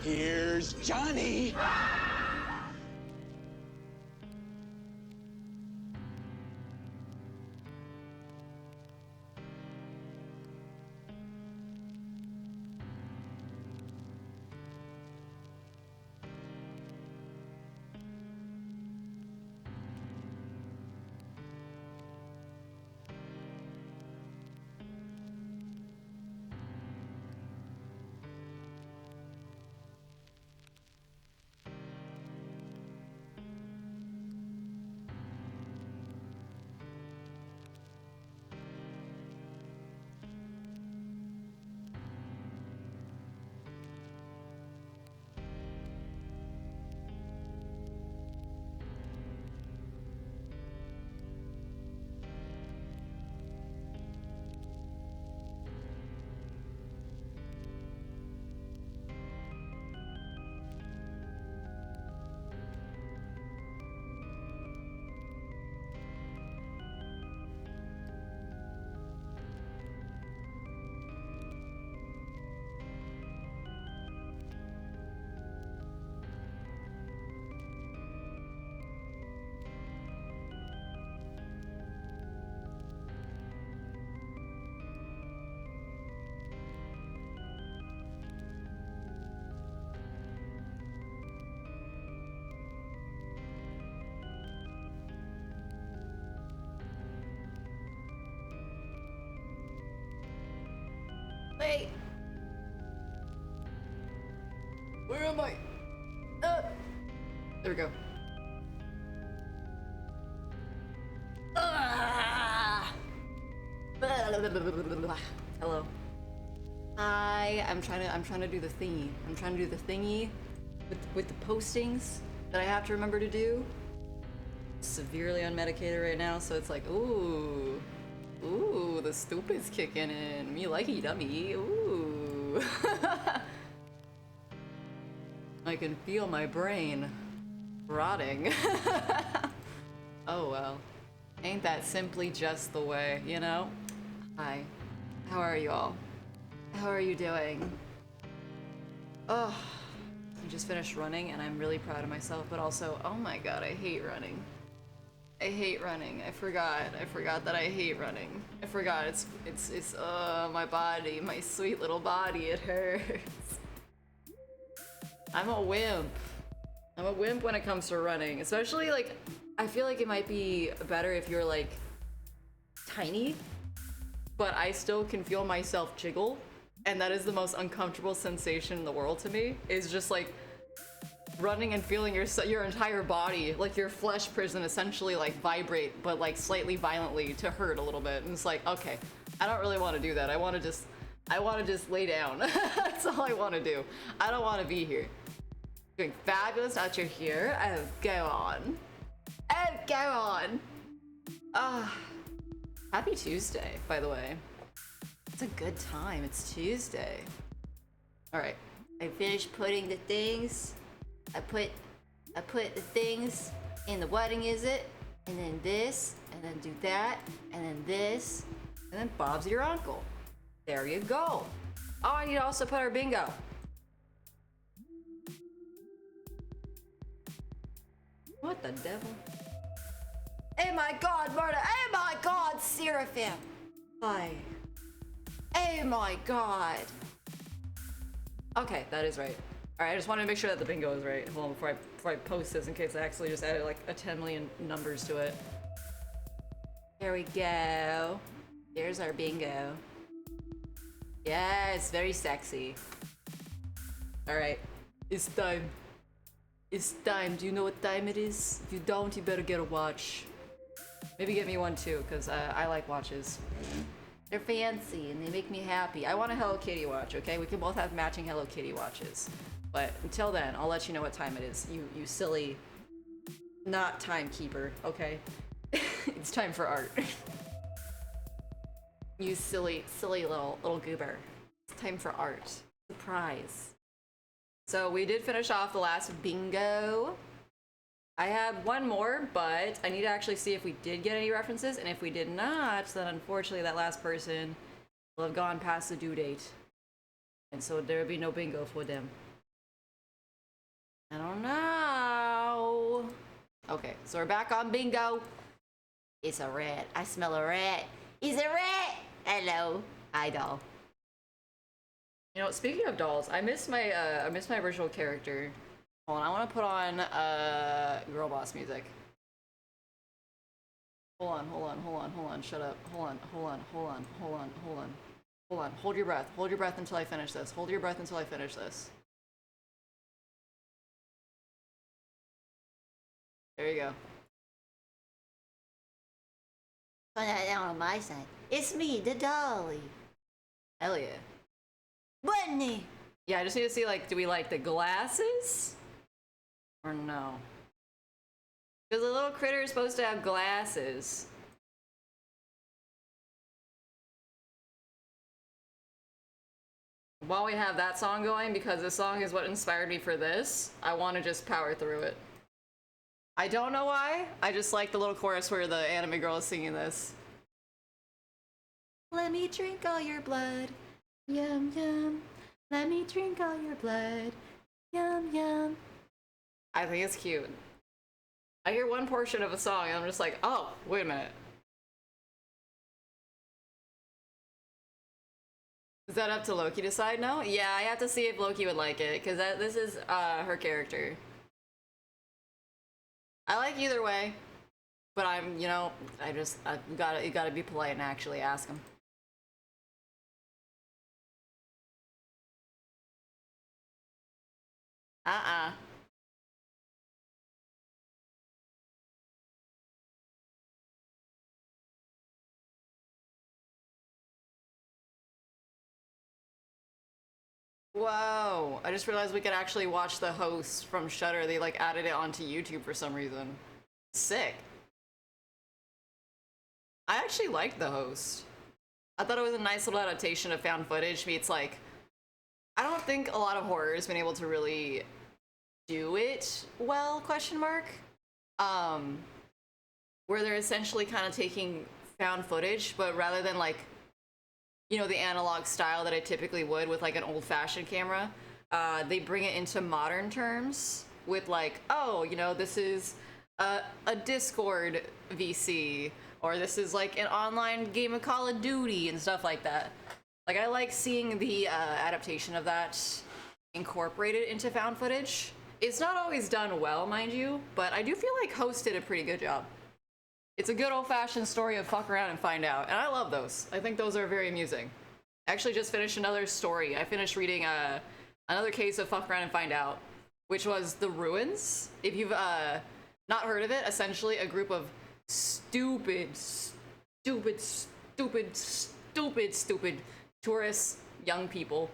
Here's Johnny. Wait! Where am I? There we go. Hello. I'm trying to do the thingy. I'm trying to do the thingy with the postings that I have to remember to do. Severely unmedicated right now, so it's like, ooh, the stupid's kicking in. Me like it, dummy. Ooh. I can feel my brain rotting. Oh well. Ain't that simply just the way, you know? Hi. How are you all? How are you doing? Oh, I just finished running and I'm really proud of myself, but also, oh my god, I hate running. I hate running. I forgot that I hate running. I forgot it's my body, my sweet little body, it hurts. I'm a wimp. I'm a wimp when it comes to running, especially like, I feel like it might be better if you're like tiny, but I still can feel myself jiggle, and that is the most uncomfortable sensation in the world to me, is just like running and feeling your entire body, like your flesh prison essentially like vibrate, but like slightly violently to hurt a little bit. And it's like, okay, I don't really want to do that. I want to just lay down. That's all I want to do. I don't want to be here. Doing fabulous that you're here. Oh, go on. Oh, go on. Ah, happy Tuesday, by the way. It's a good time. It's Tuesday. All right, I finished putting the things. I put the things in the wedding is it, and then this, and then do that, and then this, and then Bob's your uncle. There you go. Oh, I need to also put our bingo. What the devil? Oh my god, Marta! Oh my god, Seraphim! Hi. Oh my god. Okay, that is right. Alright, I just wanted to make sure that the bingo is right. Hold on, before I post this in case I actually just added like a 10 million numbers to it. There we go. There's our bingo. Yes, very sexy. Alright, it's time. It's time. Do you know what time it is? If you don't, you better get a watch. Maybe get me one too, because I like watches. They're fancy and they make me happy. I want a Hello Kitty watch, okay? We can both have matching Hello Kitty watches. But until then, I'll let you know what time it is. You silly, not timekeeper, okay? It's time for art. You silly little goober. It's time for art. Surprise. So we did finish off the last bingo. I have one more, but I need to actually see if we did get any references, and if we did not, then unfortunately that last person will have gone past the due date. And so there will be no bingo for them. I don't know. Okay, so we're back on bingo. It's a rat. I smell a rat. It's a rat! Hello. Hi, doll. You know, speaking of dolls, I miss my original character. Hold on, I want to put on girl boss music. Hold on, shut up. Hold on. Hold your breath. Hold your breath until I finish this. Hold your breath until I finish this. There you go. Put that down on my side. It's me, the dolly. Hell yeah. Bunny! Yeah, I just need to see, like, do we like the glasses? Or no? Because the little critter is supposed to have glasses. While we have that song going, because this song is what inspired me for this, I want to just power through it. I don't know why, I just like the little chorus where the anime girl is singing this. Let me drink all your blood. Yum yum. Let me drink all your blood. Yum yum. I think it's cute. I hear one portion of a song and I'm just like, oh, wait a minute. Is that up to Loki to decide now? Yeah, I have to see if Loki would like it, because this is her character. I like either way, but I'm, you know, you gotta be polite and actually ask him. Uh-uh. Whoa! I just realized we could actually watch the host from Shudder. They like added it onto YouTube for some reason. Sick. I actually liked the host. I thought it was a nice little adaptation of found footage meets like I don't think a lot of horror has been able to really do it well, question mark. Where they're essentially kind of taking found footage, but rather than like, you know, the analog style that I typically would with like an old-fashioned camera, they bring it into modern terms with like, oh, you know, this is a Discord VC, or this is like an online game of Call of Duty and stuff like that. Like, I like seeing the adaptation of that incorporated into found footage. It's not always done well, mind you, but I do feel like Host did a pretty good job. It's a good old-fashioned story of fuck around and find out, and I love those. I think those are very amusing. I actually just finished another story. I finished reading another case of fuck around and find out, which was The Ruins. If you've not heard of it, essentially a group of stupid tourists, young people,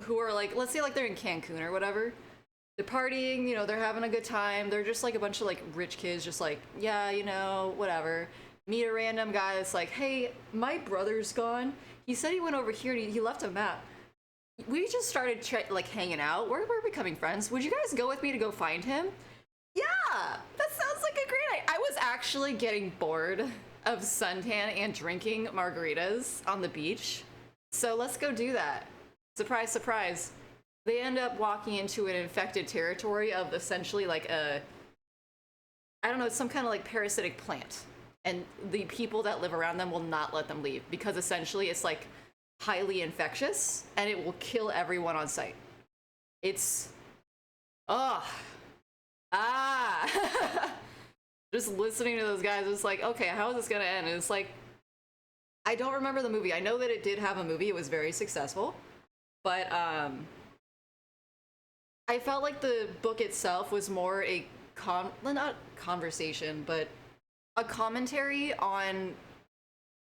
who are like, let's say like they're in Cancun or whatever. They're partying, you know, they're having a good time. They're just like a bunch of like rich kids, just like, yeah, you know, whatever. Meet a random guy that's like, hey, my brother's gone. He said he went over here and he left a map. We just started like hanging out. We're becoming friends. Would you guys go with me to go find him? Yeah, that sounds like a great idea. I was actually getting bored of suntan and drinking margaritas on the beach. So let's go do that. Surprise, surprise. They end up walking into an infected territory of essentially like a, I don't know, it's some kind of like parasitic plant. And the people that live around them will not let them leave because essentially it's like highly infectious and it will kill everyone on sight. It's, just listening to those guys, it's like, okay, how is this gonna end? And it's like, I don't remember the movie. I know that it did have a movie. It was very successful. But I felt like the book itself was more a not conversation, but a commentary on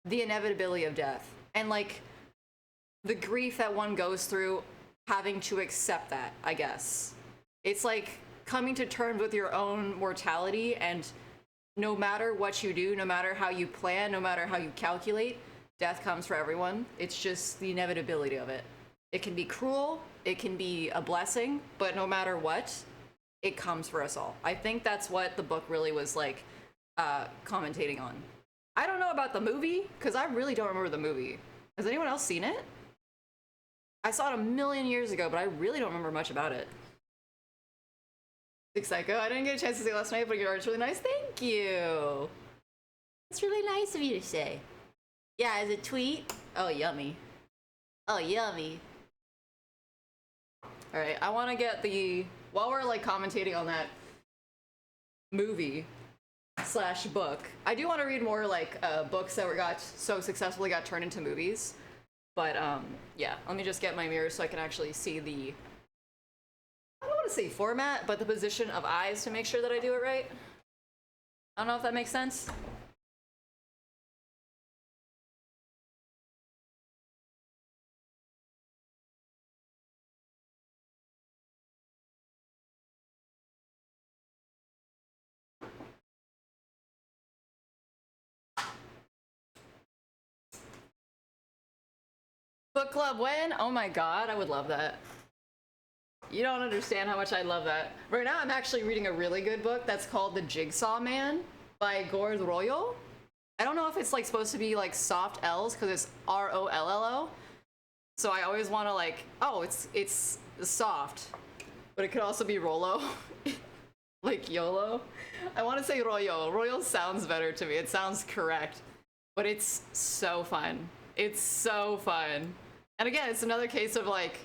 the inevitability of death and like the grief that one goes through having to accept that, I guess. It's like coming to terms with your own mortality, and no matter what you do, no matter how you plan, no matter how you calculate, death comes for everyone. It's just the inevitability of it. It can be cruel, it can be a blessing, but no matter what, it comes for us all. I think that's what the book really was like commentating on. I don't know about the movie, because I really don't remember the movie. Has anyone else seen it? I saw it a million years ago, but I really don't remember much about it. Big Psycho, I didn't get a chance to see it last night, but your art's really nice. Thank you. That's really nice of you to say. Yeah, as a tweet. Oh, yummy. Oh, yummy. All right, I want to get the, while we're like commentating on that movie slash book, I do want to read more like books that got so successfully got turned into movies. But yeah, let me just get my mirror so I can actually see the, I don't want to say format, but the position of eyes to make sure that I do it right. I don't know if that makes sense. Book club when? Oh my god, I would love that. You don't understand how much I love that. Right now I'm actually reading a really good book that's called The Jigsaw Man by Gord Royal. I don't know if it's like supposed to be like soft L's because it's Rollo. So I always want to like, oh, it's soft, but it could also be Rollo, like YOLO. I want to say Royal. Royal sounds better to me. It sounds correct, but it's so fun. It's so fun. And again, it's another case of like,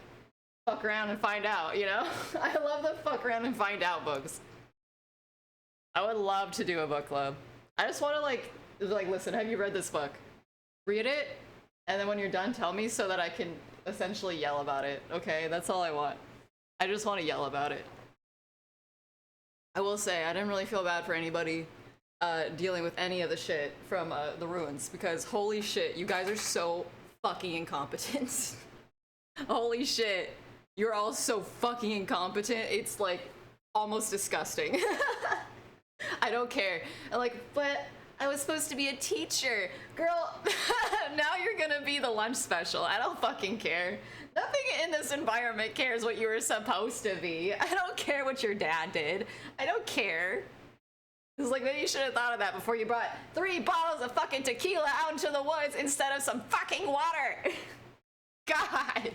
fuck around and find out, you know? I love the fuck around and find out books. I would love to do a book club. I just want to like, listen, have you read this book? Read it, and then when you're done, tell me so that I can essentially yell about it, okay? That's all I want. I just want to yell about it. I will say, I didn't really feel bad for anybody dealing with any of the shit from The Ruins, because holy shit, you guys are so fucking incompetent. Holy shit. You're all so fucking incompetent. It's like almost disgusting. I don't care. I'm like, but I was supposed to be a teacher. Girl, now you're gonna be the lunch special. I don't fucking care. Nothing in this environment cares what you were supposed to be. I don't care what your dad did. I don't care. It's like, maybe you should have thought of that before you brought 3 bottles of fucking tequila out into the woods instead of some fucking water. God.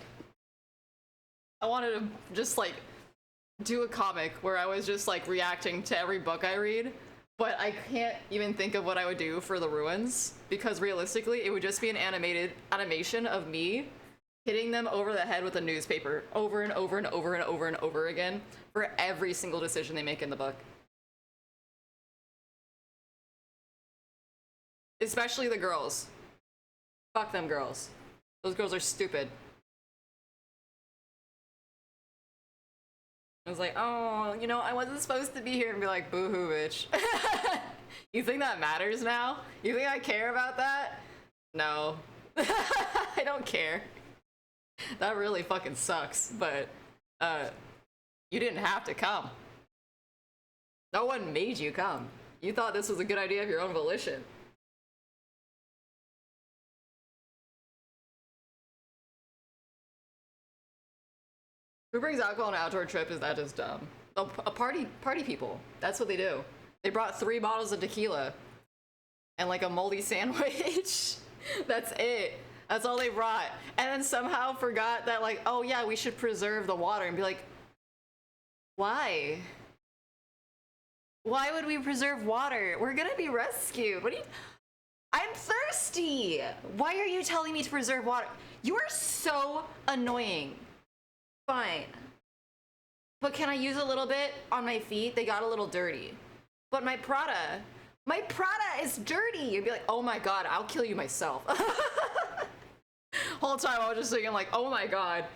I wanted to just like do a comic where I was just like reacting to every book I read, but I can't even think of what I would do for the ruins because realistically it would just be an animation of me hitting them over the head with a newspaper over and over and over and over and over again for every single decision they make in the book. Especially the girls. Fuck them girls. Those girls are stupid. I was like, oh, you know, I wasn't supposed to be here, and be like, boo-hoo, bitch. You think that matters now? You think I care about that? No. I don't care. That really fucking sucks, but, you didn't have to come. No one made you come. You thought this was a good idea of your own volition. Who brings alcohol on an outdoor trip? Is that just dumb? Oh, party people. That's what they do. They brought 3 bottles of tequila and like a moldy sandwich. That's it. That's all they brought. And then somehow forgot that like, oh yeah, we should preserve the water, and be like, why? Why would we preserve water? We're gonna be rescued. What do you? I'm thirsty. Why are you telling me to preserve water? You are so annoying. Fine. But can I use a little bit on my feet? They got a little dirty. But my Prada is dirty. You'd be like, oh my god, I'll kill you myself. Whole time I was just thinking like, oh my god,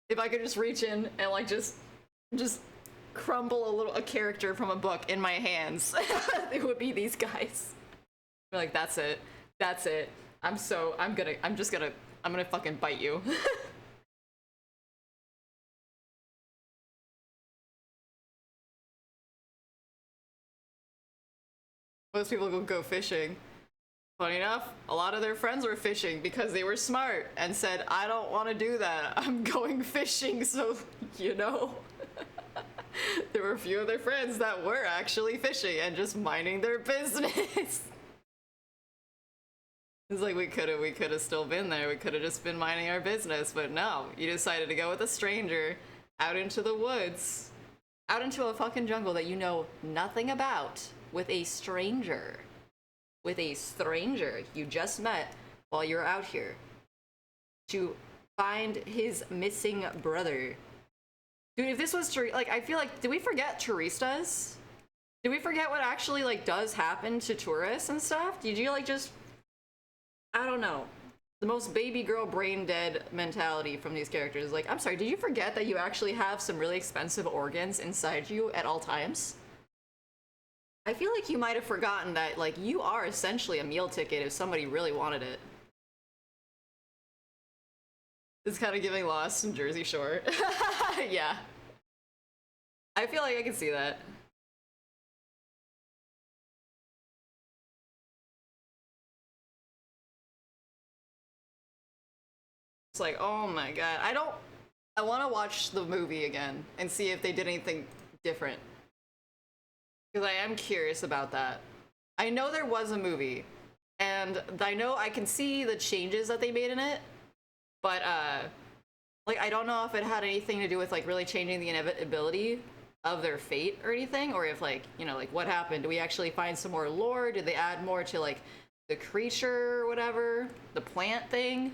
if I could just reach in and like just crumble a character from a book in my hands, it would be these guys. Be like, that's it. I'm gonna fucking bite you. Most people go fishing. Funny enough, a lot of their friends were fishing because they were smart and said, I don't want to do that. I'm going fishing, so, you know. There were a few of their friends that were actually fishing and just minding their business. It's like we could have still been there. We could have just been minding our business, but no, you decided to go with a stranger out into the woods, out into a fucking jungle that you know nothing about. With a stranger you just met while you're out here to find his missing brother. Dude, if this was like, I feel like, did we forget touristas? Did we forget what actually like does happen to tourists and stuff? Did you like just, I don't know, the most baby girl brain dead mentality from these characters? Like, I'm sorry, did you forget that you actually have some really expensive organs inside you at all times? I feel like you might have forgotten that, like, you are essentially a meal ticket if somebody really wanted it. It's kind of giving Lost and Jersey Shore. Yeah. I feel like I can see that. It's like, oh my god. I want to watch the movie again and see if they did anything different. Because I am curious about that. I know there was a movie, and I know I can see the changes that they made in it, but like I don't know if it had anything to do with like really changing the inevitability of their fate or anything, or if like, you know, like what happened? Do we actually find some more lore? Did they add more to like the creature or whatever, the plant thing?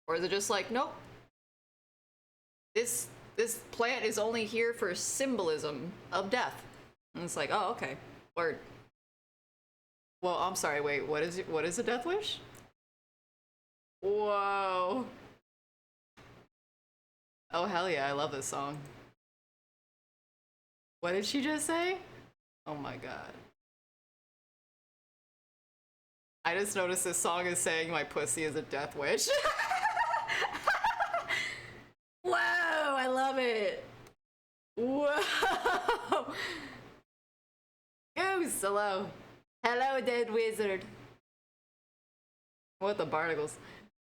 Or is it just like, nope, this plant is only here for symbolism of death? And it's like, oh, okay. Word. Well, I'm sorry, wait, what is a death wish? Whoa. Oh, hell yeah, I love this song. What did she just say? Oh my god. I just noticed this song is saying my pussy is a death wish. Whoa, I love it. Whoa. Goose, hello. Hello, dead wizard. What the barnacles?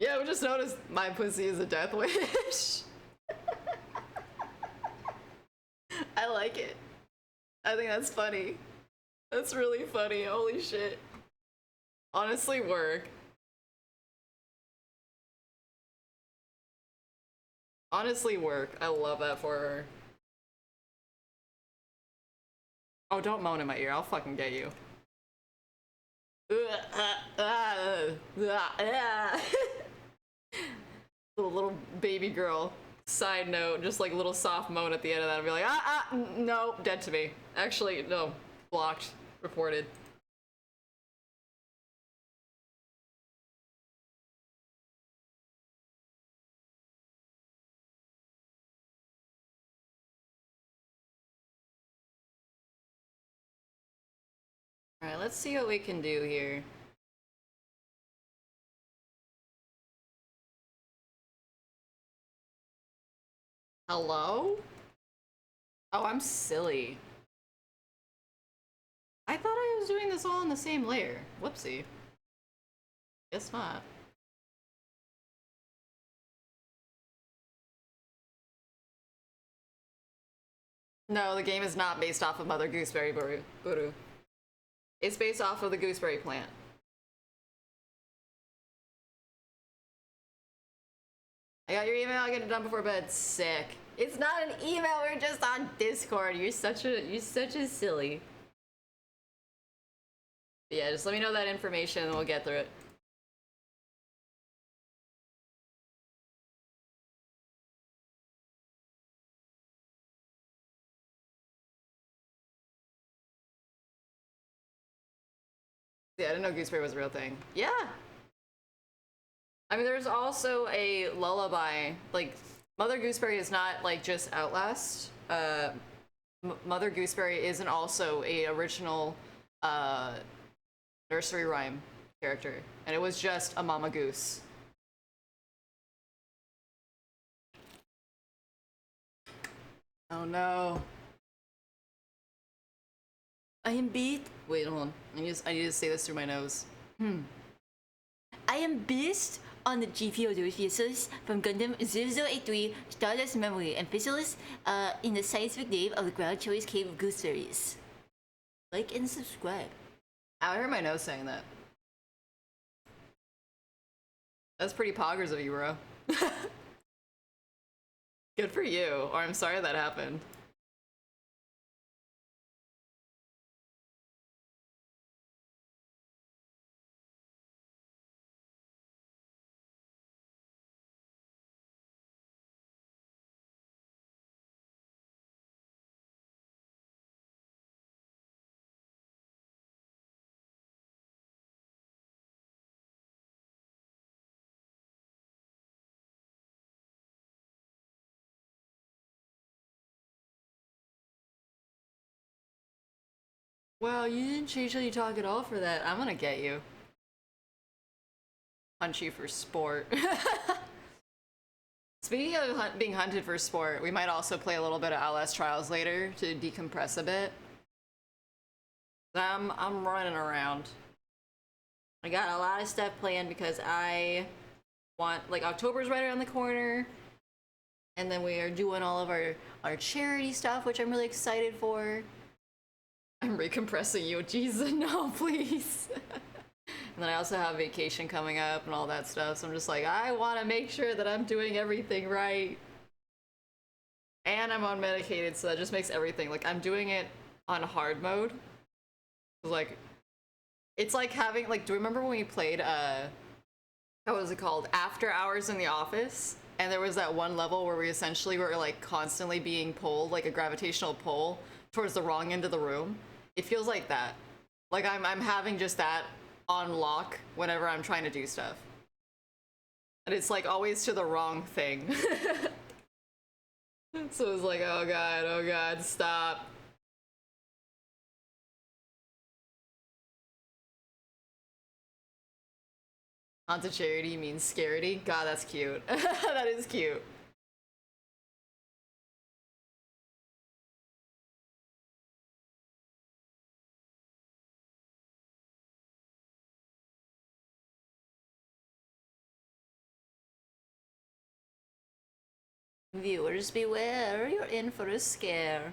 Yeah, we just noticed my pussy is a death wish. I like it. I think that's funny. That's really funny. Holy shit. Honestly, work. Honestly, work. I love that for her. Oh, don't moan in my ear. I'll fucking get you. Little baby girl. Side note, just like a little soft moan at the end of that and be like, no, dead to me. Actually, no, blocked, reported. Alright, let's see what we can do here. Hello? Oh, I'm silly. I thought I was doing this all in the same layer. Whoopsie. Guess not. No, the game is not based off of Mother Gooseberry Buru. It's based off of the gooseberry plant. I got your email, I'll get it done before bed. Sick. It's not an email, we're just on Discord. You're such a silly. But yeah, just let me know that information and we'll get through it. Yeah, I didn't know gooseberry was a real thing. Yeah! I mean, there's also a lullaby. Like, Mother Gooseberry is not, like, just Outlast. Mother Gooseberry isn't also a original, nursery rhyme character. And it was just a mama goose. Oh no. I am beat. Wait, hold on. I need to say this through my nose. I am based on the GPO vessels from Gundam 0083 Stardust Memory and vessels in the scientific name of the Ground Choice Cave of Gooseberries. Like and subscribe. I heard my nose saying that. That's pretty poggers of you, bro. Good for you, or I'm sorry that happened. Well, you didn't change how you talk at all for that. I'm gonna get you. Hunt you for sport. Speaking of being hunted for sport, we might also play a little bit of Outlast Trials later to decompress a bit. I'm running around. I got a lot of stuff planned because I want, like, October's right around the corner. And then we are doing all of our charity stuff, which I'm really excited for. I'm recompressing you. Jesus, no, please. And then I also have vacation coming up and all that stuff. So I'm just like, I want to make sure that I'm doing everything right. And I'm on medicated, so that just makes everything, like, I'm doing it on hard mode. Like, it's like having, like, do you remember when we played, what was it called? After Hours in the Office? And there was that one level where we essentially were, like, constantly being pulled, like a gravitational pull towards the wrong end of the room. It feels like that. Like, I'm having just that on lock whenever I'm trying to do stuff. And it's, like, always to the wrong thing. So it's like, oh god, stop. Haunted charity means scaredy. God, that's cute. That is cute. Viewers beware, you're in for a scare.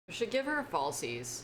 We should give her falsies.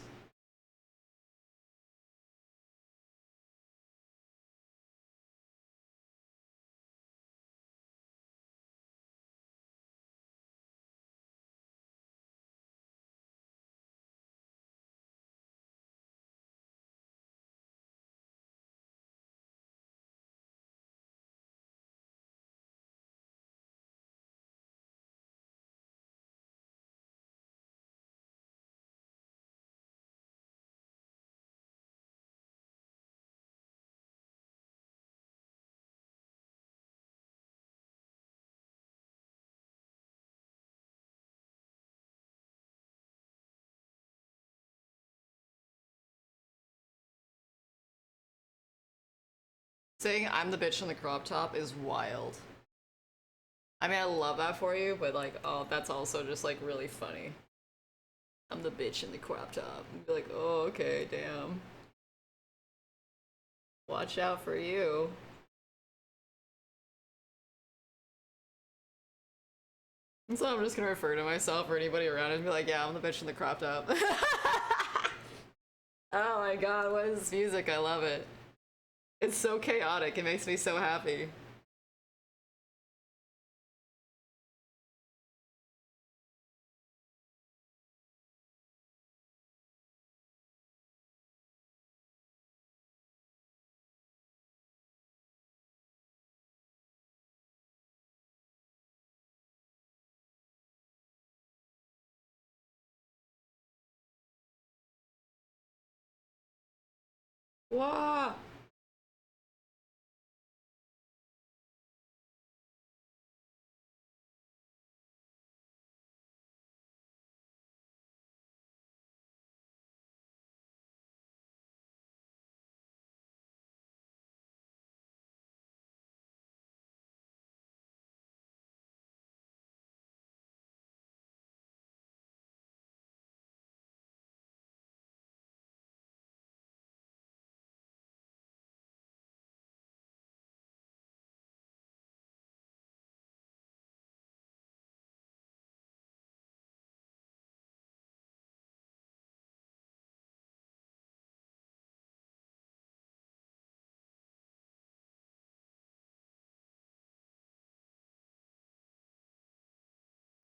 Saying I'm the bitch in the crop top is wild. I mean, I love that for you, but like, oh, that's also just like really funny. I'm the bitch in the crop top. And be like, oh, okay, damn. Watch out for you. And so I'm just gonna refer to myself or anybody around and be like, yeah, I'm the bitch in the crop top. Oh my god, what is this music? I love it. It's so chaotic, it makes me so happy. Whoa!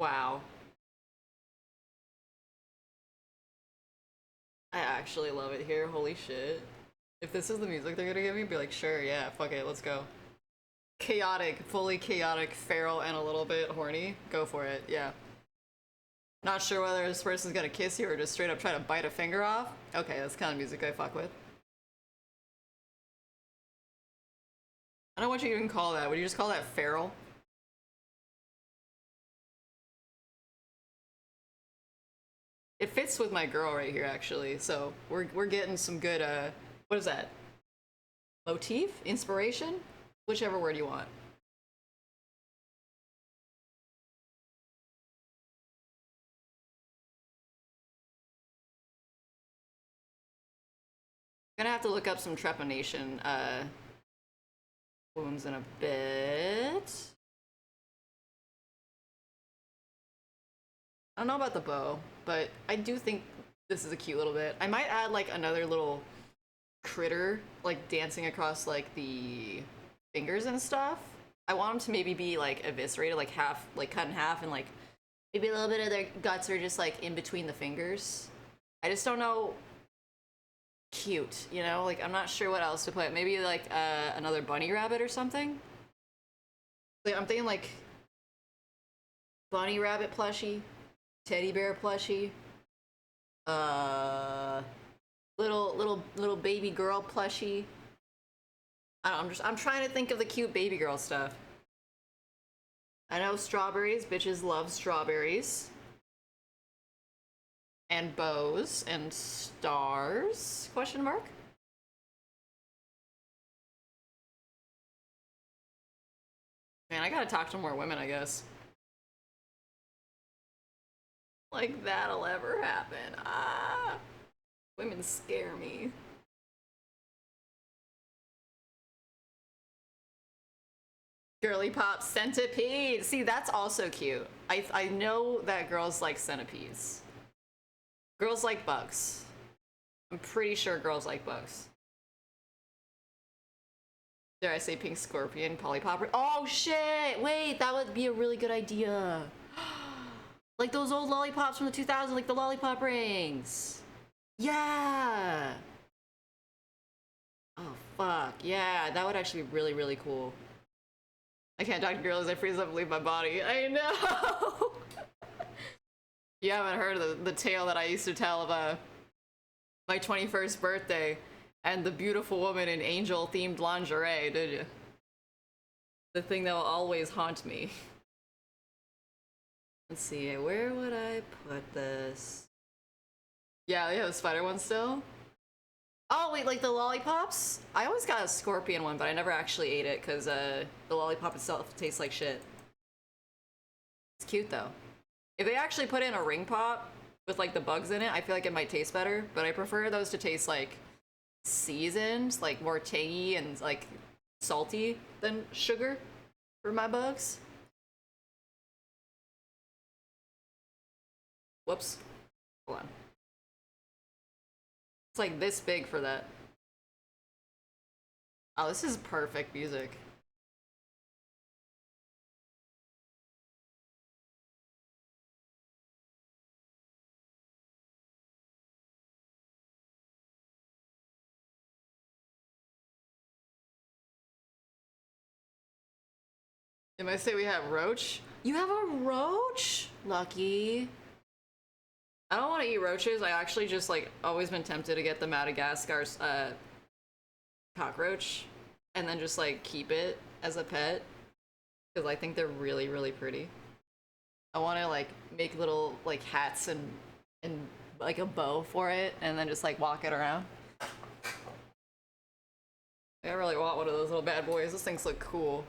Wow. I actually love it here, holy shit. If this is the music they're gonna give me, be like, sure, yeah, fuck it, let's go. Chaotic, fully chaotic, feral, and a little bit horny. Go for it, yeah. Not sure whether this person's gonna kiss you or just straight up try to bite a finger off. Okay, that's the kind of music I fuck with. I don't know what you even call that. Would you just call that feral? It fits with my girl right here, actually. So we're getting some good. What is that? Motif, inspiration, whichever word you want. Gonna have to look up some trepanation wounds in a bit. I don't know about the bow, but I do think this is a cute little bit. I might add like another little critter like dancing across like the fingers and stuff. I want them to maybe be like eviscerated, like half, like cut in half, and like maybe a little bit of their guts are just like in between the fingers. I just don't know. Cute, you know? Like I'm not sure what else to put. Maybe like another bunny rabbit or something. Like, I'm thinking like bunny rabbit plushie Teddy bear plushie. Uh, little baby girl plushie. I don't know, I'm trying to think of the cute baby girl stuff. I know strawberries, bitches love strawberries. And bows and stars? Question mark? Man, I gotta talk to more women, I guess. Like that'll ever happen. Ah, women scare me. Girly pop centipede. See, that's also cute. I know that girls like centipedes. Girls like bugs. I'm pretty sure girls like bugs. Dare I say pink scorpion, polypopper? Oh shit! Wait, that would be a really good idea. Like those old lollipops from the 2000s, like the lollipop rings. Yeah. Oh fuck, yeah, that would actually be really, really cool. I can't talk to girls, I freeze up and leave my body. I know! You haven't heard of the tale that I used to tell of my 21st birthday and the beautiful woman in angel-themed lingerie, did you? The thing that will always haunt me. Let's see, where would I put this? Yeah, they have a spider one still. Oh wait, like the lollipops? I always got a scorpion one, but I never actually ate it because the lollipop itself tastes like shit. It's cute though. If they actually put in a ring pop with like the bugs in it, I feel like it might taste better, but I prefer those to taste like seasoned, like more tangy and like salty than sugar for my bugs. Whoops. Hold on. It's like this big for that. Oh, this is perfect music. It might say we have roach. You have a roach? Lucky. I don't want to eat roaches. I actually just like always been tempted to get the Madagascar's cockroach and then just like keep it as a pet because I think they're really, really pretty. I want to like make little like hats and like a bow for it and then just like walk it around. I really want one of those little bad boys. Those things look cool.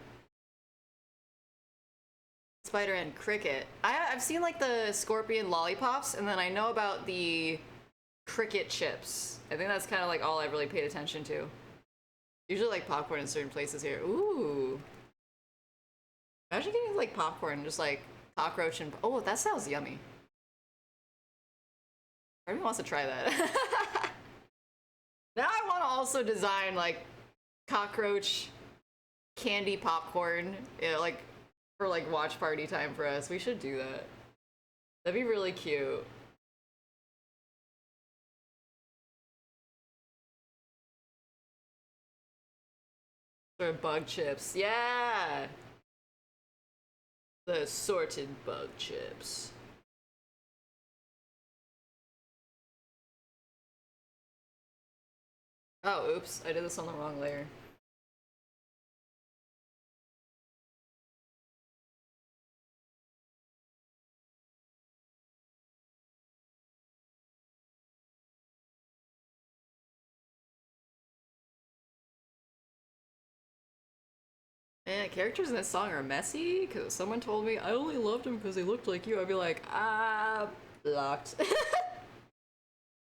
Spider and cricket. I've seen like the scorpion lollipops, and then I know about the cricket chips. I think that's kind of like all I've really paid attention to. Usually like popcorn in certain places here. Ooh. Imagine getting like popcorn, just like cockroach and oh, that sounds yummy. Everyone wants to try that. Now I want to also design like cockroach candy popcorn, you know, like for like watch party time for us. We should do that. That'd be really cute. Or bug chips. Yeah. The assorted bug chips. Oh, oops. I did this on the wrong layer. Man, characters in this song are messy, because someone told me I only loved them because they looked like you. I'd be like, ah, blocked. I'd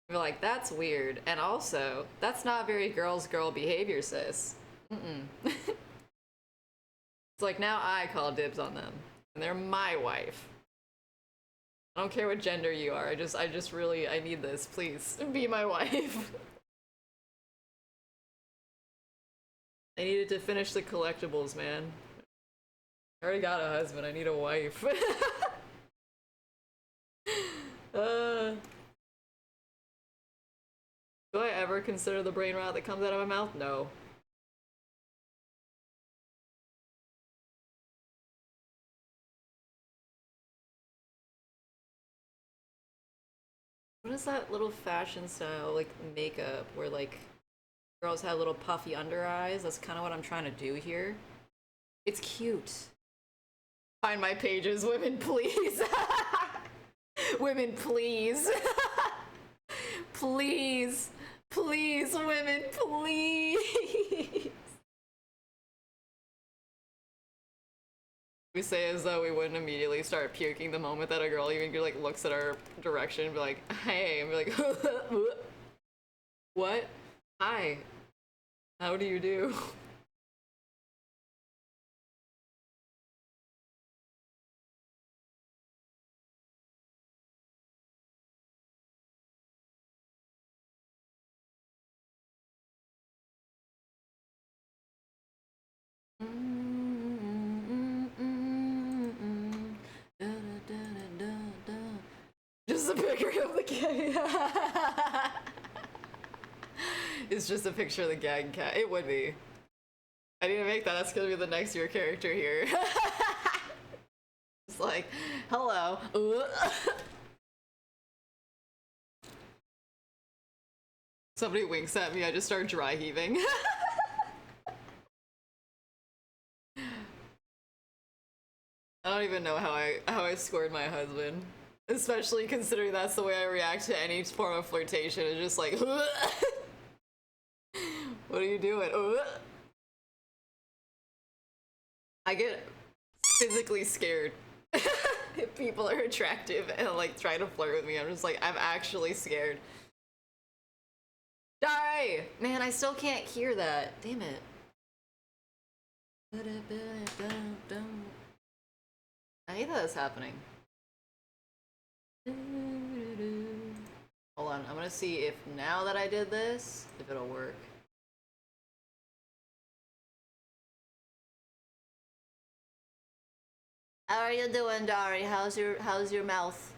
be like, that's weird. And also, that's not very girl behavior, sis. Mm-mm. It's like, now I call dibs on them. And they're my wife. I don't care what gender you are. I just really, I need this. Please, be my wife. I needed to finish the collectibles, man. I already got a husband. I need a wife. Do I ever consider the brain rot that comes out of my mouth? No. What is that little fashion style, like makeup, where like girls have little puffy under eyes? That's kind of what I'm trying to do here. It's cute. Find my pages, women, please. Women, please. Please. Please, women, please. We say as though we wouldn't immediately start puking the moment that a girl even like looks at our direction and be like, hey, and be like, what? Hi. How do you do? Just a picture of the gag. It's just a picture of the gag cat. It would be. I need to make that. That's gonna be the next year character here. It's like, hello. Somebody winks at me, I just start dry heaving. I don't even know how I scored my husband. Especially considering that's the way I react to any form of flirtation. It's just like, what are you doing? I get physically scared if people are attractive and like try to flirt with me. I'm just like, I'm actually scared. Die! Man, I still can't hear that. Damn it. I hate that that's happening. Hold on, I'm gonna see if now that I did this, if it'll work. How are you doing, Dari? How's your mouth?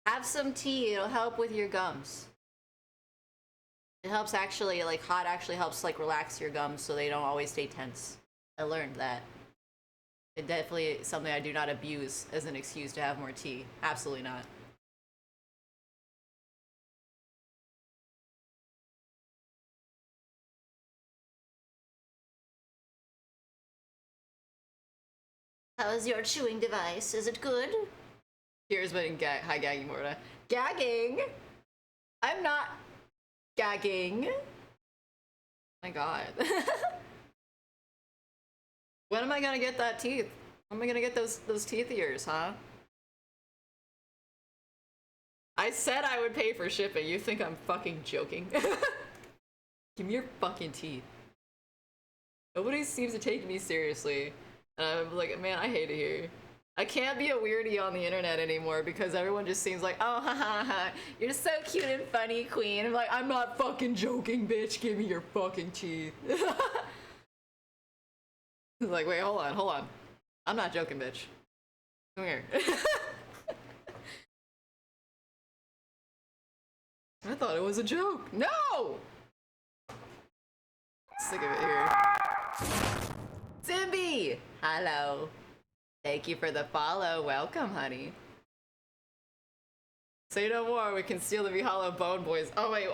Have some tea, it'll help with your gums. It helps actually, like hot actually helps like relax your gums so they don't always stay tense. I learned that. It definitely is something I do not abuse as an excuse to have more tea. Absolutely not. How is your chewing device? Is it good? Cheers, but in hi, gagging, Morta. Gagging? I'm not gagging. My god. When am I gonna get that teeth? When am I gonna get those teeth of yours, huh? I said I would pay for shipping. You think I'm fucking joking? Give me your fucking teeth. Nobody seems to take me seriously. And I'm like, man, I hate it here. I can't be a weirdie on the internet anymore because everyone just seems like, oh, ha ha ha, you're so cute and funny, queen. I'm like, I'm not fucking joking, bitch. Give me your fucking teeth. Like, wait, hold on. I'm not joking, bitch. Come here. I thought it was a joke. No! Sick of it here. Zimby! Hello. Thank you for the follow. Welcome, honey. Say no more. We can steal the Vihala Bone Boys. Oh, wait.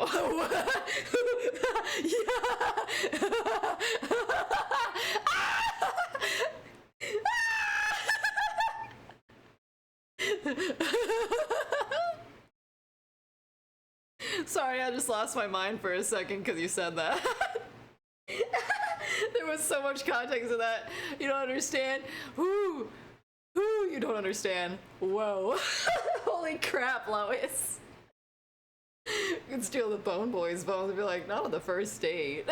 Sorry, I just lost my mind for a second because you said that. There was so much context to that. You don't understand. Whoo! Whoo! You don't understand. Whoa. Holy crap, Lois. You can steal the Bone Boys' bones and be like, not on the first date.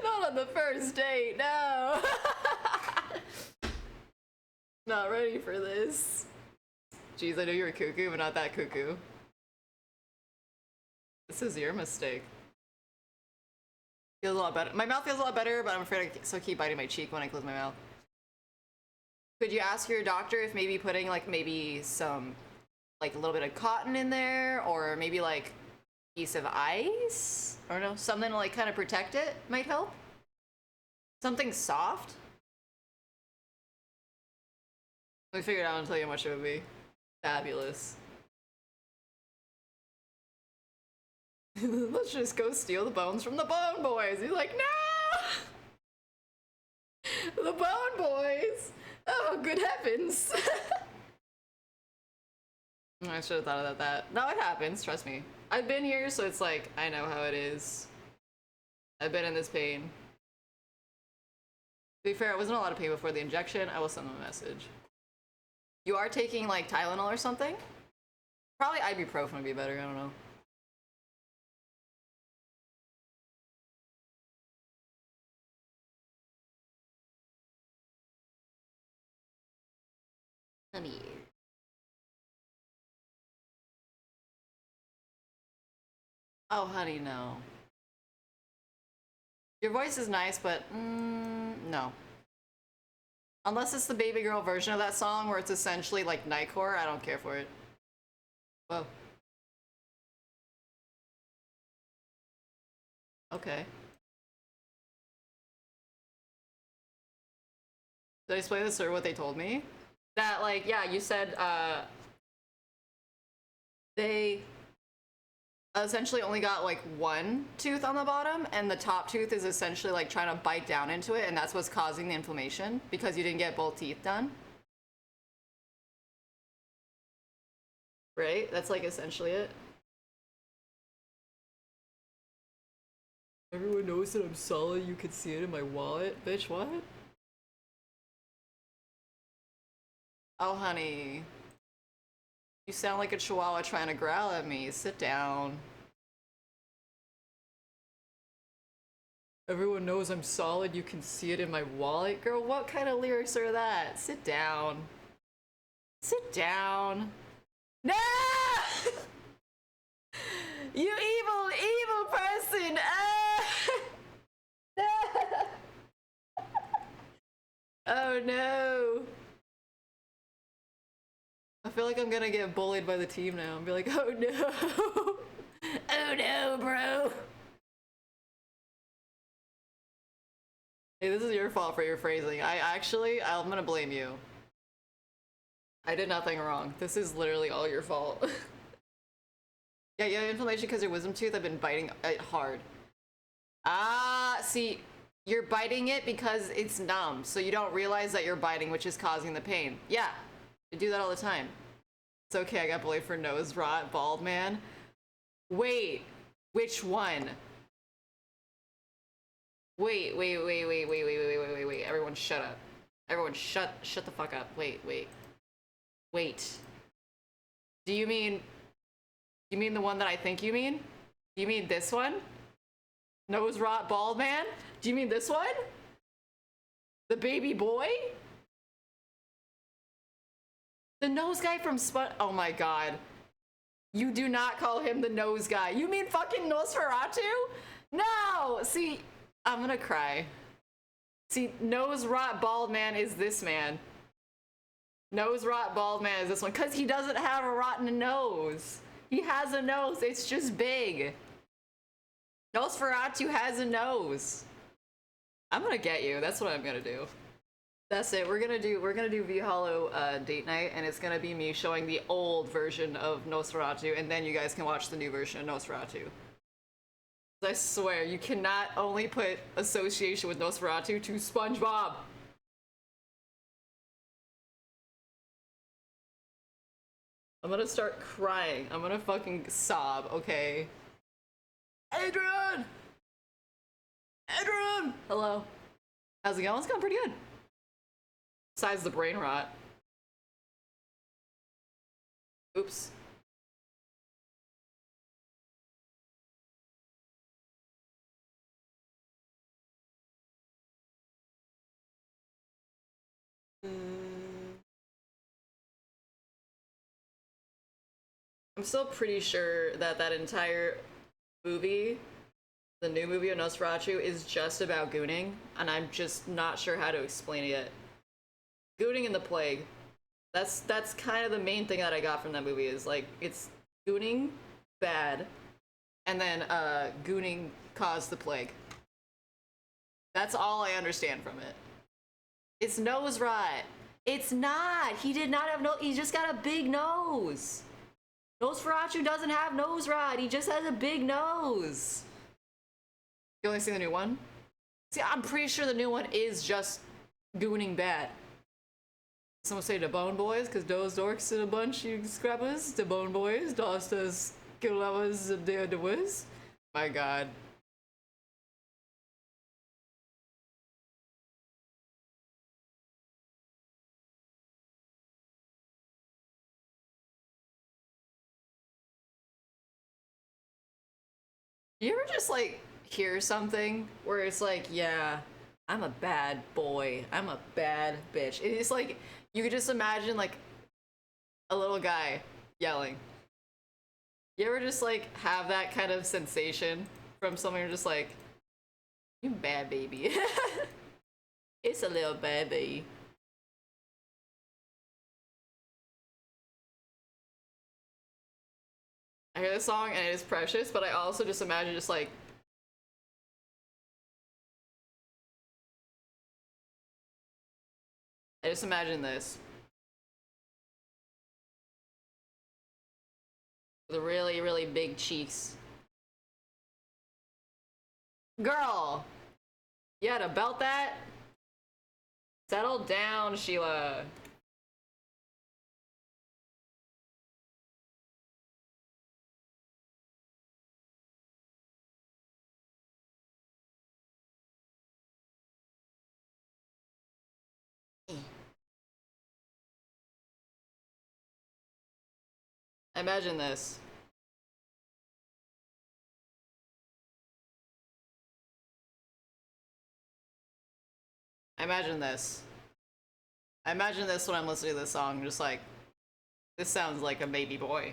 Not on the first date, no. Not ready for this. Jeez, I know you're a cuckoo, but not that cuckoo. This is your mistake. Feels a lot better. My mouth feels a lot better, but I'm afraid I still keep biting my cheek when I close my mouth. Could you ask your doctor if maybe putting like maybe some like a little bit of cotton in there, or maybe like a piece of ice? I don't know, something to like kind of protect it might help? Something soft? Let me figure it out and tell you how much it would be. Fabulous. Let's just go steal the bones from the Bone Boys. He's like, no! The Bone Boys! Oh, good heavens! I should have thought about that. No, it happens, trust me. I've been here, so it's like, I know how it is. I've been in this pain. To be fair, it wasn't a lot of pain before the injection. I will send them a message. You are taking, like, Tylenol or something? Probably ibuprofen would be better, I don't know. Honey. Oh, honey, no. Your voice is nice, but no. Unless it's the baby girl version of that song where it's essentially like nightcore, I don't care for it. Whoa. Okay. Did I explain this or what they told me? That, like, yeah, you said, they essentially only got, like, one tooth on the bottom, and the top tooth is essentially, like, trying to bite down into it, and that's what's causing the inflammation, because you didn't get both teeth done. Right? That's, like, essentially it. Everyone knows that I'm solid, you can see it in my wallet. Bitch, what? Oh, honey. You sound like a chihuahua trying to growl at me. Sit down. Everyone knows I'm solid. You can see it in my wallet. Girl, what kind of lyrics are that? Sit down. Sit down. No! You evil, evil person! Oh no! I feel like I'm gonna get bullied by the team now and be like, oh no! Oh no, bro! Hey, this is your fault for your phrasing. I'm gonna blame you. I did nothing wrong. This is literally all your fault. Yeah, you have inflammation because your wisdom tooth. I've been biting it hard. Ah, see, you're biting it because it's numb, so you don't realize that you're biting, which is causing the pain. Yeah, I do that all the time. It's okay, I got bullied for nose rot, bald man. Wait, which one? Wait. Everyone shut up. Everyone shut the fuck up. Wait. Do you mean the one that I think you mean? You mean this one? Nose rot bald man? Do you mean this one? The baby boy? The nose guy from oh my god. You do not call him the nose guy. You mean fucking Nosferatu? No! See, I'm gonna cry. See, nose rot bald man is this man. Nose rot bald man is this one. Because he doesn't have a rotten nose. He has a nose, it's just big. Nosferatu has a nose. I'm gonna get you, that's what I'm gonna do. That's it, we're gonna do V Hollow date night, and it's gonna be me showing the old version of Nosferatu, and then you guys can watch the new version of Nosferatu. I swear, you cannot only put association with Nosferatu to SpongeBob. I'm gonna start crying. I'm gonna fucking sob, okay? Adrian! Adrian! Hello. How's it going? It's going pretty good. Besides the brain rot. Oops. I'm still pretty sure that that entire movie, the new movie of Nosferatu, is just about gooning, and I'm just not sure how to explain it yet. Gooning and the plague. That's kind of the main thing that I got from that movie, is like, it's gooning bad, and then gooning caused the plague. That's all I understand from it. It's nose rot. It's not. He did not have no. He just got a big nose. Nosferatu doesn't have nose rot. He just has a big nose. You only seen the new one? See, I'm pretty sure the new one is just gooning bad. Someone say the Bone Boys, because those dorks in a bunch, you scrappers, the Bone Boys, dostas, killavas, the whiz. My god. You ever just like hear something where it's like, yeah, I'm a bad boy, I'm a bad bitch. It's like you could just imagine like a little guy yelling. You ever just like have that kind of sensation from someone you're just like, you bad baby. It's a little baby. I hear this song and it is precious, but I also just imagine just like I just imagine this. The really, really big cheeks. Girl! You had to belt that? Settle down, Sheila. Imagine this. Imagine this. I imagine this when I'm listening to this song, just like, this sounds like a baby boy.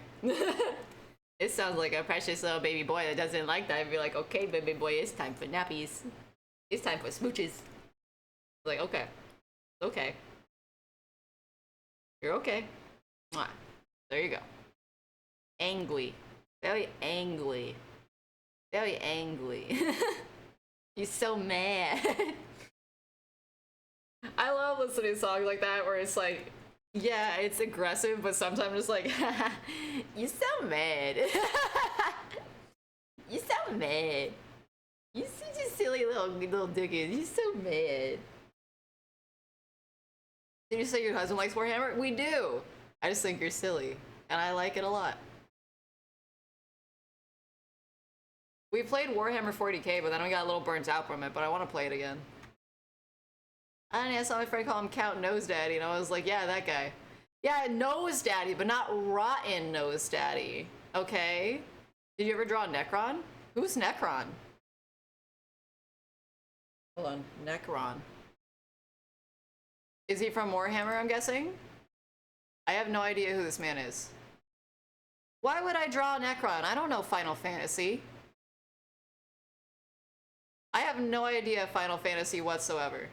It sounds like a precious little baby boy that doesn't like that. I'd be like, okay, baby boy, it's time for nappies. It's time for smooches. Like, okay. Okay. You're okay. Mwah. There you go. Angry. Very angry. Very angry. You're so mad. I love listening to songs like that where it's like, yeah, it's aggressive, but sometimes it's like, you're so mad. You're so mad. You see, just silly little dickhead. You're so mad. Did you say your husband likes Warhammer? We do. I just think you're silly, and I like it a lot. We played Warhammer 40k, but then we got a little burnt out from it, but I want to play it again. I don't know, I saw my friend call him Count Nose Daddy, and I was like, yeah, that guy. Yeah, Nose Daddy, but not Rotten Nose Daddy, okay? Did you ever draw Necron? Who's Necron? Hold on, Necron. Is he from Warhammer, I'm guessing? I have no idea who this man is. Why would I draw Necron? I don't know Final Fantasy. I have no idea Final Fantasy whatsoever.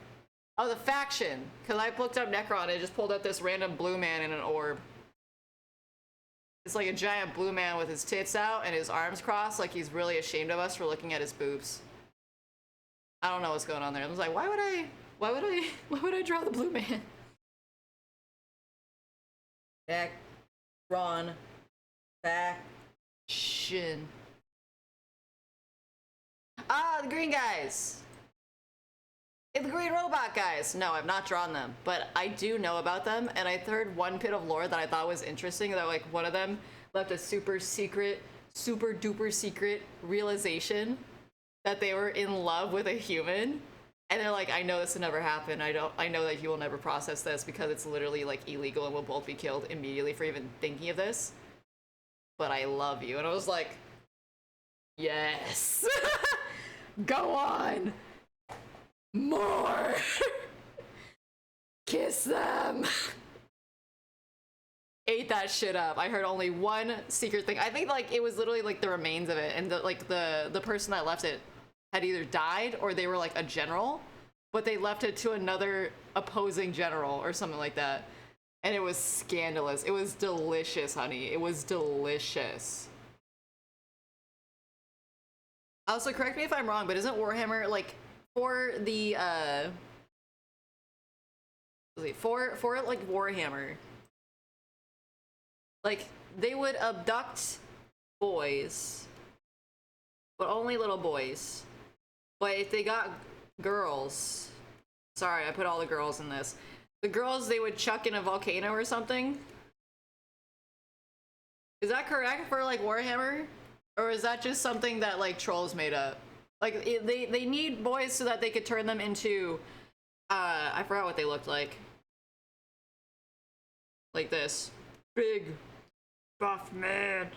Oh, the faction. Because I looked up Necron and it just pulled up this random blue man in an orb. It's like a giant blue man with his tits out and his arms crossed, like he's really ashamed of us for looking at his boobs. I don't know what's going on there. I was like, why would I draw the blue man? Necron. Faction. Ah, the green guys. The green robot guys. No, I've not drawn them, but I do know about them, and I heard one bit of lore that I thought was interesting, that like one of them left a super secret, super duper secret realization that they were in love with a human, and they're like, I know this will never happen. I know that you will never process this because it's literally like illegal and we'll both be killed immediately for even thinking of this. But I love you. And I was like, yes. Go on. More. Kiss them. Ate that shit up. I heard only one secret thing. I think like it was literally like the remains of it, and the person that left it had either died or they were like a general, but they left it to another opposing general or something like that. And it was scandalous. It was delicious, honey. It was delicious. Also, correct me if I'm wrong, but isn't Warhammer like for the let's see, for like Warhammer, like they would abduct boys, but only little boys. But if they got girls, sorry, I put all the girls in this. The girls they would chuck in a volcano or something. Is that correct for like Warhammer? Or is that just something that like trolls made up? Like they need boys so that they could turn them into I forgot what they looked like. Like this. Big buff man.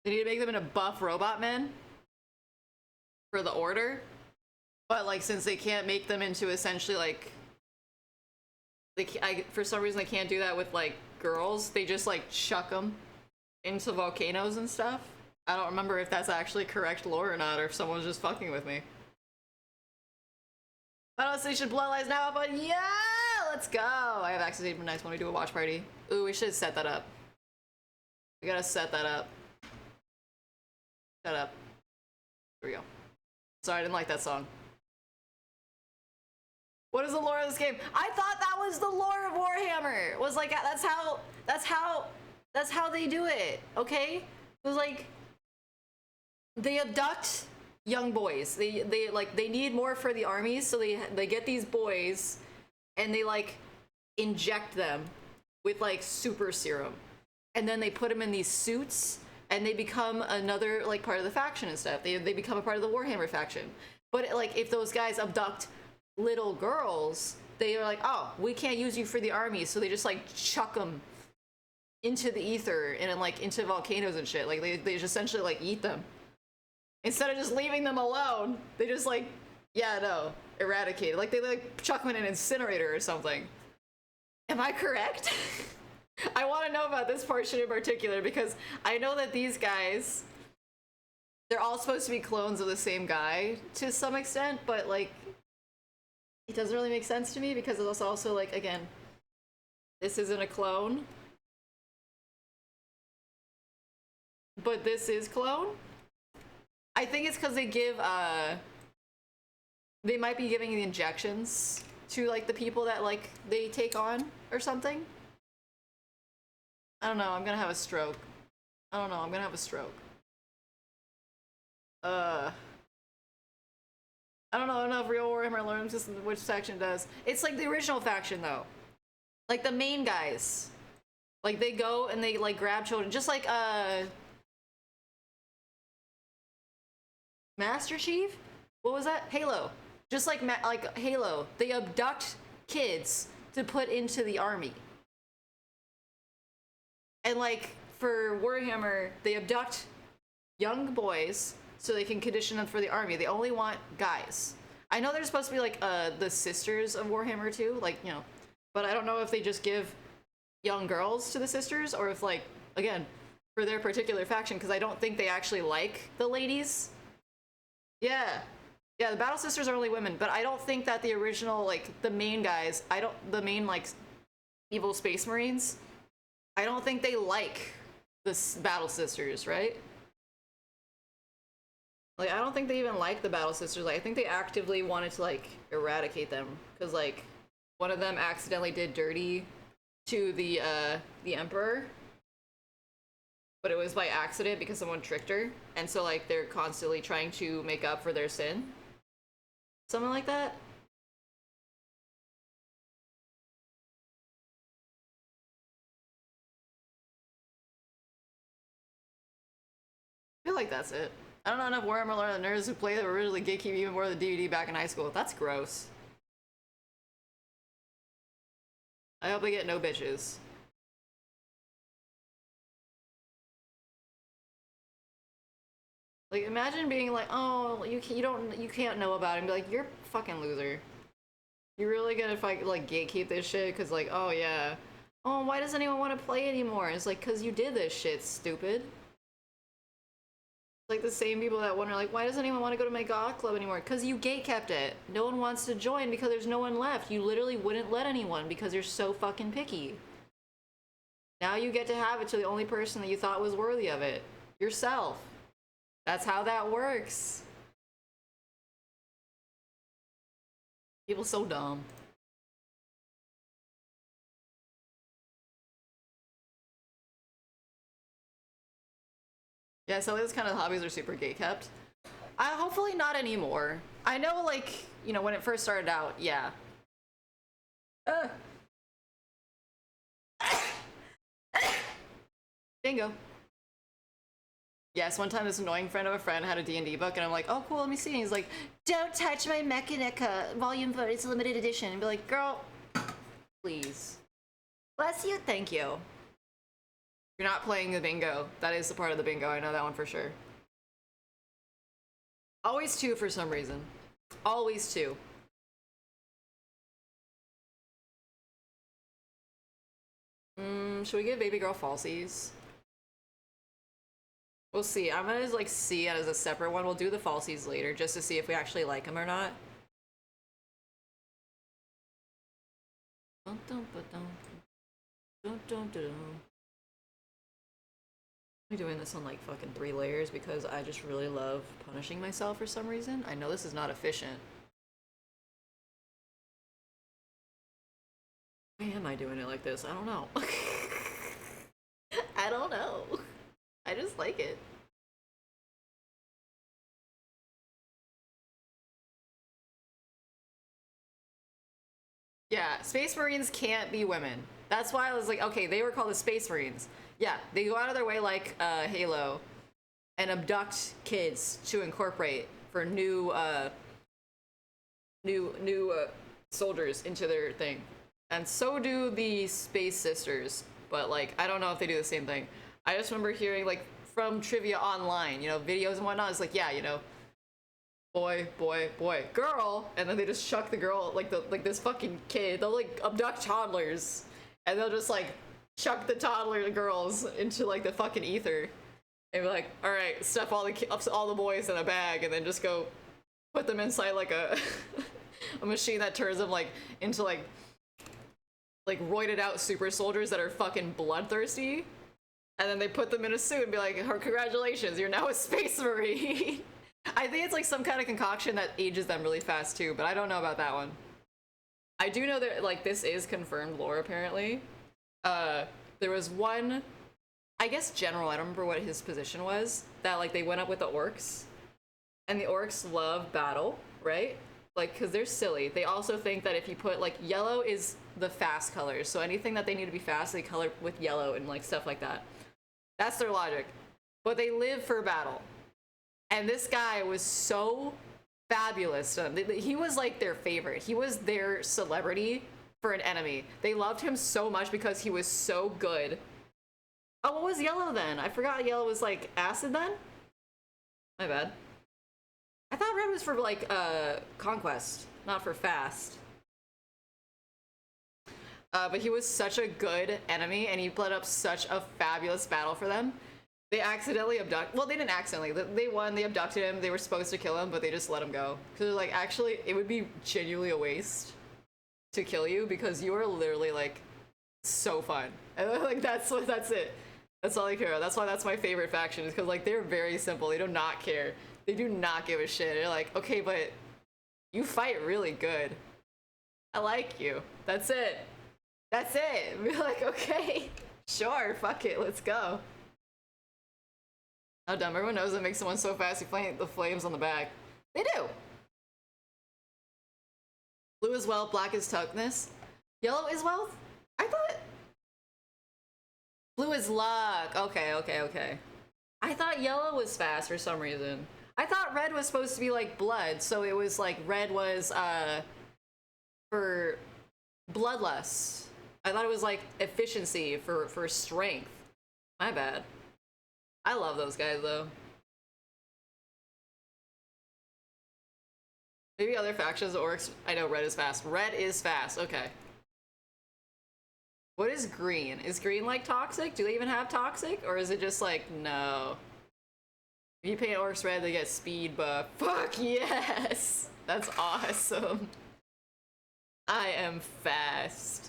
They need to make them into buff robot men for the order. But like since they can't make them into essentially like for some reason they can't do that with like girls, they just like chuck them into volcanoes and stuff. I don't remember if that's actually correct lore or not, or if someone's just fucking with me. Final Station Bloodlines now, but yeah, let's go. I have access to even nice when we do a watch party. Ooh, we should set that up. We gotta set that up. Shut up. Here we go. Sorry, I didn't like that song. What is the lore of this game? I thought that was the lore of Warhammer. It was like that's how they do it. Okay? It was like they abduct young boys. They need more for the armies, so they get these boys and they like inject them with like super serum. And then they put them in these suits and they become another like part of the faction and stuff. They become a part of the Warhammer faction. But like if those guys abduct little girls, they are like, oh, we can't use you for the army, so they just like chuck them into the ether and like into volcanoes and shit. Like they just essentially like eat them instead of just leaving them alone. They just like, yeah, no, eradicate. Like they like chuck them in an incinerator or something. Am I correct? I want to know about this portion in particular because I know that these guys, they're all supposed to be clones of the same guy to some extent, but like it doesn't really make sense to me because it's also like, again, this isn't a clone, but this is clone. I think it's because they give they might be giving the injections to like the people that like they take on or something. I don't know, I'm gonna have a stroke. I don't know, I'm gonna have a stroke. I don't know enough real Warhammer learns just which faction does. It's like the original faction though. Like the main guys. Like they go and they like grab children. Just like Master Chief? What was that? Halo. Just like like Halo. They abduct kids to put into the army. And like for Warhammer, they abduct young boys so they can condition them for the army. They only want guys. I know they're supposed to be like the sisters of Warhammer too, like, you know, but I don't know if they just give young girls to the sisters or if like, again, for their particular faction, because I don't think they actually like the ladies. Yeah. Yeah, the Battle Sisters are only women, but I don't think that the original, like, the main guys, the main, like, evil Space Marines, I don't think they like the Battle Sisters, right? Like, I don't think they even like the Battle Sisters. Like, I think they actively wanted to, like, eradicate them. Because, like, one of them accidentally did dirty to the Emperor. But it was by accident because someone tricked her. And so, like, they're constantly trying to make up for their sin. Something like that. I feel like that's it. I don't know enough Warhammer Lord the nerds who play that were originally gatekeep even more than DVD back in high school. That's gross. I hope I get no bitches. Like, imagine being like, oh, you can't know about it, and be like, you're a fucking loser. You're really gonna like gatekeep this shit? Cause like, oh yeah. Oh, why does anyone want to play anymore? It's like, cause you did this shit, stupid. Like the same people that wonder like, why does anyone want to go to my goth club anymore? Cause you gatekept it. No one wants to join because there's no one left. You literally wouldn't let anyone because you're so fucking picky. Now you get to have it to the only person that you thought was worthy of it. Yourself. That's how that works. People so dumb. Yeah, so those kind of hobbies are super gay kept. Hopefully not anymore. I know, like, you know, when it first started out, yeah. Bingo. Yes, one time this annoying friend of a friend had a D&D book, and I'm like, oh, cool, let me see. And he's like, don't touch my Mechanica Volume 4, it's a limited edition. And be like, girl, please. Bless you, thank you. You're not playing the bingo. That is the part of the bingo, I know that one for sure. Always two for some reason. Always two. Should we give baby girl falsies? We'll see. I'm gonna like see it as a separate one. We'll do the falsies later just to see if we actually like them or not. I'm doing this on like fucking 3 layers because I just really love punishing myself for some reason. I know this is not efficient. Why am I doing it like this? I don't know. I don't know. I just like it. Yeah, Space Marines can't be women. That's why I was like, okay, they were called the Space Marines. Yeah, they go out of their way like Halo and abduct kids to incorporate for new soldiers into their thing. And so do the Space Sisters, but like I don't know if they do the same thing. I just remember hearing like from trivia online, you know, videos and whatnot. It's like, yeah, you know, boy, boy, boy, girl, and then they just chuck the girl like this fucking kid. They'll like abduct toddlers, and they'll just like chuck the toddler girls into like the fucking ether, and be like, all right, stuff all the boys in a bag, and then just go put them inside like a a machine that turns them like into like roided out super soldiers that are fucking bloodthirsty, and then they put them in a suit and be like, congratulations, you're now a Space Marine. I think it's like some kind of concoction that ages them really fast too, but I don't know about that one. I do know that like this is confirmed lore apparently. There was one, I guess general, I don't remember what his position was, that like they went up with the orcs, and the orcs love battle, right? Like, because they're silly. They also think that if you put like yellow is the fast colors, so anything that they need to be fast, they color with yellow and like stuff like that. That's their logic. But they live for battle. And this guy was so fabulous to them. He was like their favorite. He was their celebrity for an enemy. They loved him so much because he was so good. Oh, what was yellow then? I forgot yellow was like acid then? My bad. I thought red was for like conquest, not for fast. But he was such a good enemy, and he put up such a fabulous battle for them. They accidentally well, they didn't accidentally. They won, they abducted him, they were supposed to kill him, but they just let him go. Because they're like, actually, it would be genuinely a waste to kill you because you are literally like so fun. And like that's it. That's all I care about. That's why that's my favorite faction, is because like they're very simple. They do not care. They do not give a shit. They're like, okay, but you fight really good. I like you. That's it. That's it. Be like, okay, sure, fuck it, let's go. How dumb. Everyone knows it makes someone so fast you flame the flames on the back. They do. Blue is wealth, black is toughness. Yellow is wealth? I thought blue is luck. Okay. I thought yellow was fast for some reason. I thought red was supposed to be like blood, so it was like red was for bloodlust. I thought it was like efficiency for strength. My bad. I love those guys though. Maybe other factions, orcs. I know red is fast. Red is fast. Okay. What is green? Is green like toxic? Do they even have toxic? Or is it just like, no? If you paint orcs red, they get speed buff. Fuck yes! That's awesome. I am fast.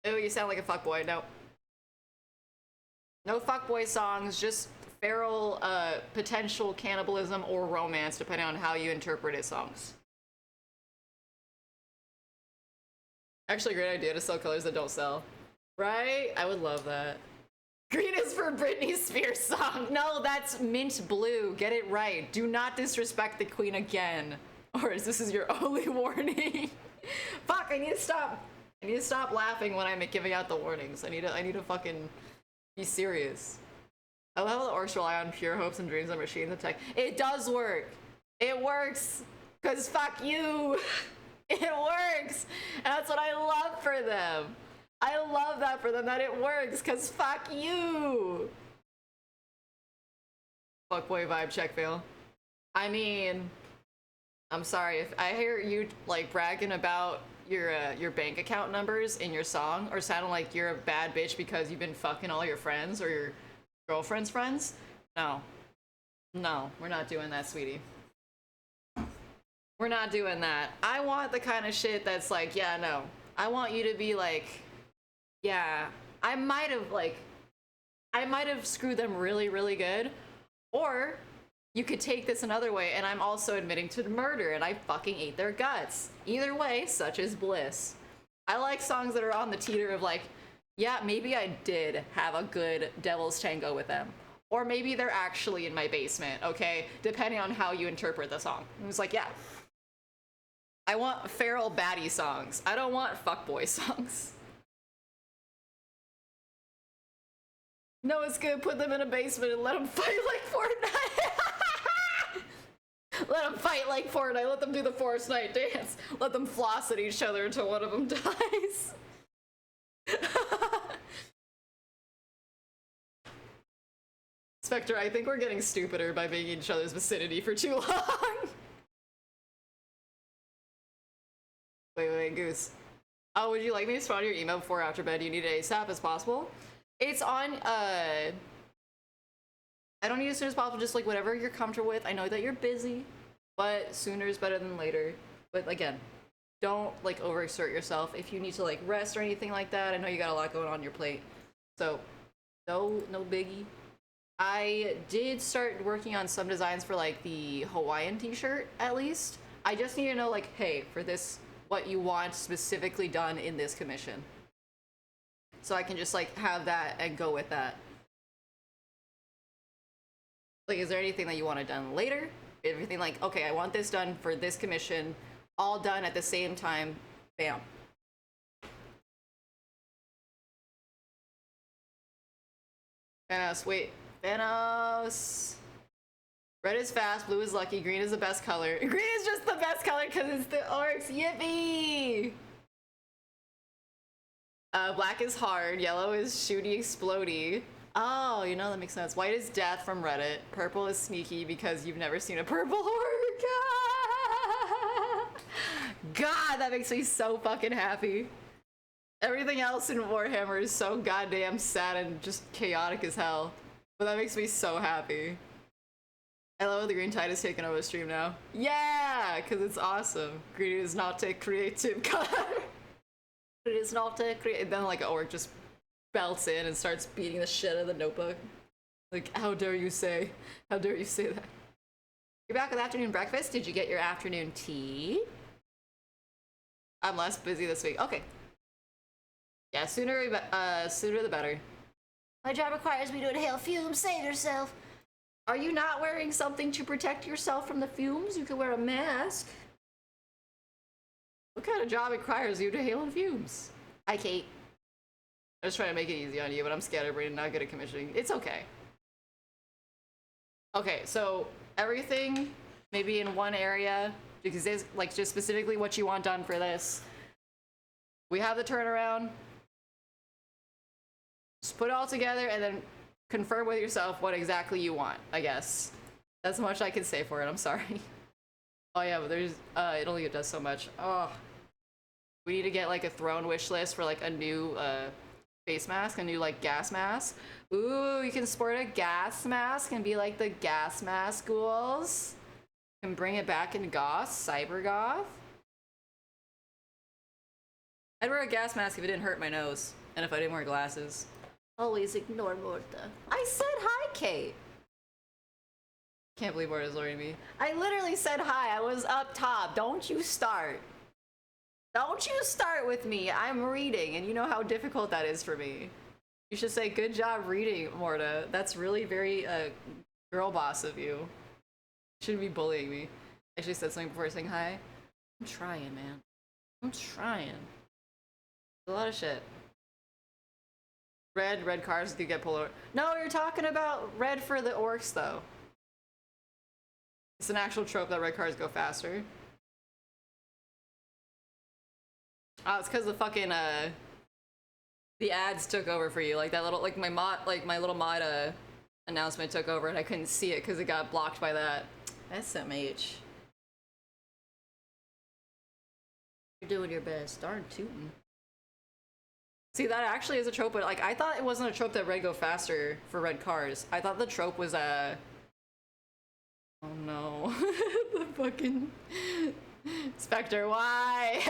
Oh, you sound like a fuckboy. No. No fuckboy songs, just feral potential cannibalism or romance, depending on how you interpret his songs. Actually, a great idea to sell colors that don't sell. Right? I would love that. Green is for Britney Spears song. No, that's mint blue. Get it right. Do not disrespect the queen again. Or this is your only warning. Fuck, I need to stop. I need to stop laughing when I'm giving out the warnings. I need to fucking be serious. I love how the orcs rely on pure hopes and dreams and machines and tech. It does work. It works. Cause fuck you. It works. And that's what I love for them. I love that for them, that it works, cause fuck you. Fuckboy vibe check fail. I mean, I'm sorry if I hear you like bragging about your bank account numbers in your song, or sounding like you're a bad bitch because you've been fucking all your friends or your girlfriend's friends. No, we're not doing that, sweetie. We're not doing that. I want the kind of shit that's like, yeah, no. I want you to be like, yeah, I might have screwed them really, really good. Or you could take this another way, and I'm also admitting to murder, and I fucking ate their guts. Either way, such is bliss. I like songs that are on the teeter of like, yeah, maybe I did have a good devil's tango with them. Or maybe they're actually in my basement, okay? Depending on how you interpret the song. It was like, yeah. I want feral baddie songs. I don't want fuckboy songs. No, it's good. Put them in a basement and let them fight like Fortnite. Let them fight like Fortnite. Let them do the Fortnite dance. Let them floss at each other until one of them dies. Spectre, I think we're getting stupider by being in each other's vicinity for too long. Wait, Goose. Oh, would you like me to spawn your email before or after bed? You need it ASAP as possible? It's on, I don't need it as soon as possible, just like whatever you're comfortable with. I know that you're busy, but sooner is better than later. But again, don't like overexert yourself. If you need to like rest or anything like that, I know you got a lot going on your plate. So, no biggie. I did start working on some designs for like the Hawaiian t-shirt, at least. I just need to know like, hey, for this, what you want specifically done in this commission. So I can just like have that and go with that. Like, is there anything that you want it done later? Everything like, okay, I want this done for this commission, all done at the same time, bam. Thanos, wait, Thanos. Red is fast, blue is lucky, green is the best color. Green is just the best color because it's the orcs, yippee! Black is hard, yellow is shooty explodey. Oh, you know, that makes sense. White is death from Reddit. Purple is sneaky because you've never seen a purple orc. God, that makes me so fucking happy. Everything else in Warhammer is so goddamn sad and just chaotic as hell. But that makes me so happy. I love how the green tide is taking over the stream now. Yeah, because it's awesome. Green is not a creative color. It is not a creative. Then like an orc just belts in and starts beating the shit out of the notebook. Like, how dare you say? How dare you say that? You're back with afternoon breakfast. Did you get your afternoon tea? I'm less busy this week. Okay. Yeah, sooner the better. My job requires me to inhale fumes. Save yourself. Are you not wearing something to protect yourself from the fumes? You can wear a mask. What kind of job requires you to inhale fumes? Hi, Kate. I was trying to make it easy on you, but I'm scatterbrained and not good at commissioning. It's okay. Okay, so everything maybe in one area, because there's like just specifically what you want done for this. We have the turnaround. Just put it all together and then confirm with yourself what exactly you want, I guess. That's how much I can say for it, I'm sorry. Oh yeah, but there's, it only does so much. Oh. We need to get like a throne wish list for like a new, face mask, a new like gas mask. Ooh, you can sport a gas mask and be like the gas mask ghouls. And bring it back in goth, cyber goth. I'd wear a gas mask if it didn't hurt my nose, and if I didn't wear glasses. Always ignore Morta. I said hi, Kate. Can't believe Morta's lowering me. I literally said hi. I was up top. Don't you start. Don't you start with me. I'm reading, and you know how difficult that is for me. You should say, good job reading, Morta. That's really very girl boss of you. You shouldn't be bullying me. I actually said something before saying hi. I'm trying, man. I'm trying. A lot of shit. Red cars could get pulled over. No, you're talking about red for the orcs, though. It's an actual trope that red cars go faster. Oh, it's because the fucking, the ads took over for you. Like that little, like my little mod, announcement took over and I couldn't see it because it got blocked by that. SMH. You're doing your best. Darn tootin'. See, that actually is a trope, but like I thought it wasn't a trope that red go faster for red cars. I thought the trope was oh no. The fucking Spectre, why?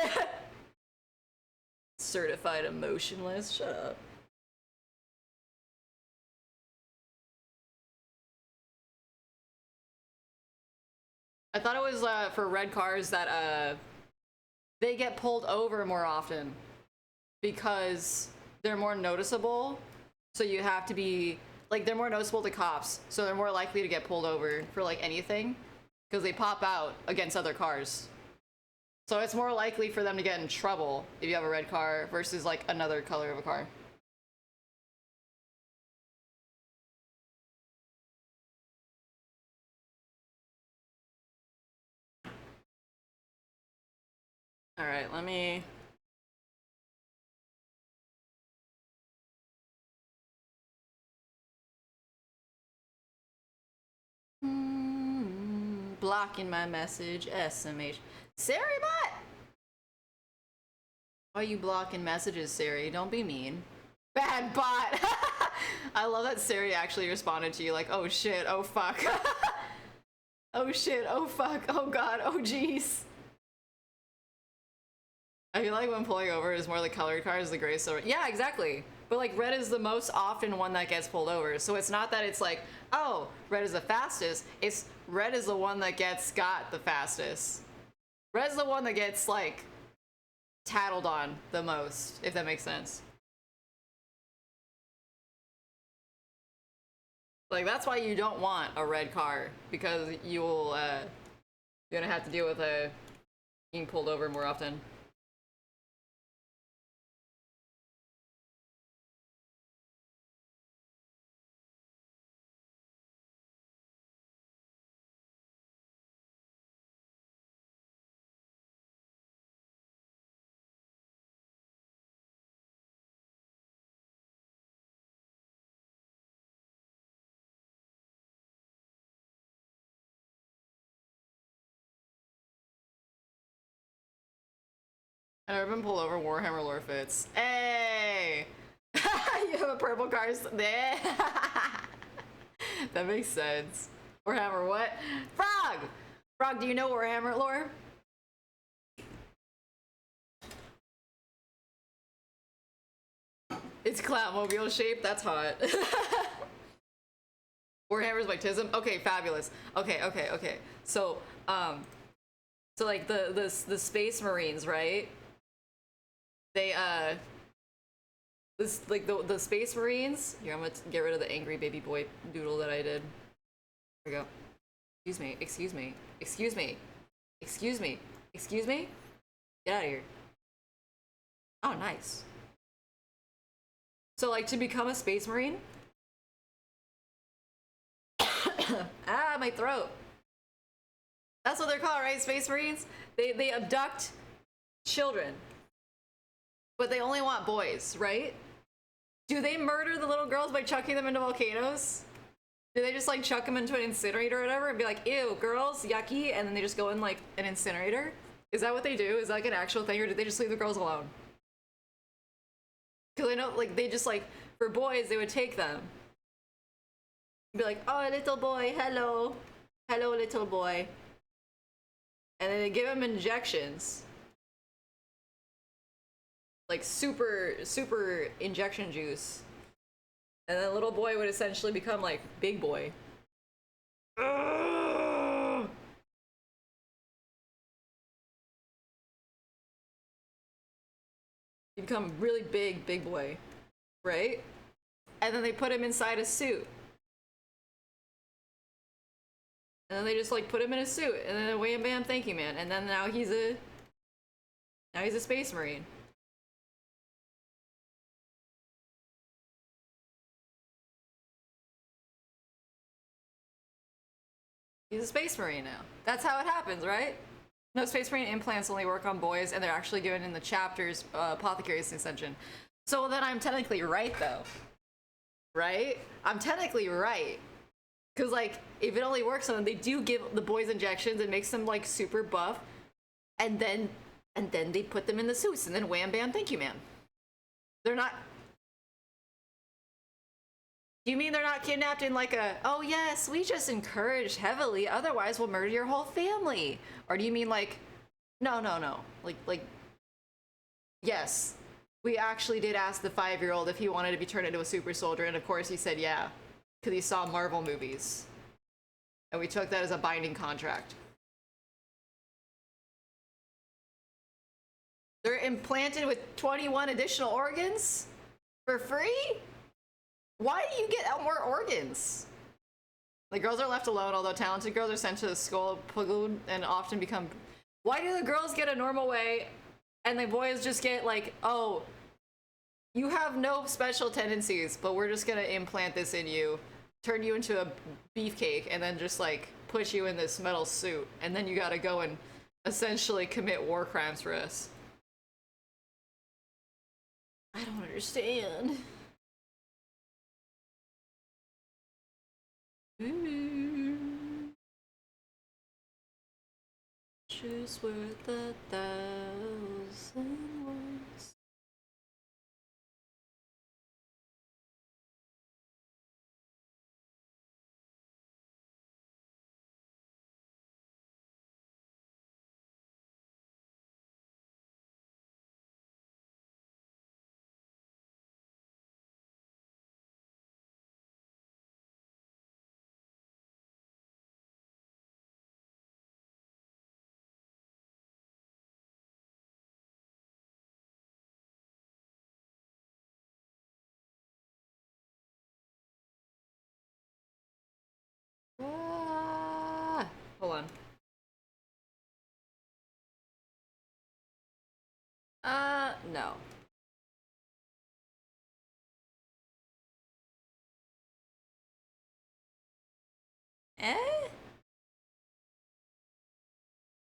Certified emotionless, shut up. I thought it was for red cars that they get pulled over more often because they're more noticeable. So you have to be like, they're more noticeable to cops, so they're more likely to get pulled over for like anything because they pop out against other cars. So it's more likely for them to get in trouble if you have a red car versus like another color of a car. All right, let me. Blocking my message, SMH. Siri bot! Why are you blocking messages, Siri? Don't be mean. Bad bot! I love that Siri actually responded to you like, oh shit, oh fuck. Oh shit, oh fuck, oh god, oh jeez. I feel like when pulling over is more the colored cars, the gray, silver. Yeah, exactly. But like red is the most often one that gets pulled over. So it's not that it's like, oh, red is the fastest. It's red is the one that got the fastest. Red's the one that gets like tattled on the most, if that makes sense. Like that's why you don't want a red car, because you're gonna have to deal with being pulled over more often. I've never been pulled over. Warhammer lore fits. Hey! You have a purple car. That makes sense. Warhammer what? Frog! Frog, do you know Warhammer lore? It's Clownmobile shaped? That's hot. Warhammer's my tism? Okay, fabulous. Okay. So like the Space Marines, right? They this like the Space Marines. Here, I'm gonna get rid of the angry baby boy doodle that I did. There we go. Excuse me. Get out of here. Oh, nice. So like to become a Space Marine. Ah, my throat. That's what they're called, right? Space Marines? They abduct children. But they only want boys, right? Do they murder the little girls by chucking them into volcanoes? Do they just like chuck them into an incinerator or whatever and be like, ew, girls, yucky, and then they just go in like an incinerator? Is that what they do? Is that like an actual thing, or did they just leave the girls alone? Because I know like they just like, for boys, they would take them. Be like, oh, little boy, hello. Hello, little boy. And then they give him injections. like super injection juice, and then little boy would essentially become like big boy. Ugh! You become really big boy, right? And then they put him inside a suit. And then they just like put him in a suit, and then wham bam, thank you, man. And then now he's a space marine. He's a space marine now. That's how it happens, right? No, space marine implants only work on boys, and they're actually given in the chapter's apothecary's extension. So then I'm technically right, though. Right? I'm technically right. Because, like, if it only works on them, they do give the boys injections and makes them, like, super buff. And then they put them in the suits, and then wham bam, thank you, man. They're not... Do you mean they're not kidnapped in like a, oh yes, we just encouraged heavily, otherwise we'll murder your whole family? Or do you mean like, no. Like, yes, we actually did ask the 5-year-old if he wanted to be turned into a super soldier, and of course he said yeah, because he saw Marvel movies. And we took that as a binding contract. They're implanted with 21 additional organs? For free? Why do you get more organs? The girls are left alone, although talented girls are sent to the school Pugud and often become... Why do the girls get a normal way and the boys just get like, oh, you have no special tendencies, but we're just gonna implant this in you, turn you into a beefcake, and then just like put you in this metal suit, and then you gotta go and essentially commit war crimes for us. I don't understand. Just worth 1,000 words. Ah, hold on. No. Eh?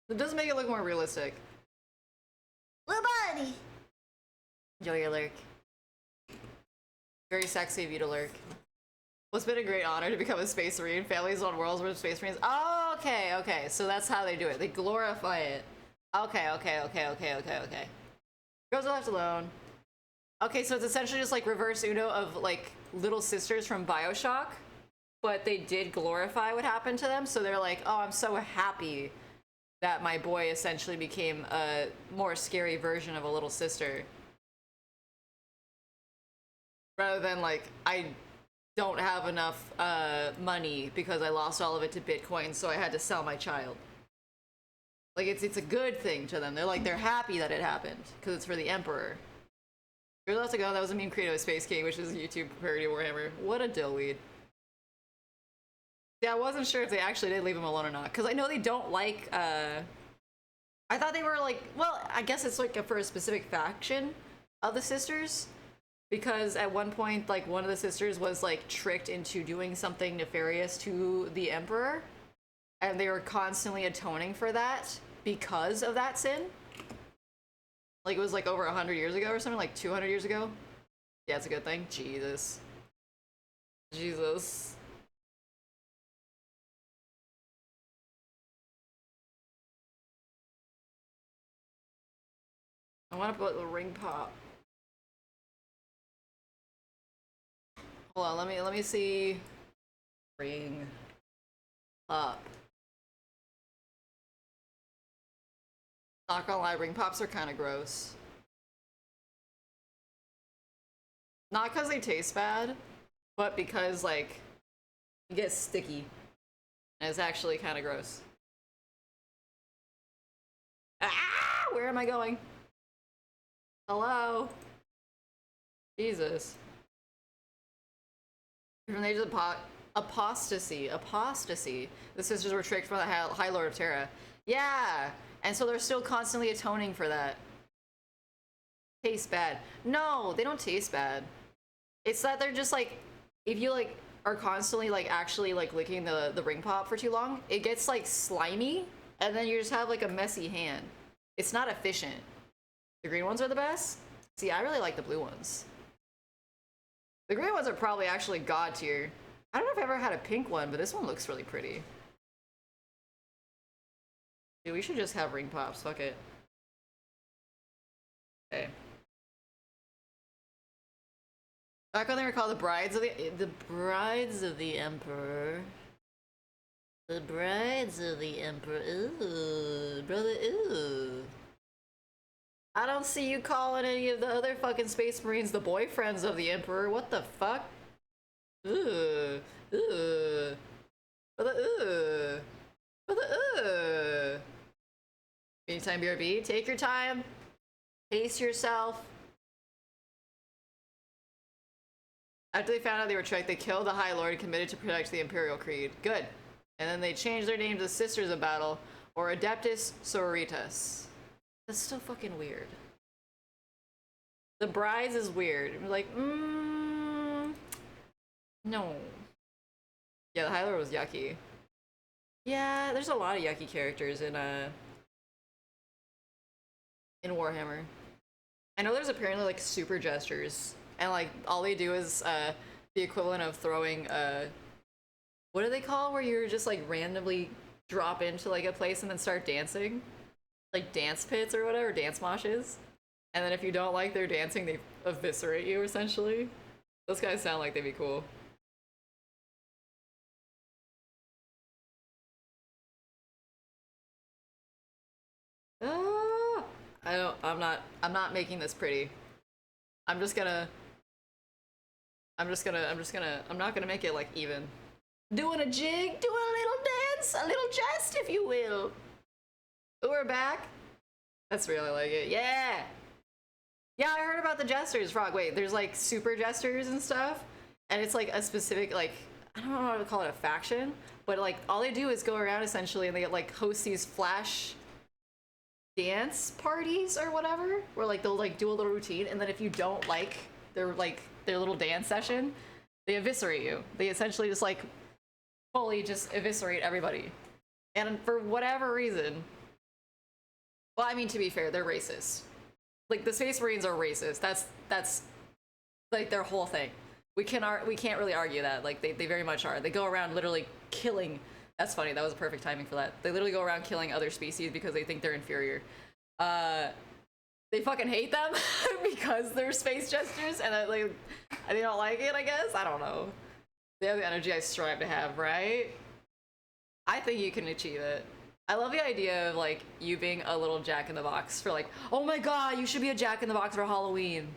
It does make it look more realistic. Little buddy! Enjoy your lurk. Very sexy of you to lurk. Well, it's been a great honor to become a space marine. Families on worlds where space marines. Oh, okay. So that's how they do it. They glorify it. Okay. Girls are left alone. Okay, so it's essentially just like reverse Uno of like little sisters from BioShock, but they did glorify what happened to them. So they're like, oh, I'm so happy that my boy essentially became a more scary version of a little sister. Rather than like, I don't have enough money because I lost all of it to Bitcoin, so I had to sell my child. Like, it's a good thing to them. They're happy that it happened because it's for the Emperor. You're left to go. That was a meme created with Space King, which is a YouTube parody of Warhammer. What a dillweed. Yeah, I wasn't sure if they actually did leave him alone or not, because I know they don't like, I thought they were like, well, I guess it's like for a specific faction of the sisters, because at one point, like, one of the sisters was like tricked into doing something nefarious to the Emperor, and they were constantly atoning for that because of that sin. Like, it was like over 100 years ago or something, like 200 years ago. Yeah, it's a good thing. Jesus. I want to put the ring pop. Hold on, let me see. Ring pop. Not gonna lie, ring pops are kind of gross. Not because they taste bad, but because, like, it gets sticky. And it's actually kind of gross. Ah! Where am I going? Hello? Jesus. From the age of apostasy. Apostasy. The sisters were tricked from the High Lord of Terra. Yeah! And so they're still constantly atoning for that. Taste bad. No, they don't taste bad. It's that they're just like, if you like are constantly like actually like licking the ring pop for too long, it gets like slimy, and then you just have like a messy hand. It's not efficient. The green ones are the best. See, I really like the blue ones. The green ones are probably actually god tier. I don't know if I've ever had a pink one, but this one looks really pretty. Dude, we should just have ring pops. Fuck it. Okay. Back when they were called the brides of the emperor. The brides of the emperor. Ooh, brother. Ooh. I don't see you calling any of the other fucking Space Marines the boyfriends of the Emperor. What the fuck? Ooh. Ooh. Brother, ooh. Brother, ooh. Anytime BRB, take your time. Pace yourself. After they found out they were tricked, they killed the High Lord and committed to protect the Imperial Creed. Good. And then they changed their name to Sisters of Battle, or Adeptus Sororitas. That's still fucking weird. The brides is weird. We're like, no. Yeah, the High Lord was yucky. Yeah, there's a lot of yucky characters in Warhammer. I know there's apparently like super gestures, and like all they do is the equivalent of throwing what do they call where you're just like randomly drop into like a place and then start dancing? Like dance pits or whatever, dance moshes. And then if you don't like their dancing, they eviscerate you, essentially. Those guys sound like they'd be cool. Ah, I'm not making this pretty. I'm not gonna make it like even. Doing a jig, doing a little dance, a little jest, if you will. Ooh, we're back. That's really like it. Yeah! Yeah, I heard about the jesters, Frog. Wait, there's like super jesters and stuff, and it's like a specific, like, I don't know how to call it, a faction, but like all they do is go around essentially and they like host these flash dance parties or whatever, where like they'll like do a little routine, and then if you don't like their little dance session, they eviscerate you. They essentially just like fully just eviscerate everybody. And for whatever reason, well, I mean, to be fair, they're racist. Like, the Space Marines are racist. That's like their whole thing. We can't really argue that. Like, they very much are. They go around literally killing. That's funny. That was perfect timing for that. They literally go around killing other species because they think they're inferior. They fucking hate them because they're space jesters, and like they don't like it, I guess. I don't know. They have the energy I strive to have, right? I think you can achieve it. I love the idea of like you being a little Jack-in-the-Box for like, oh my god, you should be a Jack-in-the-Box for Halloween.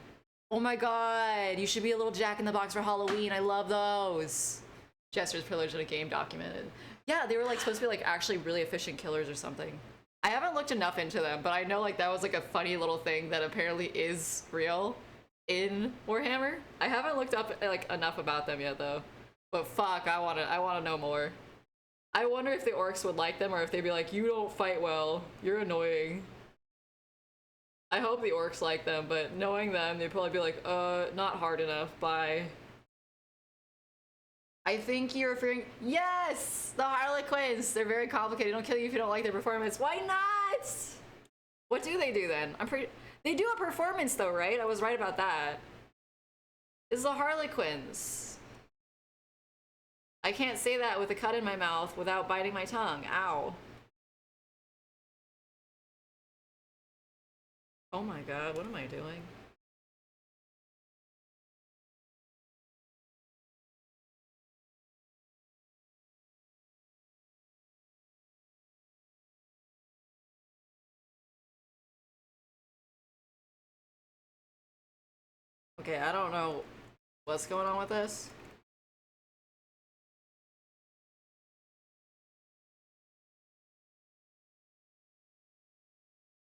Oh my god, you should be a little Jack-in-the-Box for Halloween. I love those. Jester's privilege in a game documented. Yeah, they were like supposed to be like actually really efficient killers or something. I haven't looked enough into them, but I know like that was like a funny little thing that apparently is real in Warhammer. I haven't looked up like enough about them yet though. But fuck, I wanna know more. I wonder if the orcs would like them or if they'd be like, you don't fight well, you're annoying. I hope the orcs like them, but knowing them, they'd probably be like, not hard enough, bye. I think you're referring, yes! The Harlequins! They're very complicated, don't kill you if you don't like their performance. Why not? What do they do then? They do a performance though, right? I was right about that. It's the Harlequins. I can't say that with a cut in my mouth without biting my tongue. Ow. Oh my god, what am I doing? Okay, I don't know. What's going on with this?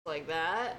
Like that.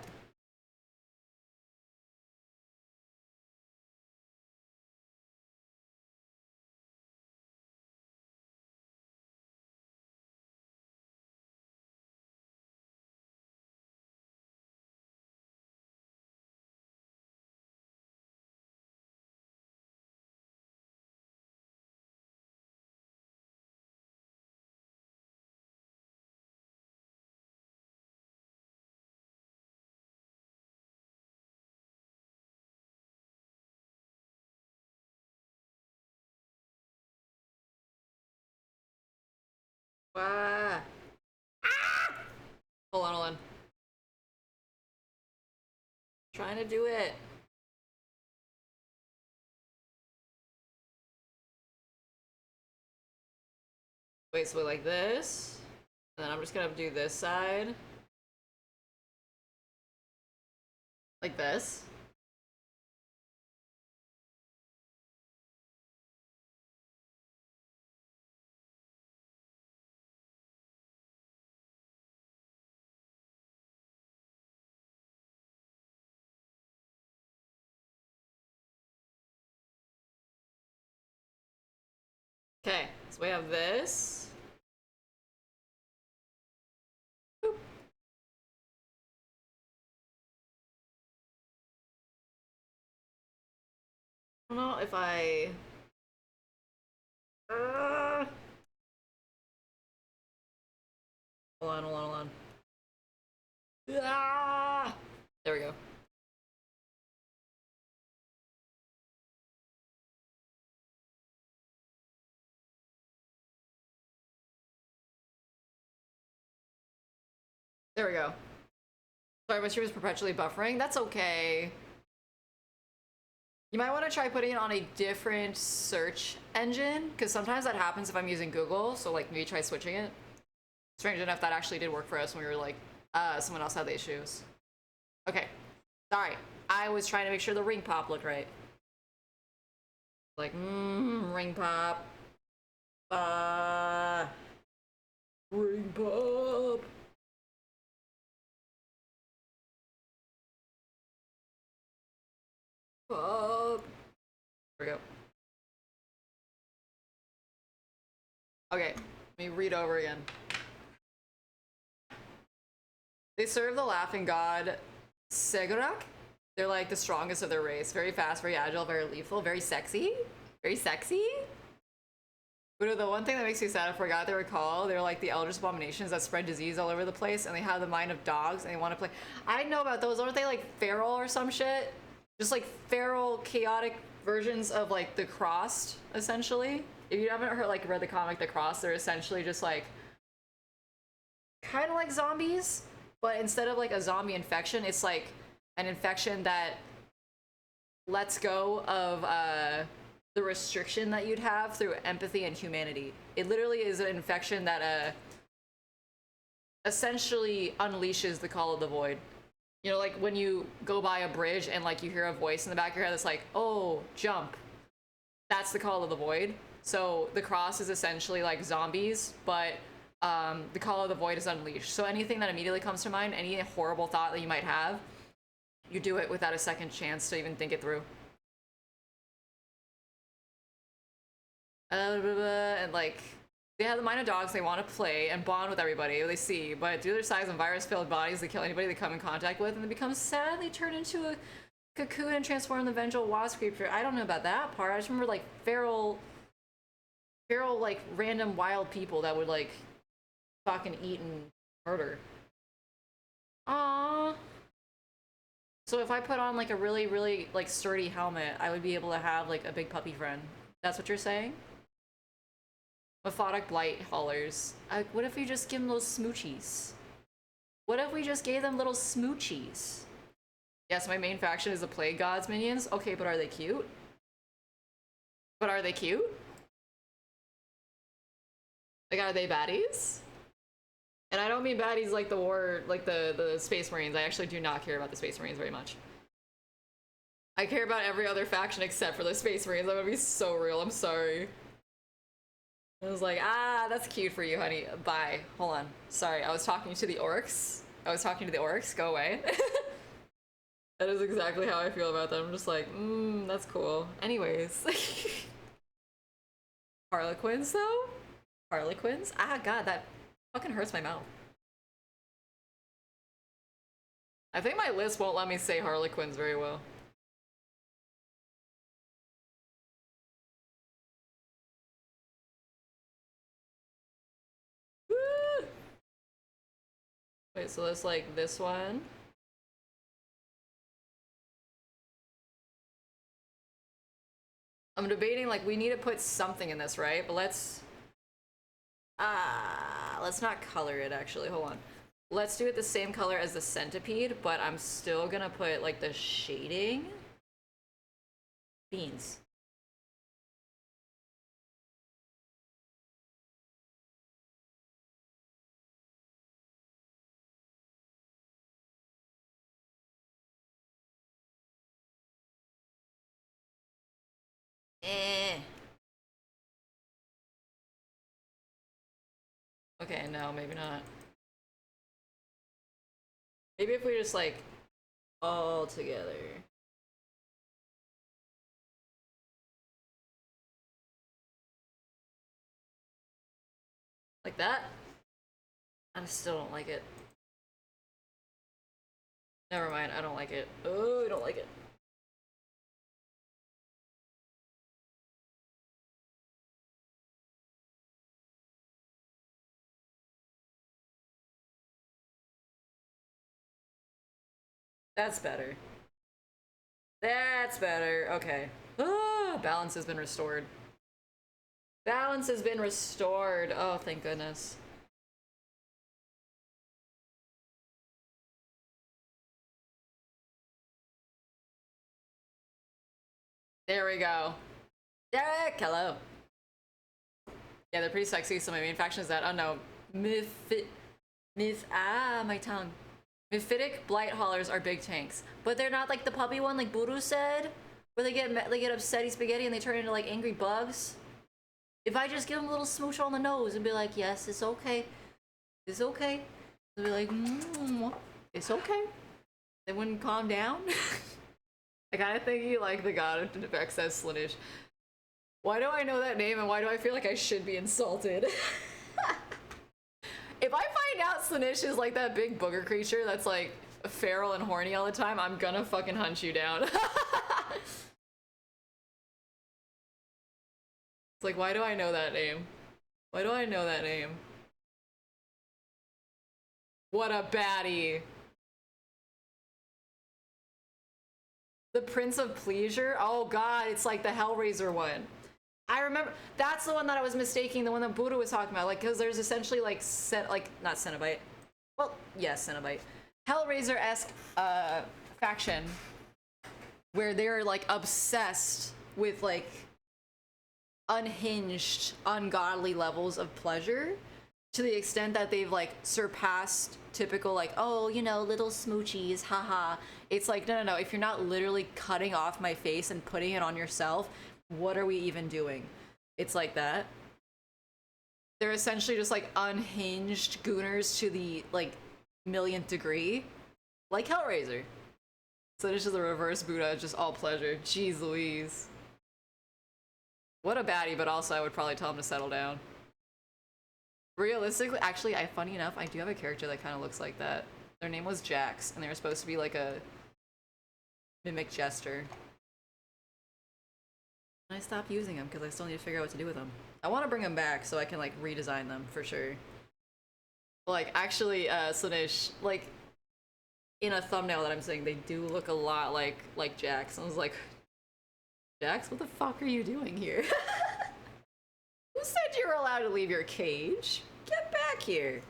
Wow. Hold on, hold on. Trying to do it. Wait, so like this. And then I'm just gonna do this side. Like this. Okay, so we have this. Boop. I don't know if I... Hold on, hold on, hold on. Ah! There we go. There we go. Sorry, my stream is perpetually buffering. That's okay. You might want to try putting it on a different search engine, because sometimes that happens if I'm using Google, so like maybe try switching it. Strange enough, that actually did work for us when we were like, someone else had the issues. Okay. Sorry. I was trying to make sure the ring pop looked right. Like, ring pop. Ring pop. Pop. There we go. Okay, let me read over again. They serve the laughing god Segurak. They're like the strongest of their race. Very fast, very agile, very lethal, very sexy. Very sexy. But the one thing that makes me sad, I forgot they were called. They're like the eldritch abominations that spread disease all over the place, and they have the mind of dogs, and they want to play. I know about those. Aren't they like feral or some shit? Just like feral, chaotic versions of like the Crossed, essentially. If you haven't heard, like, read the comic The Crossed, they're essentially just like kind of like zombies, but instead of like a zombie infection, it's like an infection that lets go of the restriction that you'd have through empathy and humanity. It literally is an infection that essentially unleashes the call of the void. You know, like when you go by a bridge and like you hear a voice in the back of your head that's like, oh, jump. That's the call of the void. So the Cross is essentially like zombies, but the call of the void is unleashed. So anything that immediately comes to mind, any horrible thought that you might have, you do it without a second chance to even think it through. And like, they have the mind of dogs. They want to play and bond with everybody they see, but due to their size and virus-filled bodies, they kill anybody they come in contact with, and they become sadly turned into a cocoon and transform the vengeful wasp creature. I don't know about that part. I just remember like feral like random wild people that would like fucking eat and murder. Aww. So if I put on like a really, really like sturdy helmet, I would be able to have like a big puppy friend. That's what you're saying? Methodic blight haulers. What if we just give them those smoochies? What if we just gave them little smoochies? Yes, my main faction is the Plague Gods minions. Okay, but are they cute? But are they cute? Like, are they baddies? And I don't mean baddies like the war, like the Space Marines. I actually do not care about the Space Marines very much. I care about every other faction except for the Space Marines. I'm gonna be so real. I'm sorry. I was like, ah, that's cute for you, honey. Bye. Hold on. Sorry, I was talking to the orcs. Go away. That is exactly how I feel about them. I'm just like, that's cool. Anyways. Harlequins, though? Harlequins? Ah, God, that fucking hurts my mouth. I think my list won't let me say Harlequins very well. Woo! Wait, so let's like this one. I'm debating, like, we need to put something in this, right? But let's not color it, actually. Hold on. Let's do it the same color as the centipede, but I'm still gonna put, like, the shading. Beans. Eh. Okay, no, maybe not. Maybe if we just, like, all together. Like that? I still don't like it. Never mind, I don't like it. Oh, I don't like it. That's better. That's better. Okay. Ah, balance has been restored. Balance has been restored. Oh, thank goodness. There we go. Derek, hello. Yeah, they're pretty sexy, so my main faction is that. Oh no. My tongue. Mephitic Blight Haulers are big tanks. But they're not like the puppy one, like Buru said, where they get upsetty spaghetti and they turn into like angry bugs. If I just give them a little smooch on the nose and be like, yes, it's okay. It's okay. They'll be like, it's okay. They wouldn't calm down. I kind of think you like the god of excess Slanish. Why do I know that name and why do I feel like I should be insulted? If I find out Slanish is like that big booger creature that's like feral and horny all the time, I'm gonna fucking hunt you down. It's like, why do I know that name? Why do I know that name? What a baddie. The Prince of Pleasure? Oh god, it's like the Hellraiser one. I remember, that's the one that I was mistaking, the one that Buddha was talking about, like, because there's essentially, like, not Cenobite. Well, yes, Cenobite. Hellraiser-esque, faction where they're, like, obsessed with, like, unhinged, ungodly levels of pleasure to the extent that they've, like, surpassed typical, like, oh, you know, little smoochies, haha. It's like, no, if you're not literally cutting off my face and putting it on yourself, what are we even doing? It's like that. They're essentially just like unhinged gooners to the like millionth degree, like Hellraiser. So this is the reverse Buddha, just all pleasure. Jeez Louise. What a baddie, but also I would probably tell him to settle down. Realistically, actually, funny enough, I do have a character that kind of looks like that. Their name was Jax, and they were supposed to be like a mimic jester. I stopped using them because I still need to figure out what to do with them. I want to bring them back so I can like redesign them for sure. Like actually, Slanish, like in a thumbnail that I'm saying, they do look a lot like Jax. I was like, Jax, what the fuck are you doing here? Who said you were allowed to leave your cage? Get back here.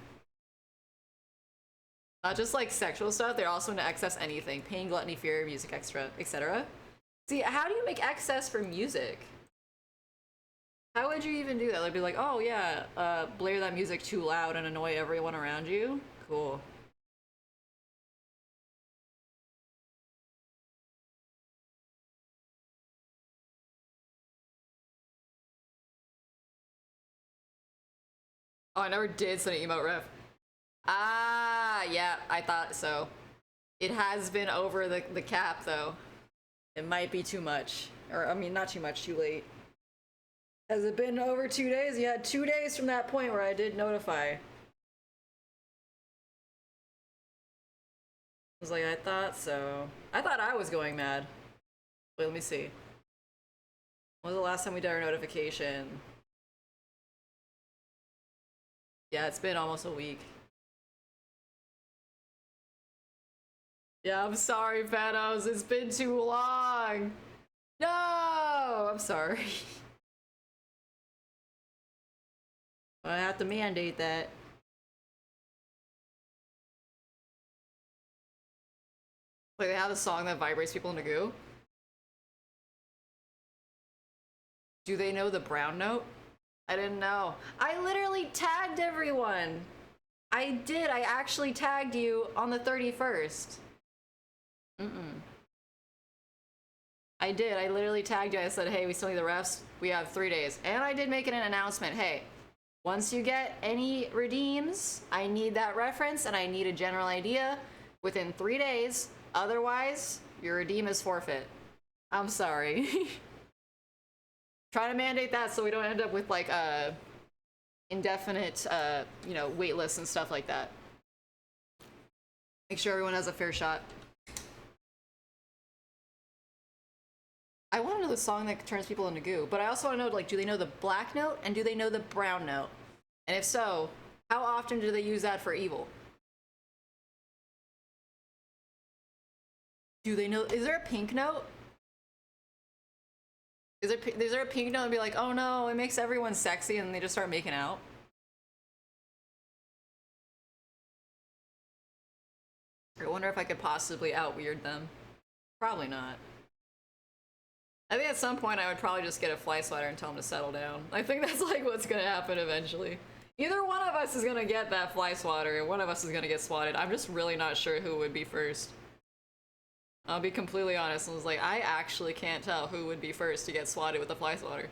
Not just like sexual stuff, they're also into excess anything. Pain, gluttony, fear, music, extra, etc. See, how do you make excess for music? How would you even do that? Like, be like, oh yeah, blare that music too loud and annoy everyone around you? Cool. Oh, I never did send an emote ref. Ah, yeah, I thought so. It has been over the cap, though. It might be too much. Or, I mean, not too much, too late. Has it been over 2 days? You had 2 days from that point where I did notify. I was like, I thought so. I thought I was going mad. Wait, let me see. When was the last time we did our notification? Yeah, it's been almost a week. Yeah, I'm sorry, Phanos. It's been too long. No, I'm sorry. I have to mandate that. Like, they have a song that vibrates people into goo. Do they know the brown note? I didn't know. I literally tagged everyone. I did. I actually tagged you on the 31st. I did. I literally tagged you. I said, hey, we still need the refs. We have 3 days. And I did make it an announcement. Hey, once you get any redeems, I need that reference and I need a general idea within 3 days. Otherwise, your redeem is forfeit. I'm sorry. Try to mandate that so we don't end up with like indefinite, you know, wait lists and stuff like that. Make sure everyone has a fair shot. I want to know the song that turns people into goo, but I also want to know, like, do they know the black note and do they know the brown note? And if so, how often do they use that for evil? Do they know? Is there a pink note? Is there a pink note and be like, oh no, it makes everyone sexy, and they just start making out? I wonder if I could possibly out-weird them. Probably not. I think at some point I would probably just get a fly swatter and tell him to settle down. I think that's like what's gonna happen eventually. Either one of us is gonna get that fly swatter and one of us is gonna get swatted. I'm just really not sure who would be first. I'll be completely honest. I was like, I actually can't tell who would be first to get swatted with a fly swatter.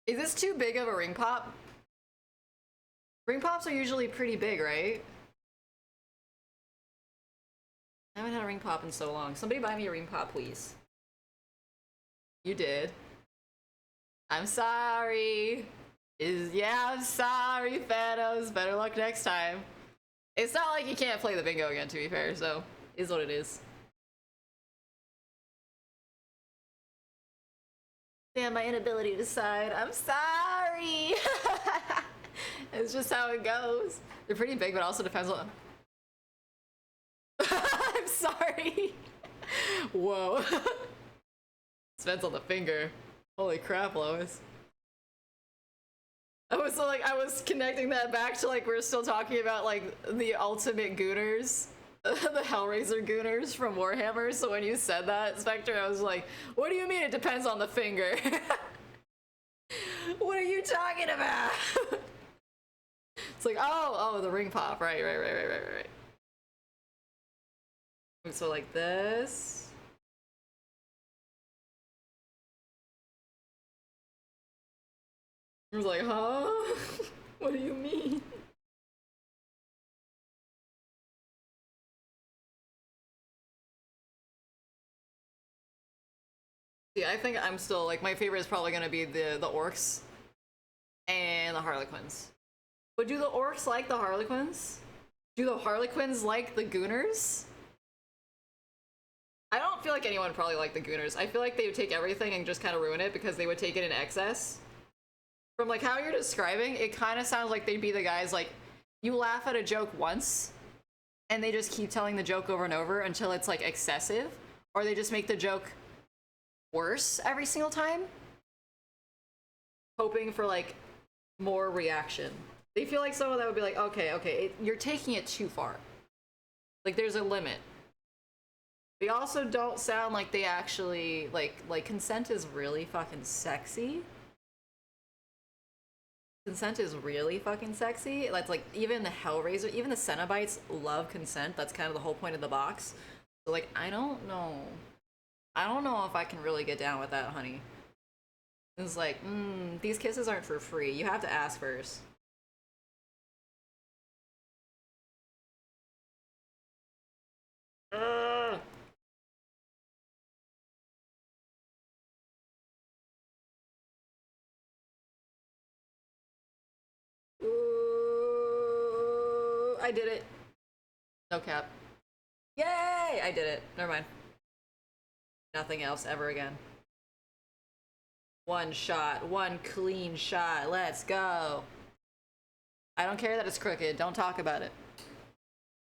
Is this too big of a ring pop? Ring pops are usually pretty big, right? I haven't had a ring pop in so long. Somebody buy me a ring pop, please. You did. I'm sorry. Yeah, I'm sorry, Phanos. Better luck next time. It's not like you can't play the bingo again, to be fair, so is what it is. Damn, my inability to decide. I'm sorry. It's just how it goes. They're pretty big, but also depends on... I'm sorry. Whoa. Depends on the finger. Holy crap, Lois. I was connecting that back to like we're still talking about like the ultimate gooners, the Hellraiser gooners from Warhammer. So when you said that, Spectre, I was like, what do you mean it depends on the finger? What are you talking about? It's like, oh, the ring pop, right. So like this. I was like, huh? What do you mean? See, I think I'm still like my favorite is probably gonna be the orcs and the harlequins. But do the orcs like the harlequins? Do the harlequins like the gooners? I don't feel like anyone probably liked the gooners. I feel like they would take everything and just kind of ruin it because they would take it in excess. From like how you're describing, it kind of sounds like they'd be the guys like, you laugh at a joke once, and they just keep telling the joke over and over until it's like excessive, or they just make the joke worse every single time, hoping for like more reaction. They feel like someone that would be like, okay, you're taking it too far. Like there's a limit. They also don't sound like they actually like consent is really fucking sexy. Consent is really fucking sexy. That's like even the Hellraiser, even the Cenobites love consent. That's kind of the whole point of the box. So like I don't know if I can really get down with that, honey. It's like, these kisses aren't for free. You have to ask first. Ugh. Ooh, I did it. No cap. Yay! I did it. Never mind. Nothing else ever again. One shot. One clean shot. Let's go. I don't care that it's crooked. Don't talk about it.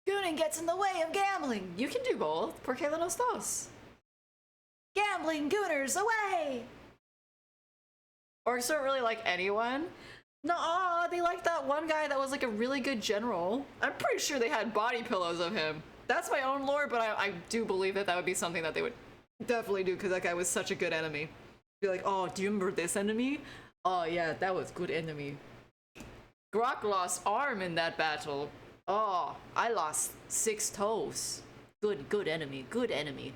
Gooning gets in the way of gambling. You can do both. Por qué los dos? Gambling gooners away! Orcs don't really like anyone. Nuh-uh, they like that one guy that was like a really good general. I'm pretty sure they had body pillows of him. That's my own lore, but I do believe that that would be something that they would definitely do because that guy was such a good enemy. Be like, oh, do you remember this enemy? Oh yeah, that was good enemy. Grok lost arm in that battle. Oh, I lost 6 toes. Good enemy, good enemy.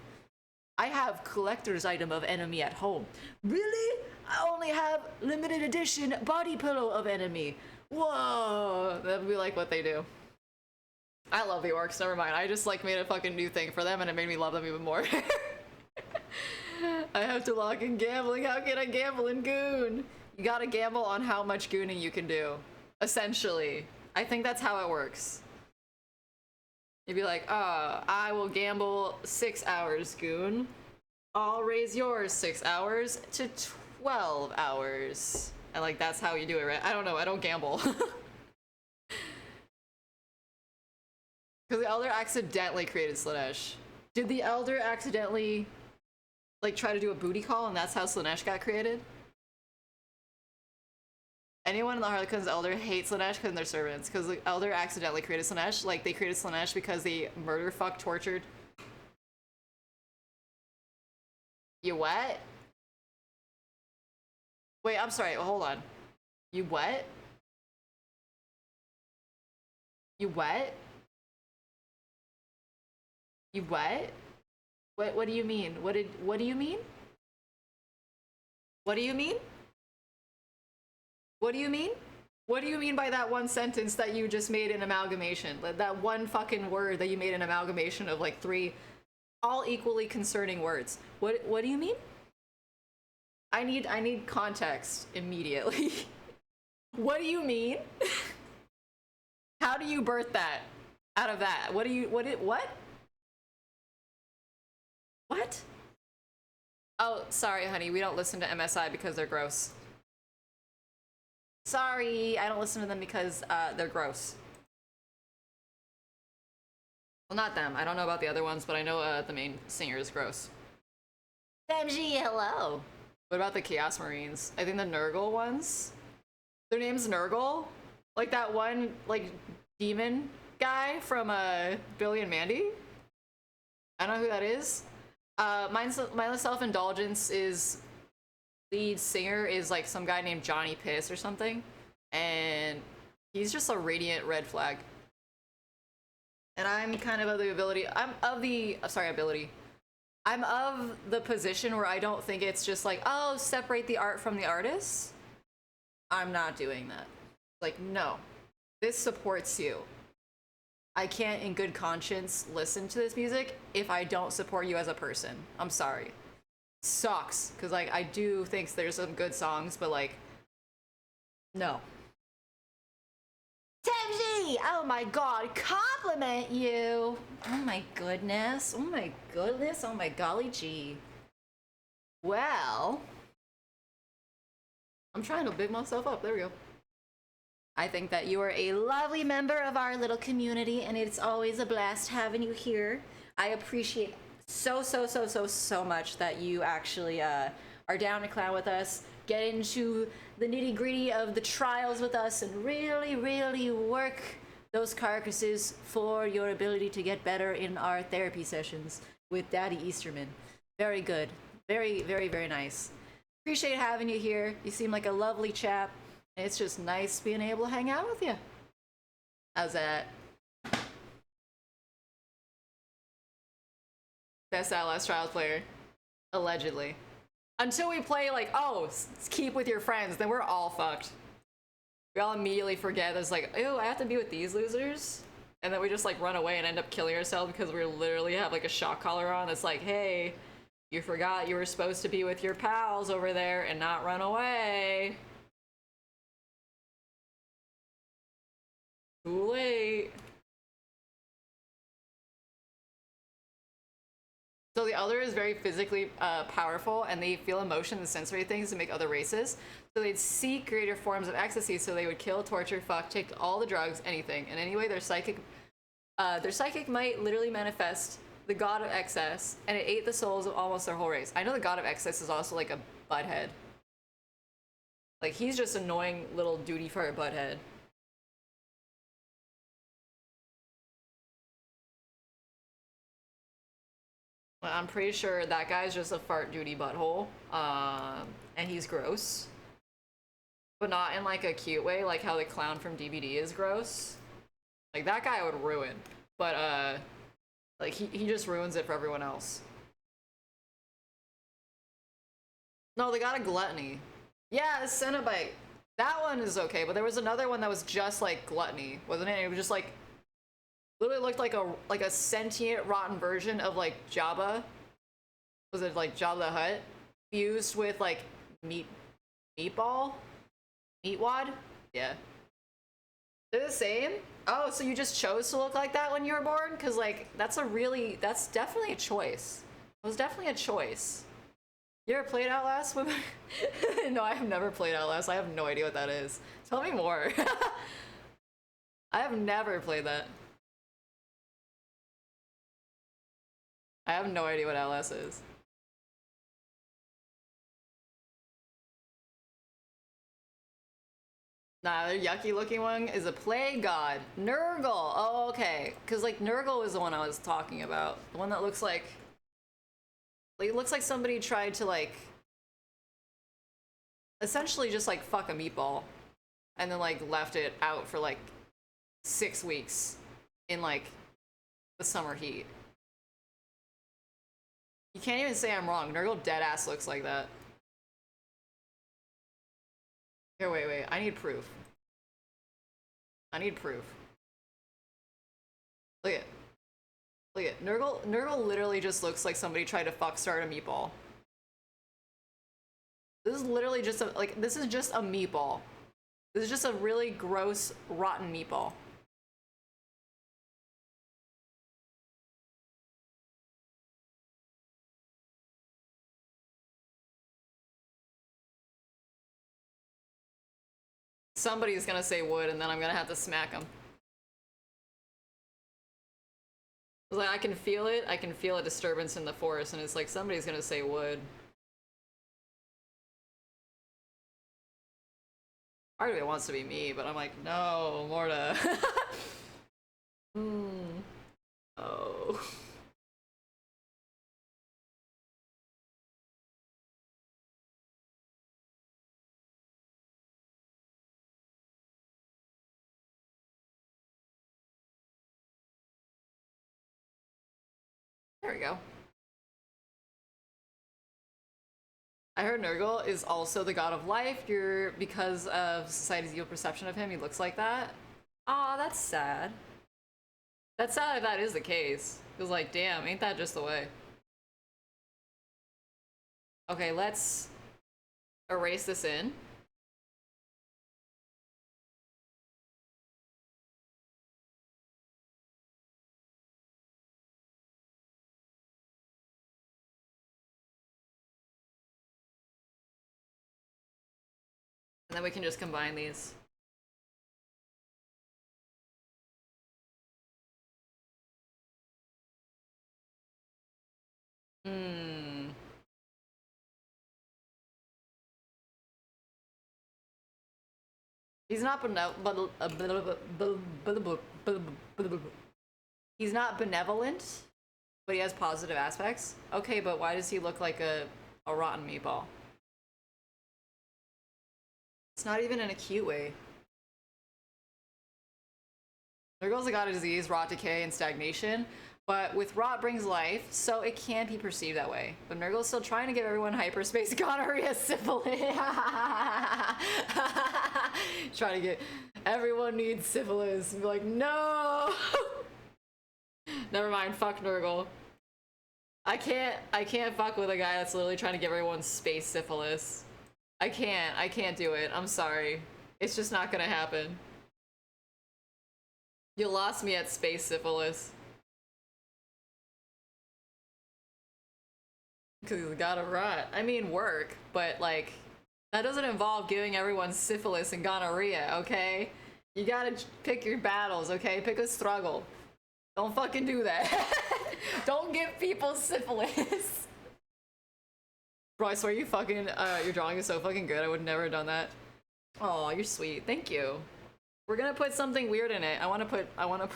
I have collector's item of enemy at home. Really? I only have limited edition body pillow of enemy. Whoa, that'd be like what they do. I love the orcs, never mind. I just like made a fucking new thing for them and it made me love them even more. I have to lock in gambling. How can I gamble in Goon? You gotta gamble on how much gooning you can do. Essentially. I think that's how it works. You'd be like, I will gamble 6 hours, Goon. I'll raise yours 6 hours to 12 hours. And like, that's how you do it, right? I don't know, I don't gamble. Because the Elder accidentally created Slanesh. Did the Elder accidentally, like, try to do a booty call and that's how Slanesh got created? Anyone in the Harlequin's Elder hates Slanesh because they're servants. Because the Elder accidentally created Slanesh. Like, they created Slanesh because they murder, fuck, tortured. You what? Wait, I'm sorry, hold on. You what? You what? You what? What do you mean? What do you mean? What do you mean? What do you mean? What do you mean by that one sentence that you just made an amalgamation? That one fucking word that you made an amalgamation of like 3 all equally concerning words. What do you mean? I need context immediately. What do you mean? How do you birth that out of that? What? What? Oh, sorry, honey. We don't listen to MSI because they're gross. Sorry, I don't listen to them because they're gross. Well, not them. I don't know about the other ones, but I know the main singer is gross. MG, hello. What about the Chaos Marines? I think the Nurgle ones? Their name's Nurgle? Like that one, like, demon guy from Billy and Mandy? I don't know who that is. Mindless Self-Indulgence is... lead singer is like some guy named Johnny Piss or something. And he's just a radiant red flag. And I'm kind of the ability... I'm of the position where I don't think it's just like, oh, separate the art from the artist. I'm not doing that. Like, no. This supports you. I can't in good conscience listen to this music if I don't support you as a person. I'm sorry. Sucks, because like I do think there's some good songs, but like, no. Temji! Oh my god, compliment you! Oh my goodness, oh my goodness, oh my golly gee. Well, I'm trying to big myself up, there we go. I think that you are a lovely member of our little community, and it's always a blast having you here. I appreciate so much that you actually are down to clown with us, get into the nitty gritty of the trials with us, and really work those carcasses for your ability to get better in our therapy sessions with Daddy Easterman. Very good. Very nice. Appreciate having you here. You seem like a lovely chap. It's just nice being able to hang out with you. How's that? Best Outlast Trials player. Allegedly. Until we play like, oh, keep with your friends, then we're all fucked. We all immediately forget there's like, oh, I have to be with these losers? And then we just like run away and end up killing ourselves because we literally have like a shock collar on that's like, hey, you forgot you were supposed to be with your pals over there and not run away. Too late. So the other is very physically powerful, and they feel emotion and sensory things to make other races. So they'd seek greater forms of ecstasy, so they would kill, torture, fuck, take all the drugs, anything. And anyway, their psychic might literally manifest the god of excess, and it ate the souls of almost their whole race. I know the god of excess is also like a butthead. Like, he's just annoying little duty for a butthead. I'm pretty sure that guy's just a fart duty butthole, and he's gross, but not in like a cute way, like how the clown from DVD is gross. Like, that guy I would ruin, but like he just ruins it for everyone else. No, they got a gluttony. Yeah, Cenobite. That one is okay, but there was another one that was just like gluttony, wasn't it? It was just like literally looked like a sentient rotten version of like Jabba. Was it like Jabba the Hutt fused with like meatwad? Yeah. They're the same? Oh, so you just chose to look like that when you were born? Cause like that's definitely a choice. It was definitely a choice. You ever played Outlast with No, I have never played Outlast. I have no idea what that is. Tell me more. I have never played that. I have no idea what Outlast is. Nah, the yucky looking one is a plague god. Nurgle! Oh, okay. Cause like Nurgle is the one I was talking about. The one that looks like it looks like somebody tried to like essentially just like fuck a meatball and then like left it out for like 6 weeks in like the summer heat. You can't even say I'm wrong. Nurgle deadass looks like that. Here, wait. I need proof. I need proof. Look at Nurgle literally just looks like somebody tried to fuck start a meatball. This is literally just this is just a meatball. This is just a really gross, rotten meatball. Somebody's gonna say wood, and then I'm gonna have to smack them. Like, I can feel it. I can feel a disturbance in the forest, and it's like somebody's gonna say wood. Part of it wants to be me, but I'm like, no, Morta. Oh. There we go. I heard Nurgle is also the god of life. Because of society's evil perception of him, he looks like that. Aw, that's sad. That's sad if that is the case. It was like, damn, ain't that just the way? Okay, let's erase this in. And then we can just combine these. He's not he's not benevolent, but he has positive aspects. Okay, but why does he look like a rotten meatball? It's not even in a cute way. There goes the god of disease, rot, decay, and stagnation. But with rot brings life, so it can't be perceived that way. But Nurgle's still trying to give everyone hyperspace gonorrhea syphilis. Trying to get everyone needs syphilis. And be like, no. Never mind. Fuck Nurgle. I can't fuck with a guy that's literally trying to give everyone space syphilis. I can't do it. I'm sorry. It's just not gonna happen. You lost me at space syphilis. Because he's gotta rot. I mean, work, but like, that doesn't involve giving everyone syphilis and gonorrhea, okay? You gotta pick your battles, okay? Pick a struggle. Don't fucking do that. Don't give people syphilis. Bro, I swear you fucking, your drawing is so fucking good. I would never have done that. Oh, you're sweet. Thank you. We're gonna put something weird in it. I wanna put I wanna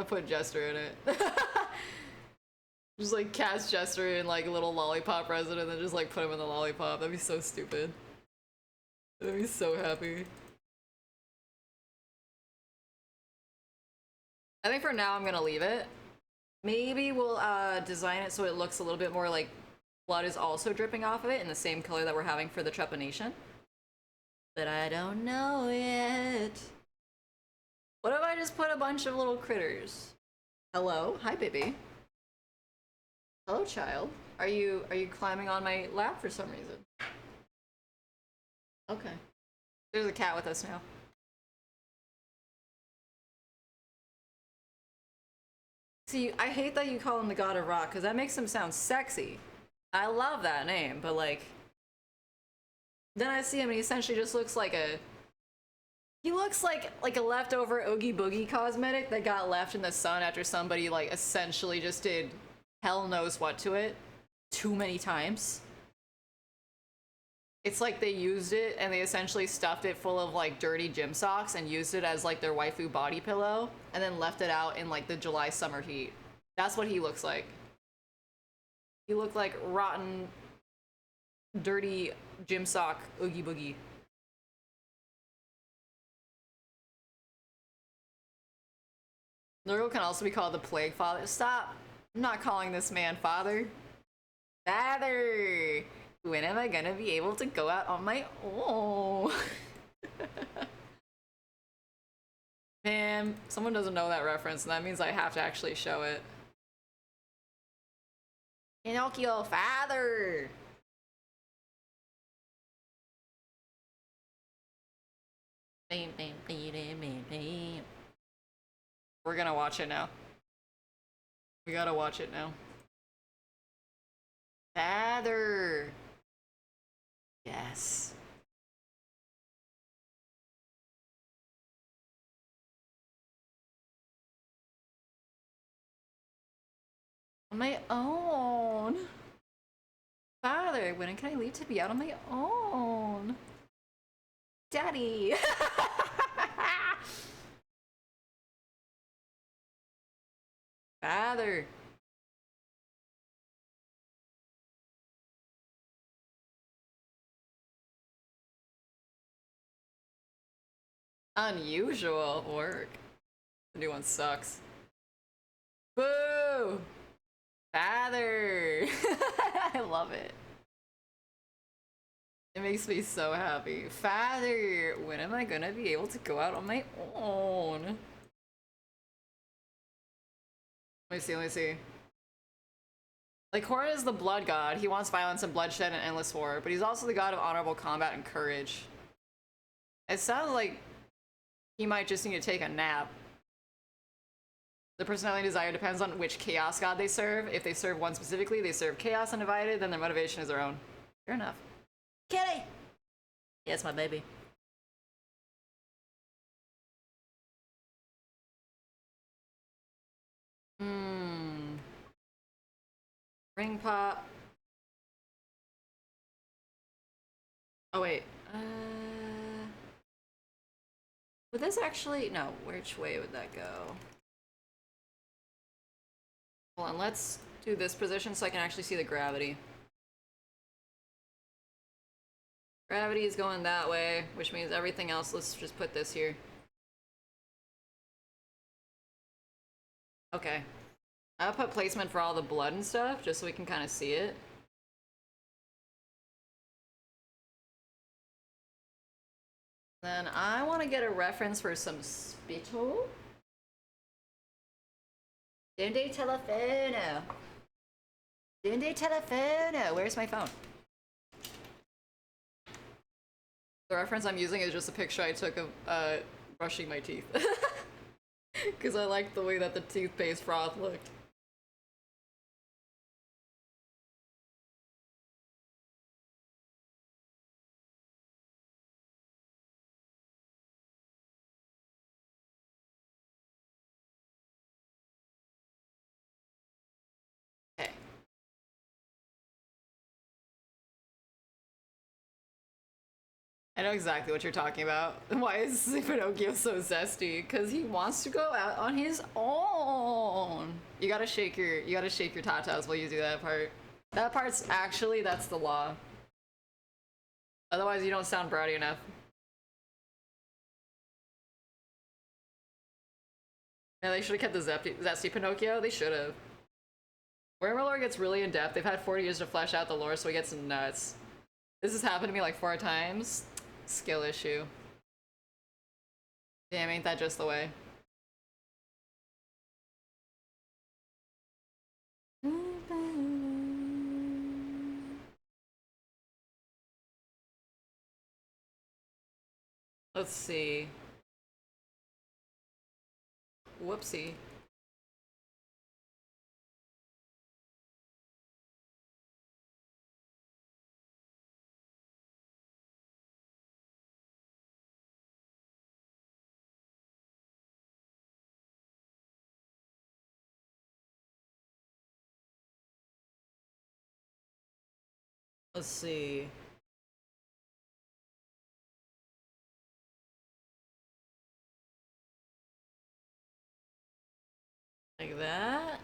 put Jester in it. Just like cast Jester in like a little lollipop resin and then just like put him in the lollipop. That'd be so stupid. That'd be so happy. I think for now I'm gonna leave it. Maybe we'll design it so it looks a little bit more like blood is also dripping off of it in the same color that we're having for the Trepanation. But I don't know yet. What if I just put a bunch of little critters? Hello? Hi, baby. Hello, child. Are you climbing on my lap for some reason? Okay. There's a cat with us now. See, I hate that you call him the God of Rock, because that makes him sound sexy. I love that name, but like... Then I see him and he essentially just looks like a... He looks like a leftover Oogie Boogie cosmetic that got left in the sun after somebody like essentially just did hell knows what to it too many times. It's like they used it and they essentially stuffed it full of like dirty gym socks and used it as like their waifu body pillow and then left it out in like the July summer heat. That's what he looks like. He looked like rotten, dirty gym sock Oogie Boogie. Nurgle can also be called the Plague Father. Stop! I'm not calling this man father. Father! When am I gonna be able to go out on my own? Man, someone doesn't know that reference, and that means I have to actually show it. Pinocchio, father! We're gonna watch it now. We gotta watch it now. Father! Yes. On my own. Father, when can I leave to be out on my own? Daddy! Father! Unusual work. The new one sucks. Boo! Father! I love it. It makes me so happy. Father! When am I gonna be able to go out on my own? Let me see, let me see. Like, Horn is the blood god. He wants violence and bloodshed and endless war, but he's also the god of honorable combat and courage. It sounds like he might just need to take a nap. The personality desire depends on which chaos god they serve. If they serve one specifically, they serve chaos undivided, then their motivation is their own. Fair enough. Kitty! Yeah, it's my baby. Ring pop. Oh wait. Would this actually... No, which way would that go? Hold on, let's do this position so I can actually see the gravity. Gravity is going that way, which means everything else, let's just put this here. Okay. I'll put placement for all the blood and stuff, just so we can kind of see it. Then I want to get a reference for some spittle. Donde telefono? Donde telefono? Where's my phone? The reference I'm using is just a picture I took of brushing my teeth. Because I like the way that the toothpaste froth looked. Okay. I know exactly what you're talking about. Why is Pinocchio so zesty? Because he wants to go out on his own. You gotta shake your tatas while you do that part. That part's actually, that's the law. Otherwise you don't sound bratty enough. Yeah, they should have kept the zesty Pinocchio. They should have. Wherever lore gets really in depth, they've had 40 years to flesh out the lore, so it gets nuts. This has happened to me like 4 times. Skill issue. Damn, ain't that just the way? Let's see. Whoopsie. Let's see. Like that.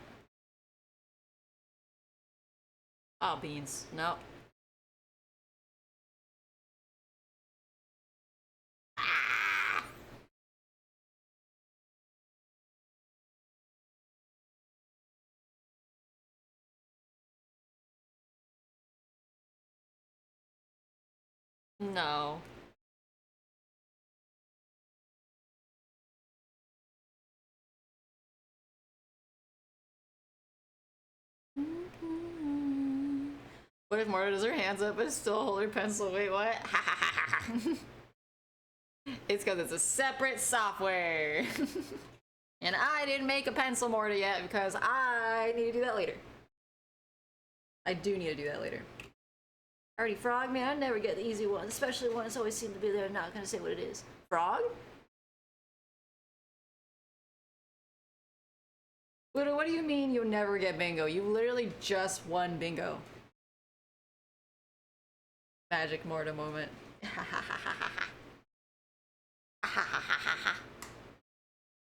Oh, beans. No. Ah! No. What if Morta does her hands up but still hold her pencil? Wait, what? It's because it's a separate software. And I didn't make a pencil Morta yet because I need to do that later. I do need to do that later. Alrighty, Frog, man, I never get the easy ones, especially ones always seem to be there. I'm not gonna say what it is. Frog? What do you mean you'll never get bingo? You literally just won bingo. Magic Morta moment.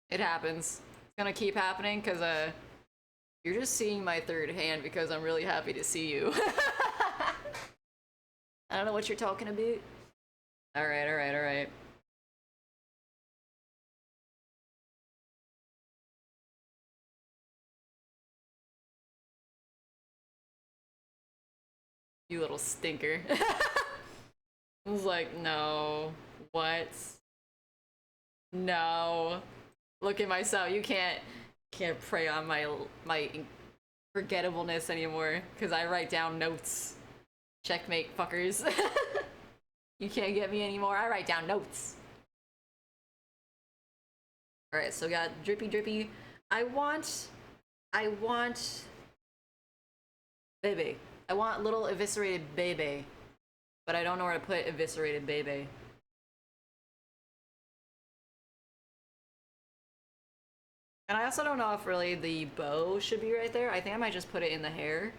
It happens. It's gonna keep happening because you're just seeing my third hand because I'm really happy to see you. I don't know what you're talking about. Alright, alright, alright. You little stinker. I was like, no. What? No. Look at myself. You can't prey on my forgettableness anymore because I write down notes. Checkmate, fuckers. You can't get me anymore. I write down notes. Alright, so we got drippy drippy. I want Bebe. I want little eviscerated Bebe. But I don't know where to put eviscerated Bebe. And I also don't know if really the bow should be right there. I think I might just put it in the hair.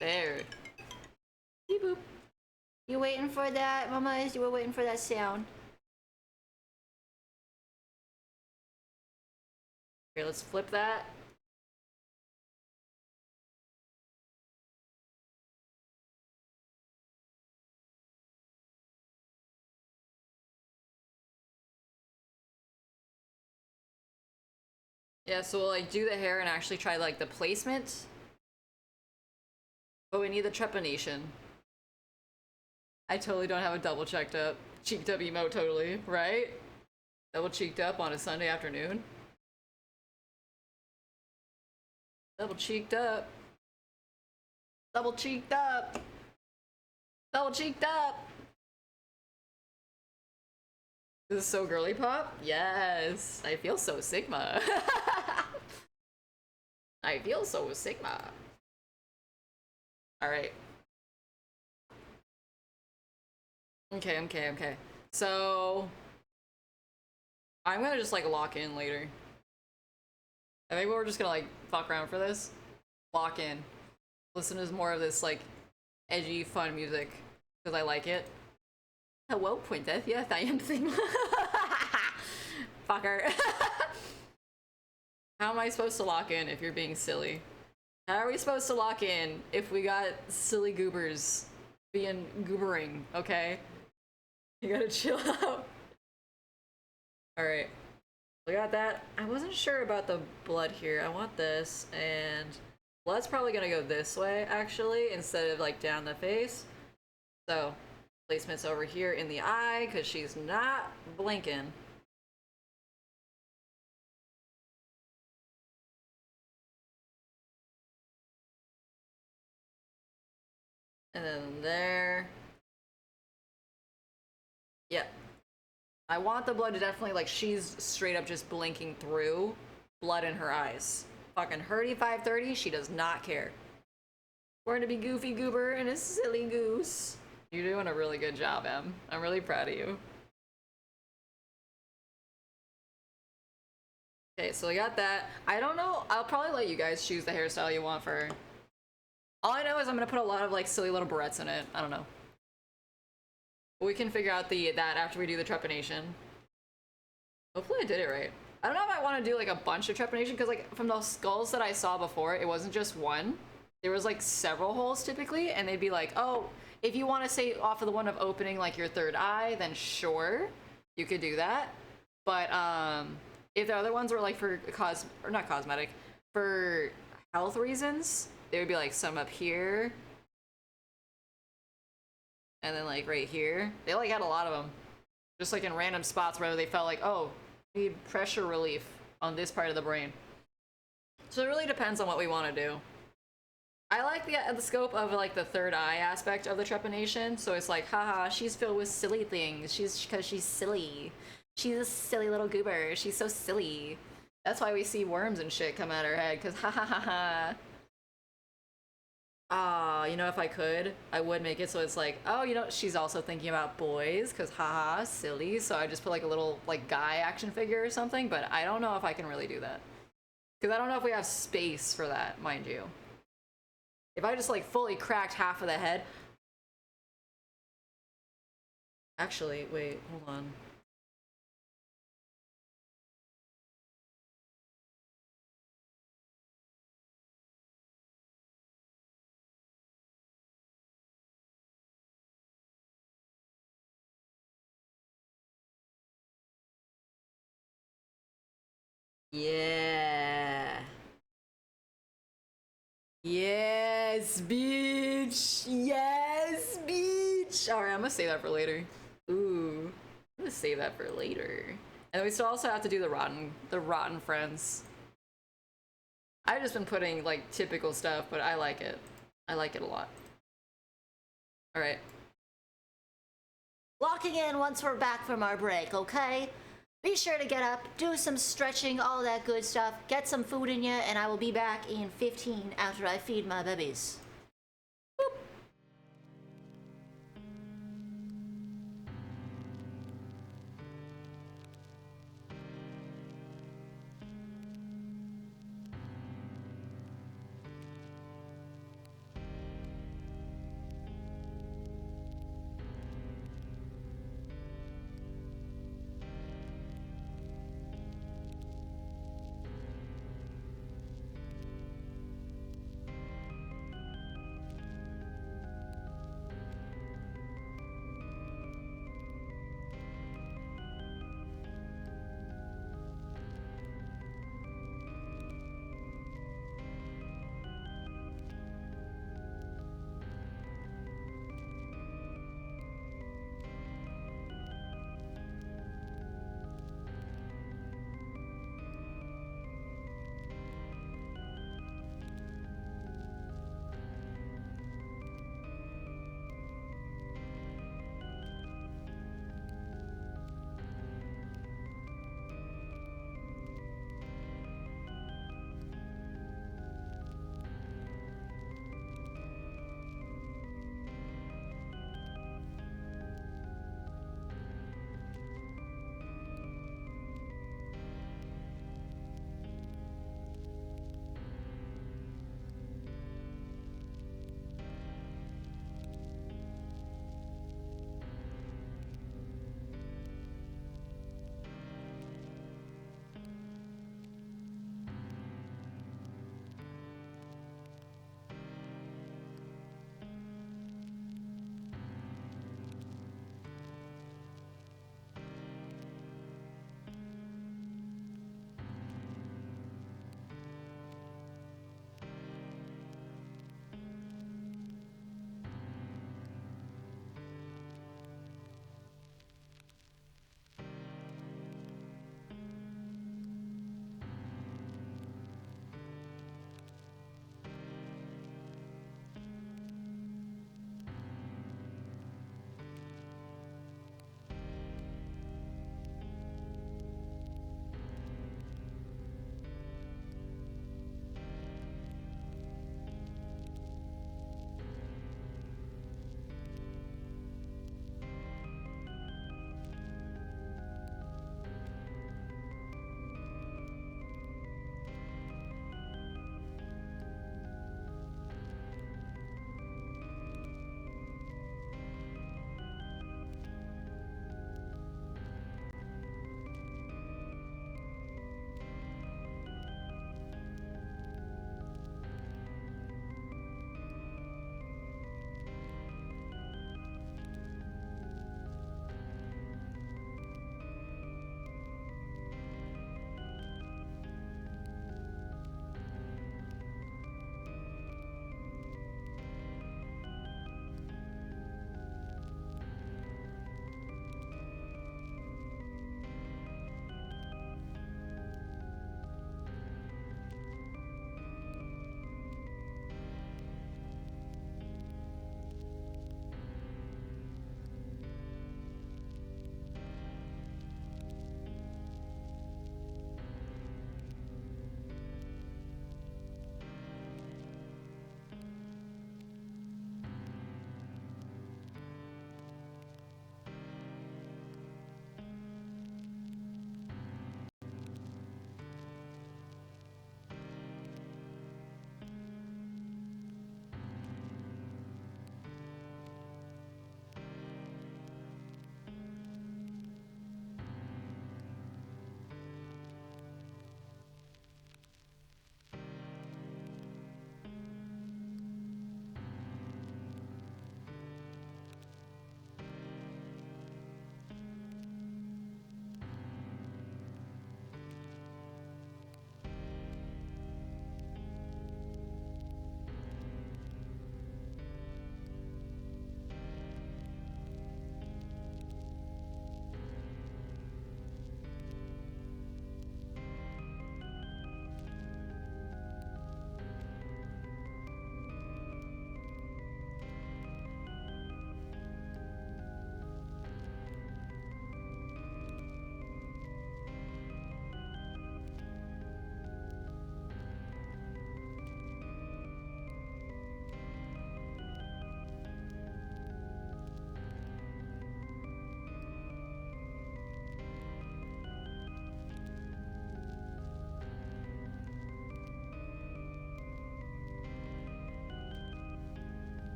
There. Beep boop. You waiting for that, Mama? You were waiting for that sound. Here, let's flip that. Yeah, so we'll like do the hair and actually try like the placement. But we need the trepanation. I totally don't have a double cheeked up emote totally, right? Double cheeked up on a Sunday afternoon. Double cheeked up. Double cheeked up. Double cheeked up. This is so girly pop? Yes. I feel so Sigma. I feel so Sigma. Alright. Okay. So I'm gonna just like lock in later. I think we're just gonna like fuck around for this. Lock in. Listen to more of this like edgy, fun music because I like it. Hello, Princess. Yes, I am Sigma. Fucker. How am I supposed to lock in if you're being silly? How are we supposed to lock in if we got silly goobers being goobering, okay? You gotta chill out. Alright. We got that. I wasn't sure about the blood here. I want this, and blood's probably gonna go this way, actually, instead of like down the face. So, placement's over here in the eye, because she's not blinking. And then there. Yep. I want the blood to definitely, like, she's straight up just blinking through blood in her eyes. Fucking Herdy 530, she does not care. We're gonna be Goofy Goober and a silly goose. You're doing a really good job, Em. I'm really proud of you. Okay, so we got that. I don't know, I'll probably let you guys choose the hairstyle you want for her. All I know is I'm gonna put a lot of, like, silly little barrettes in it. I don't know. We can figure out that after we do the trepanation. Hopefully I did it right. I don't know if I want to do like a bunch of trepanation because like from the skulls that I saw before, it wasn't just one. There was like several holes typically, and they'd be like, oh, if you want to say off of the one of opening like your third eye, then sure, you could do that. But if the other ones were like for not cosmetic, for health reasons, they would be like some up here. And then like right here. They like had a lot of them. Just like in random spots where they felt like, oh, we need pressure relief on this part of the brain. So it really depends on what we want to do. I like the scope of like the third eye aspect of the trepanation. So it's like, haha, she's filled with silly things. Because she's silly. She's a silly little goober. She's so silly. That's why we see worms and shit come out her head. Because ha ha ha ha. You know, if I could, I would make it so it's like, oh, you know, she's also thinking about boys, because haha, silly. So I just put like a little like guy action figure or something, but I don't know if I can really do that. Because I don't know if we have space for that, mind you. If I just like fully cracked half of the head. Actually, wait, hold on. Yeah. Yes, bitch. Yes, bitch. All right, I'm gonna save that for later. Ooh, I'm gonna save that for later. And we still also have to do the rotten friends. I've just been putting like typical stuff, but I like it. I like it a lot. All right. Locking in once we're back from our break, okay? Be sure to get up, do some stretching, all that good stuff, get some food in you, and I will be back in 15 after I feed my babies. Boop.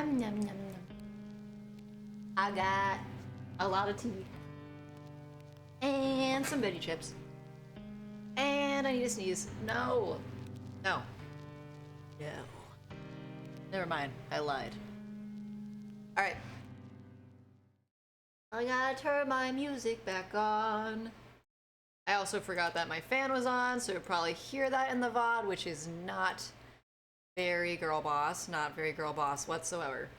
Nom nom nom nom. I got a lot of tea. And some veggie chips. And I need to sneeze. No. No. No. Never mind. I lied. Alright. I gotta turn my music back on. I also forgot that my fan was on, so you'll probably hear that in the VOD, which is not very girl boss. Not very girl boss whatsoever.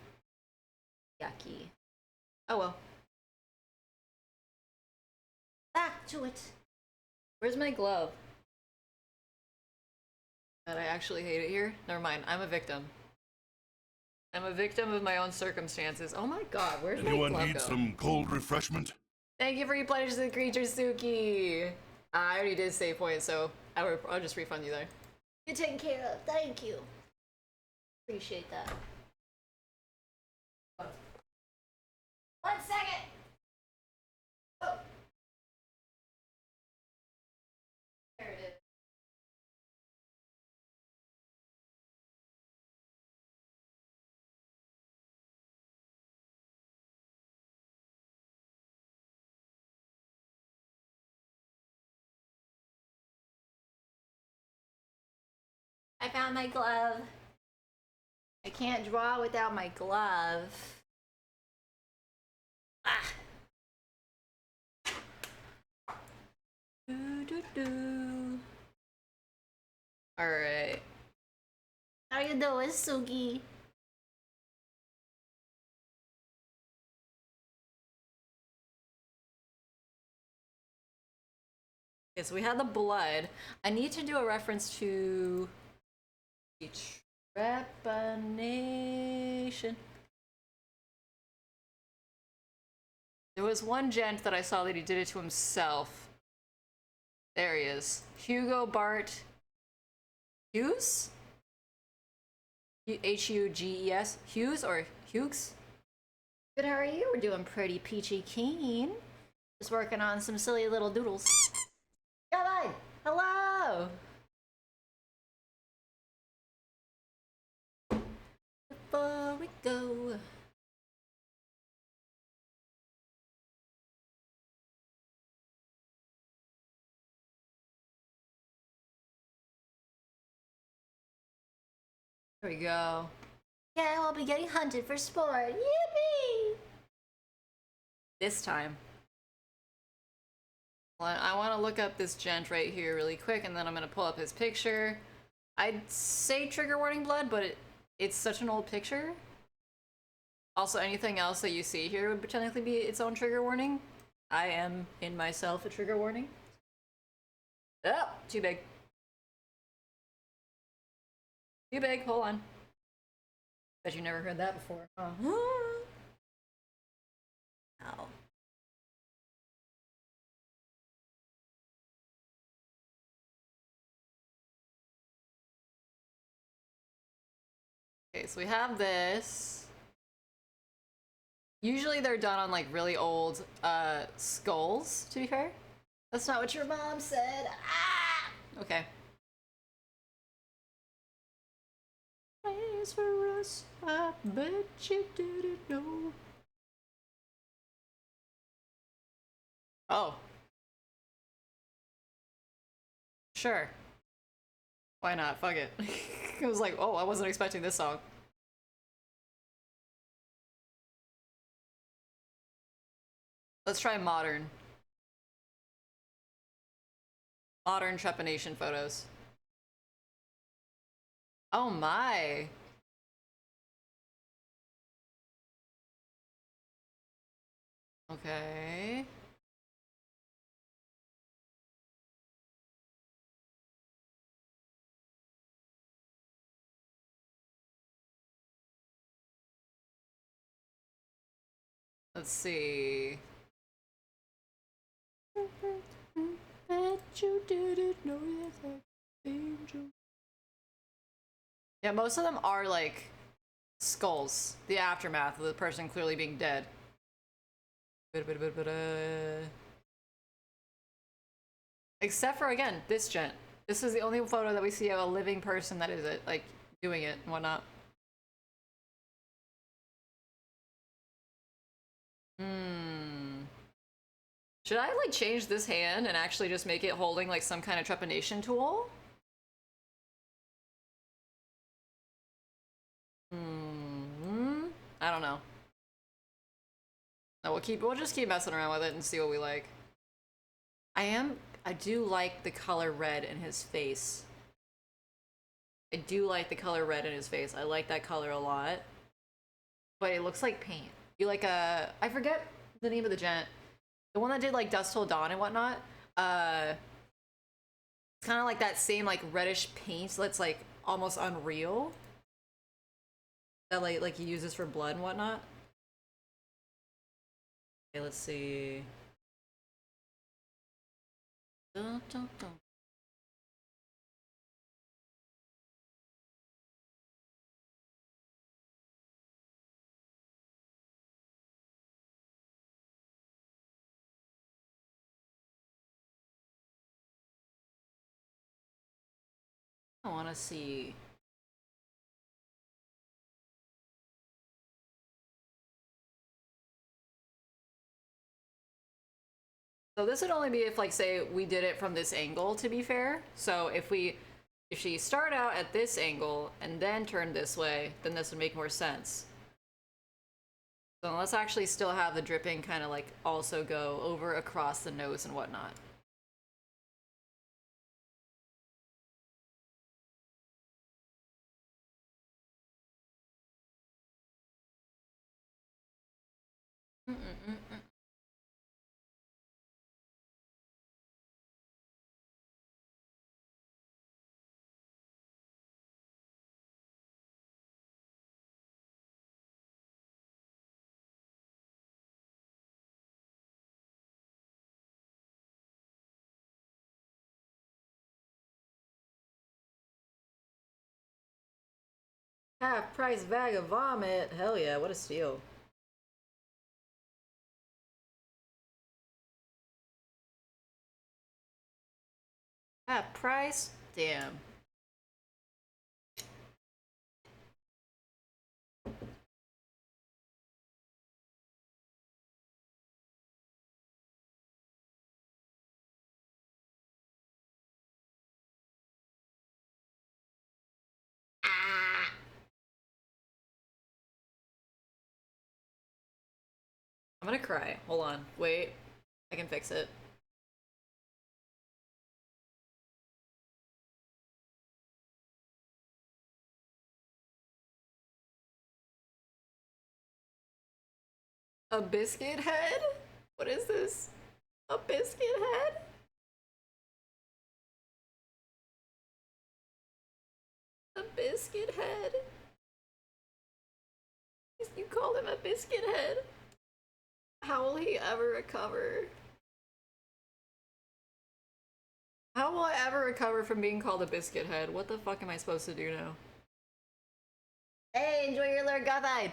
Yucky. Oh well. Back to it. Where's my glove? God, I actually hate it here. Never mind, I'm a victim. I'm a victim of my own circumstances. Oh my god, where's my glove go? Anyone need some cold refreshment? Thank you for your pledge to the creature, Suki. I already did save points, so I'll just refund you there. You're taken care of. Thank you. Appreciate that. 1 second. Oh. There it is. I found my glove. I can't draw without my glove. Ah. All right. How you doing, Suki? Okay, so we had the blood. I need to do a reference to the Trepanation. There was one gent that I saw that he did it to himself. There he is. Hugo Bart Hughes? H-U-G-E-S? Hughes or Hughes? Good, how are you? We're doing pretty peachy keen. Just working on some silly little doodles. Kawaii! Hello! Before we go. There we go. Yeah, we'll be getting hunted for sport. Yippee! This time. Well, I want to look up this gent right here really quick, and then I'm going to pull up his picture. I'd say trigger warning blood, but it's such an old picture. Also, anything else that you see here would technically be its own trigger warning. I am in myself a trigger warning. Oh, too big. Too big, hold on. Bet you never heard that before. Ow. Okay, so we have this. Usually they're done on like really old skulls, to be fair. That's not what your mom said. Ah! Okay. Praise for us, I bet you didn't know. Oh. Sure. Why not? Fuck it. I was like, oh, I wasn't expecting this song. Let's try modern. Modern Trepanation photos. Oh my. Okay. Let's see. Bet you didn't know that angel. Yeah, most of them are like skulls. The aftermath of the person clearly being dead. Except for, again, this gent. This is the only photo that we see of a living person that is it, like doing it and whatnot. Should I like change this hand and actually just make it holding like some kind of trepanation tool? I don't know. No, we'll just keep messing around with it and see what we like. I do like the color red in his face. I do like the color red in his face. I like that color a lot. But it looks like paint. You like I forget the name of the gent. The one that did like Dust Till Dawn and whatnot. It's kind of like that same like reddish paint that's like almost unreal. That like he uses for blood and whatnot. Okay, let's see. Dun, dun, dun. I want to see. So this would only be if, like, say, we did it from this angle, to be fair. So if she start out at this angle and then turn this way, then this would make more sense. So let's actually still have the dripping kind of like also go over across the nose and whatnot. Half price bag of vomit. Hell yeah, what a steal. Half price? Damn. I'm gonna cry. Hold on. Wait. I can fix it. A biscuit head? What is this? A biscuit head? A biscuit head? You called him a biscuit head? How will he ever recover? How will I ever recover from being called a biscuit head? What the fuck am I supposed to do now? Hey, enjoy your Lord Gothide!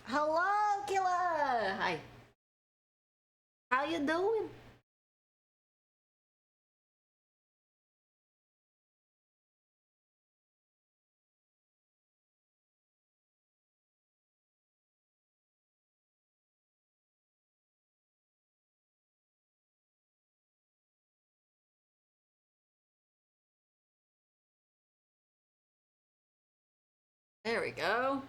Hello, killer! Hi. How you doing? There we go.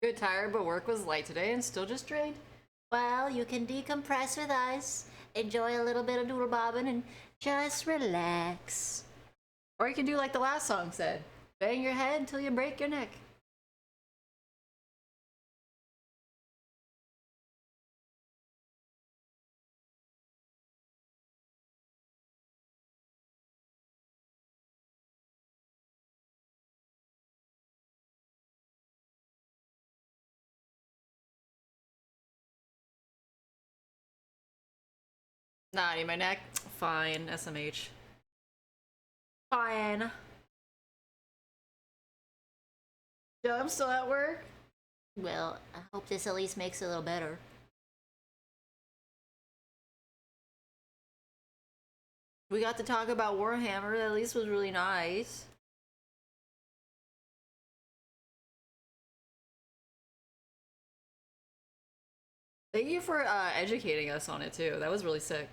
Good tired, but work was light today and still just drained. Well, you can decompress with us, enjoy a little bit of doodle bobbing, and just relax. Or you can do like the last song said, bang your head until you break your neck. Nah, I need my neck. Fine, SMH. Fine. Yeah, I'm still at work. Well, I hope this at least makes it a little better. We got to talk about Warhammer. That at least was really nice. Thank you for educating us on it too. That was really sick.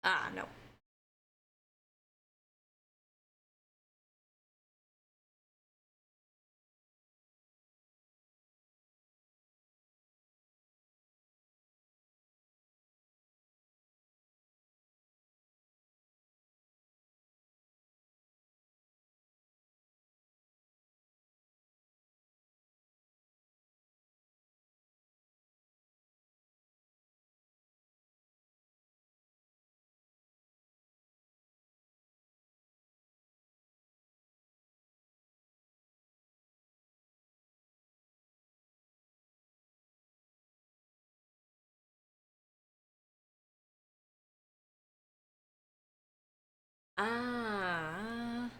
Ah, no. Ah.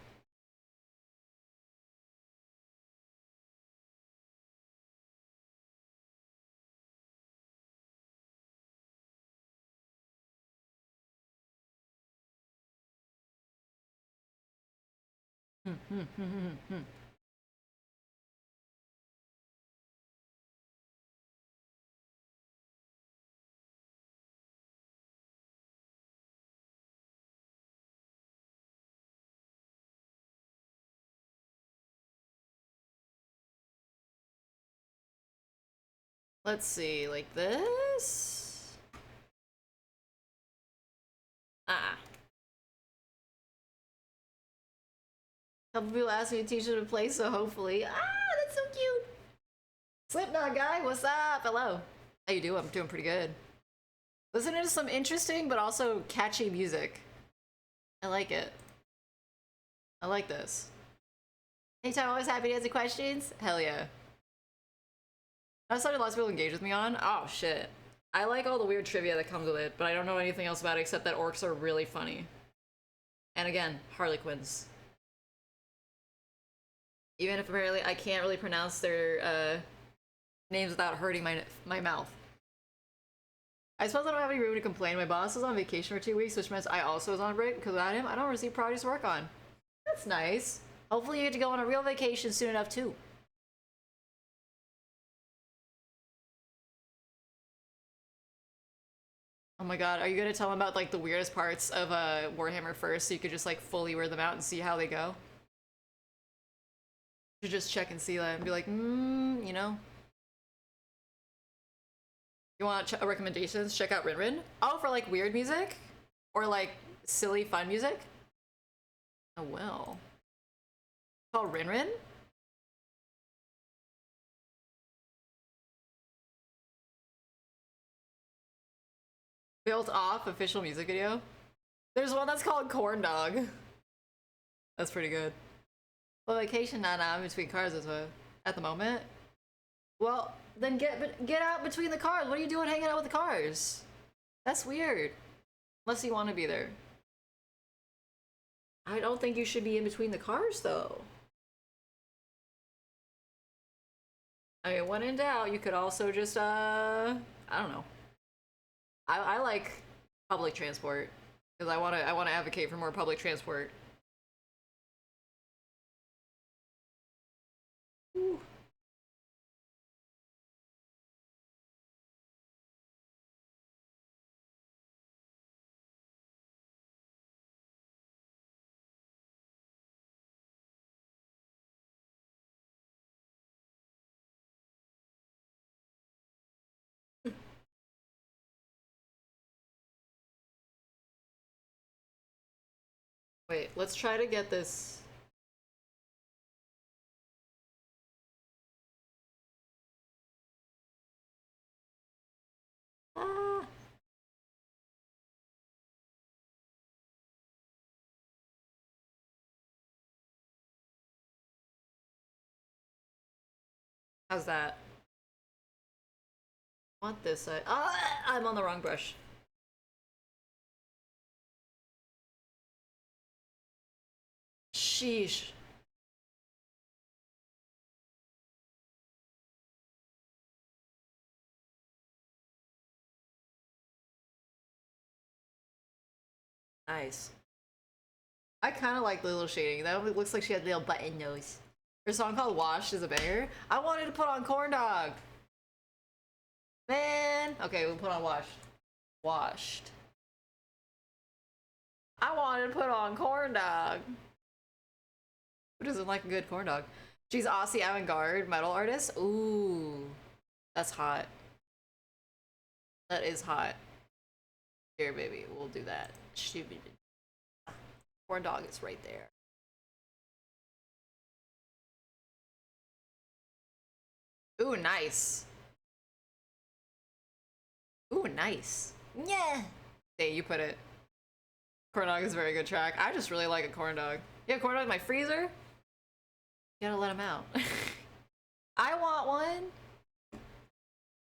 Let's see, like this? Ah. A couple people asked me to teach them to play, so hopefully. Ah, that's so cute! Slipknot guy, what's up? Hello. How you doing? I'm doing pretty good. Listening to some interesting but also catchy music. I like it. I like this. Anytime, always happy to answer questions? Hell yeah. That's something lots of people engage with me on. Oh shit. I like all the weird trivia that comes with it, but I don't know anything else about it except that orcs are really funny. And again, harlequins. Even if apparently I can't really pronounce their names without hurting my mouth. I suppose I don't have any room to complain. My boss was on vacation for 2 weeks, which means I also was on break because without him, I don't receive projects to work on. That's nice. Hopefully you get to go on a real vacation soon enough too. Oh my god, are you gonna tell them about like the weirdest parts of Warhammer first so you could just like fully wear them out and see how they go? You should just check and see that and be like, you know? You want recommendations? Check out Rin. Oh, for like weird music? Or like silly fun music? Oh well. It's called Rin? Built off official music video? There's one that's called Corn Dog. That's pretty good. Well, vacation, nah, I'm between cars as well. at the moment. Well, then get out between the cars. What are you doing hanging out with the cars? That's weird. Unless you want to be there. I don't think you should be in between the cars, though. I mean, when in doubt, you could also just, I don't know. I like public transport because I wanna advocate for more public transport. Ooh. Wait, let's try to get this. Ah. How's that? I want this side. Ah, I'm on the wrong brush. Sheesh. Nice. I kind of like the little shading. That one looks like she had a little button nose. Her song called Washed is a banger. I wanted to put on Corn Dog. Man. Okay, we'll put on Washed. Washed. I wanted to put on Corn Dog. Who doesn't like a good corn dog? She's Aussie avant-garde metal artist. Ooh. That's hot. That is hot. Here, baby. We'll do that. Corn dog is right there. Ooh, nice. Ooh, nice. Yeah. Hey, you put it. Corn dog is a very good track. I just really like a corn dog. You have corn dog in my freezer? You gotta let him out. I want one.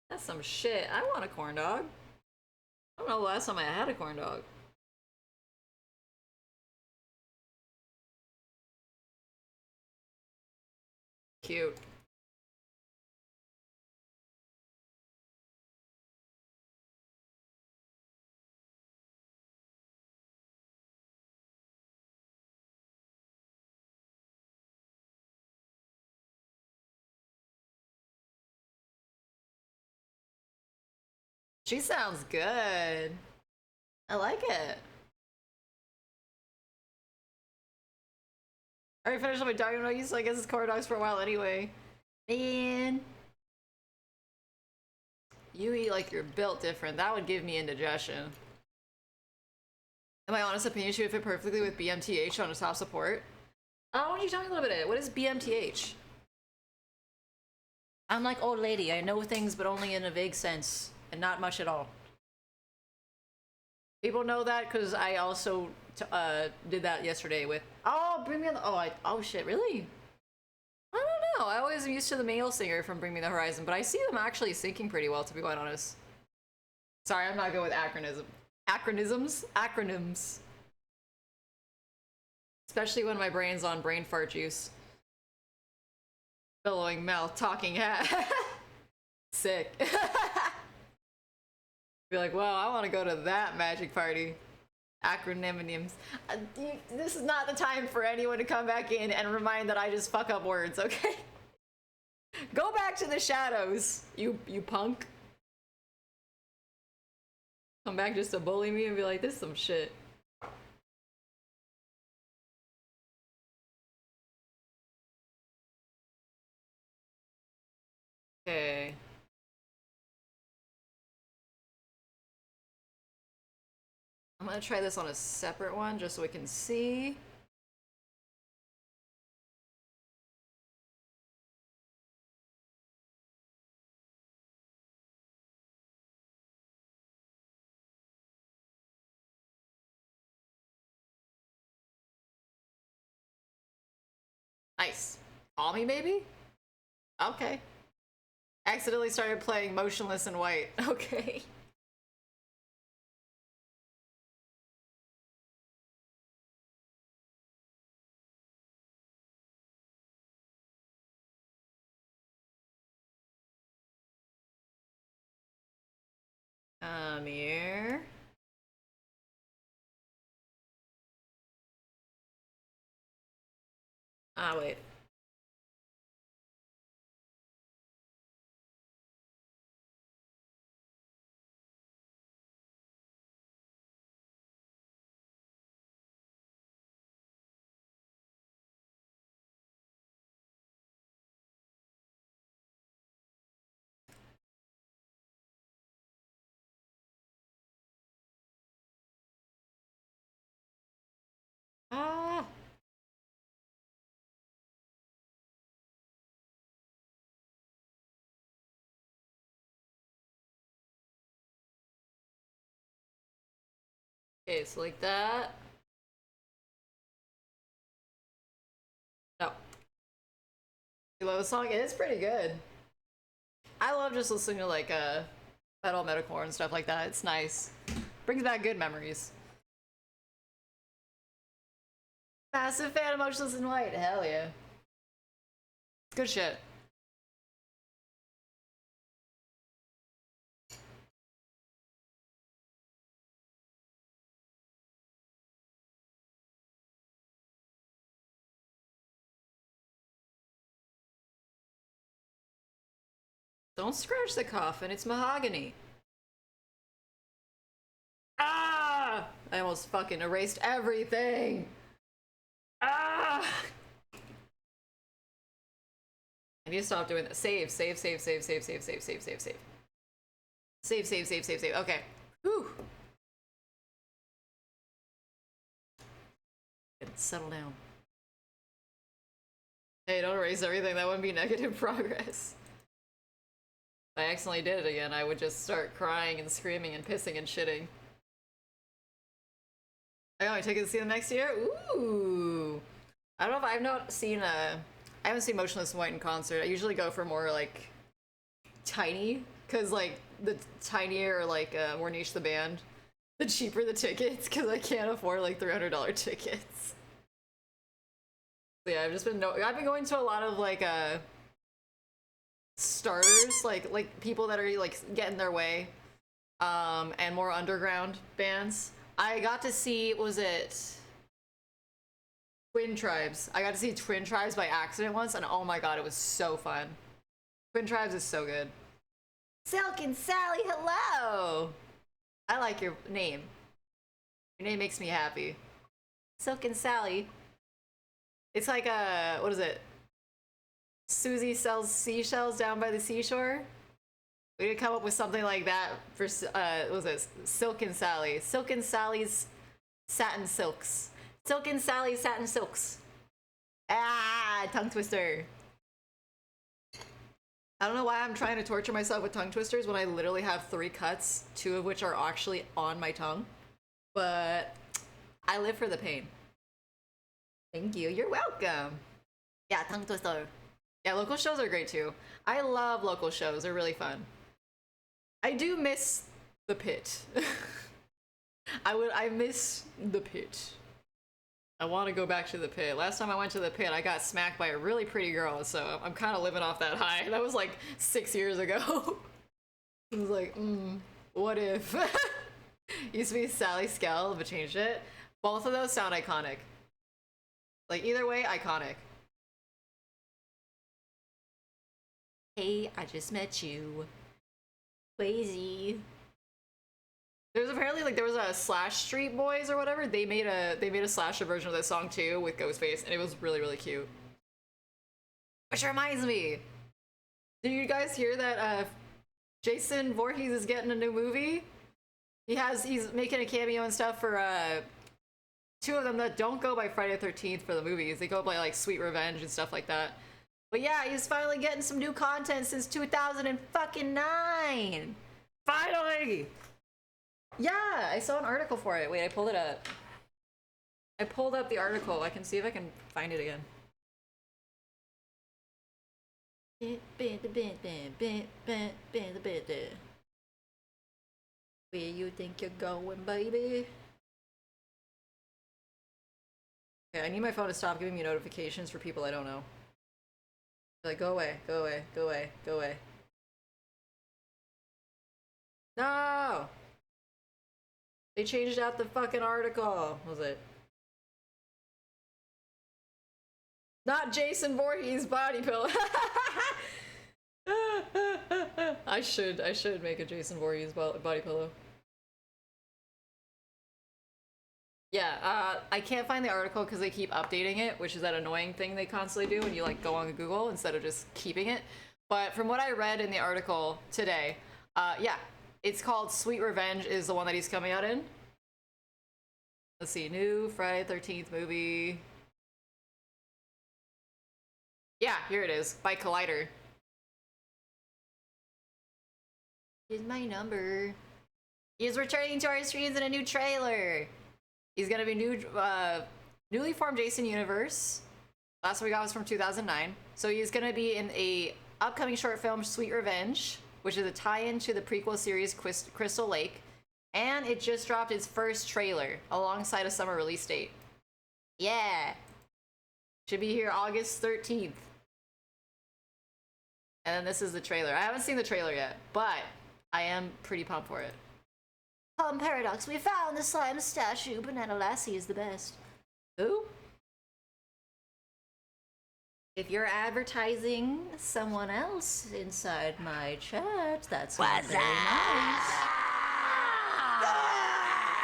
That's some shit. I want a corn dog. I don't know the last time I had a corn dog. Cute. She sounds good. I like it. I already finished my dog no so I guess it's corn dogs for a while anyway. Man. You eat like you're built different. That would give me indigestion. In my honest opinion, she would fit perfectly with BMTH on a top support. Why don't you tell me a little bit? What is BMTH? I'm like old lady. I know things, but only in a vague sense, and not much at all. People know that because I also did that yesterday with. Oh, Bring Me on the. Oh shit, really? I don't know. I always am used to the male singer from Bring Me the Horizon, but I see them actually syncing pretty well, to be quite honest. Sorry, I'm not good with acronyms. Especially when my brain's on brain fart juice. Billowing mouth, talking hat. Sick. Be like, well, I want to go to that magic party. Acronyms. This is not the time for anyone to come back in and remind that I just fuck up words, okay? Go back to the shadows, you punk. Come back just to bully me and be like, this is some shit. Okay. I'm gonna try this on a separate one just so we can see. Nice. Call me, baby? Okay. Accidentally started playing Motionless in White. Okay. Here. Ah, wait. Ah. Okay, so like that. No. You love the song? It is pretty good. I love just listening to like metal, metalcore and stuff like that. It's nice. Brings back good memories. Massive fan of Motionless in White. Hell yeah. Good shit. Don't scratch the coffin, it's mahogany. Ah! I almost fucking erased everything. Ah! I need to stop doing that. Save, save, save, save, save, save, save, save, save, save. Save, save, save, save, save. Okay. Whew. Settle down. Hey, don't erase everything. That wouldn't be negative progress. If I accidentally did it again, I would just start crying and screaming and pissing and shitting. Oh, I take it to see them next year? Ooh. I don't know if I've not seen I haven't seen Motionless in White in concert. I usually go for more like tiny, cause like the tinier or like more niche the band, the cheaper the tickets, cause I can't afford like $300 tickets. So yeah, I've been going to a lot of like starters, like people that are like getting their way, and more underground bands. I got to see, was it Twin Tribes? I got to see Twin Tribes by accident once, and oh my god, it was so fun. Twin Tribes is so good. Silk and Sally, hello! I like your name. Your name makes me happy. Silk and Sally. It's like a, what is it? Susie sells seashells down by the seashore? We need to come up with something like that for, what was this? Silk and Sally. Silk and Sally's Satin Silks. Silk and Sally's Satin Silks. Ah, tongue twister. I don't know why I'm trying to torture myself with tongue twisters when I literally have 3 cuts, 2 of which are actually on my tongue. But I live for the pain. Thank you. You're welcome. Yeah, tongue twister. Yeah, local shows are great too. I love local shows. They're really fun. I do miss the pit. I miss the pit. I want to go back to the pit. Last time I went to the pit, I got smacked by a really pretty girl, so I'm kind of living off that high. That was like 6 years ago. I was like, what if? Used to be Sally Skell, but changed it. Both of those sound iconic. Like, either way, iconic. Hey, I just met you. Crazy. There's apparently like there was a Slash Street Boys or whatever. They made a slasher version of this song too with Ghostface, and it was really really cute. Which reminds me, did you guys hear that Jason Voorhees is getting a new movie? He's making a cameo and stuff for 2 of them that don't go by Friday the 13th for the movies. They go by like Sweet Revenge and stuff like that. But yeah, he's finally getting some new content since 2009. Finally! Yeah, I saw an article for it. Wait, I pulled it up. I pulled up the article. I can see if I can find it again. Where you think you're going, baby? Okay, I need my phone to stop giving me notifications for people I don't know. Like, go away, go away, go away, go away. No! They changed out the fucking article. What was it? Not Jason Voorhees body pillow. I should make a Jason Voorhees body pillow. Yeah, I can't find the article because they keep updating it, which is that annoying thing they constantly do when you like go on Google instead of just keeping it. But from what I read in the article today, yeah, it's called Sweet Revenge is the one that he's coming out in. Let's see, new Friday the 13th movie. Yeah, here it is, by Collider. Here's my number. He's returning to our streams in a new trailer. He's gonna be newly formed Jason Universe. Last one we got was from 2009. So he's gonna be in a upcoming short film, Sweet Revenge, which is a tie-in to the prequel series Crystal Lake. And it just dropped its first trailer alongside a summer release date. Yeah. Should be here August 13th. And then this is the trailer. I haven't seen the trailer yet, but I am pretty pumped for it. Paradox, we found the slime statue. Banana Lassie is the best. Who? If you're advertising someone else inside my chat, that's not very nice.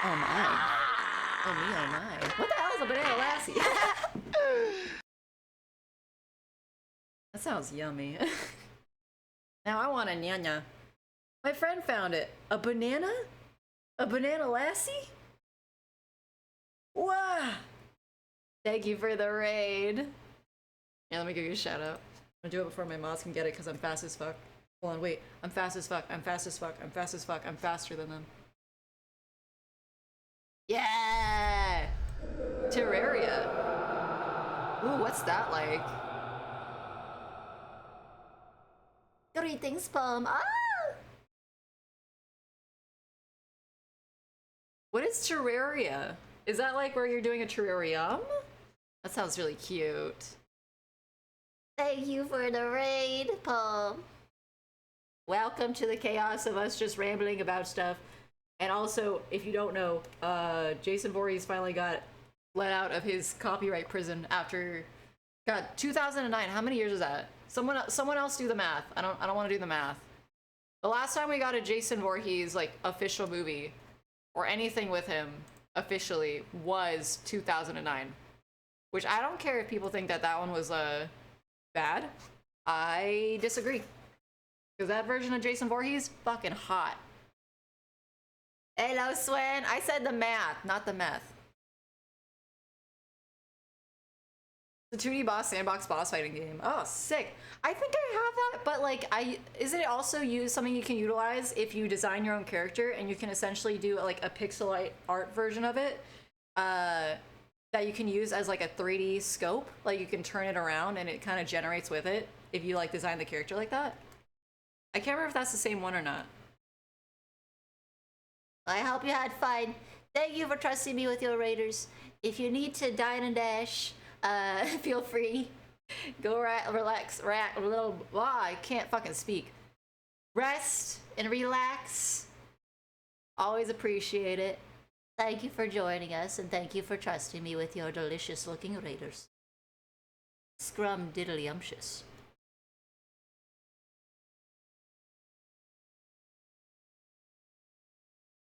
Oh my. Oh me, oh my. What the hell is a Banana Lassie? That sounds yummy. Now I want a nyanya. My friend found it. A banana? A Banana Lassie? Wow! Thank you for the raid. Yeah, let me give you a shout out. I'm gonna do it before my mods can get it because I'm fast as fuck. Hold on, wait. I'm fast as fuck. I'm fast as fuck. I'm fast as fuck. I'm faster than them. Yeah! Terraria. Ooh, what's that like? Greetings, Palm. Ah! What is Terraria? Is that like where you're doing a terrarium? That sounds really cute. Thank you for the raid, Palm. Welcome to the chaos of us just rambling about stuff. And also, if you don't know, Jason Voorhees finally got let out of his copyright prison after, God, 2009. How many years is that? Someone else do the math. I don't want to do the math. The last time we got a Jason Voorhees like official movie or anything with him officially was 2009, which I don't care if people think that that one was bad. I disagree, because that version of Jason Voorhees fucking hot. Hello, Swen. I said the math, not the meth. The 2D sandbox boss fighting game. Oh, sick. I think I have that, but like, isn't it also something you can utilize if you design your own character and you can essentially do like a pixel art version of it that you can use as like a 3D scope? Like you can turn it around and it kind of generates with it if you like design the character like that. I can't remember if that's the same one or not. I hope you had fun. Thank you for trusting me with your raiders. If you need to dine and dash, feel free. Go relax, a little. I can't fucking speak. Rest and relax. Always appreciate it. Thank you for joining us, and thank you for trusting me with your delicious-looking raiders. Scrum diddly-umptious.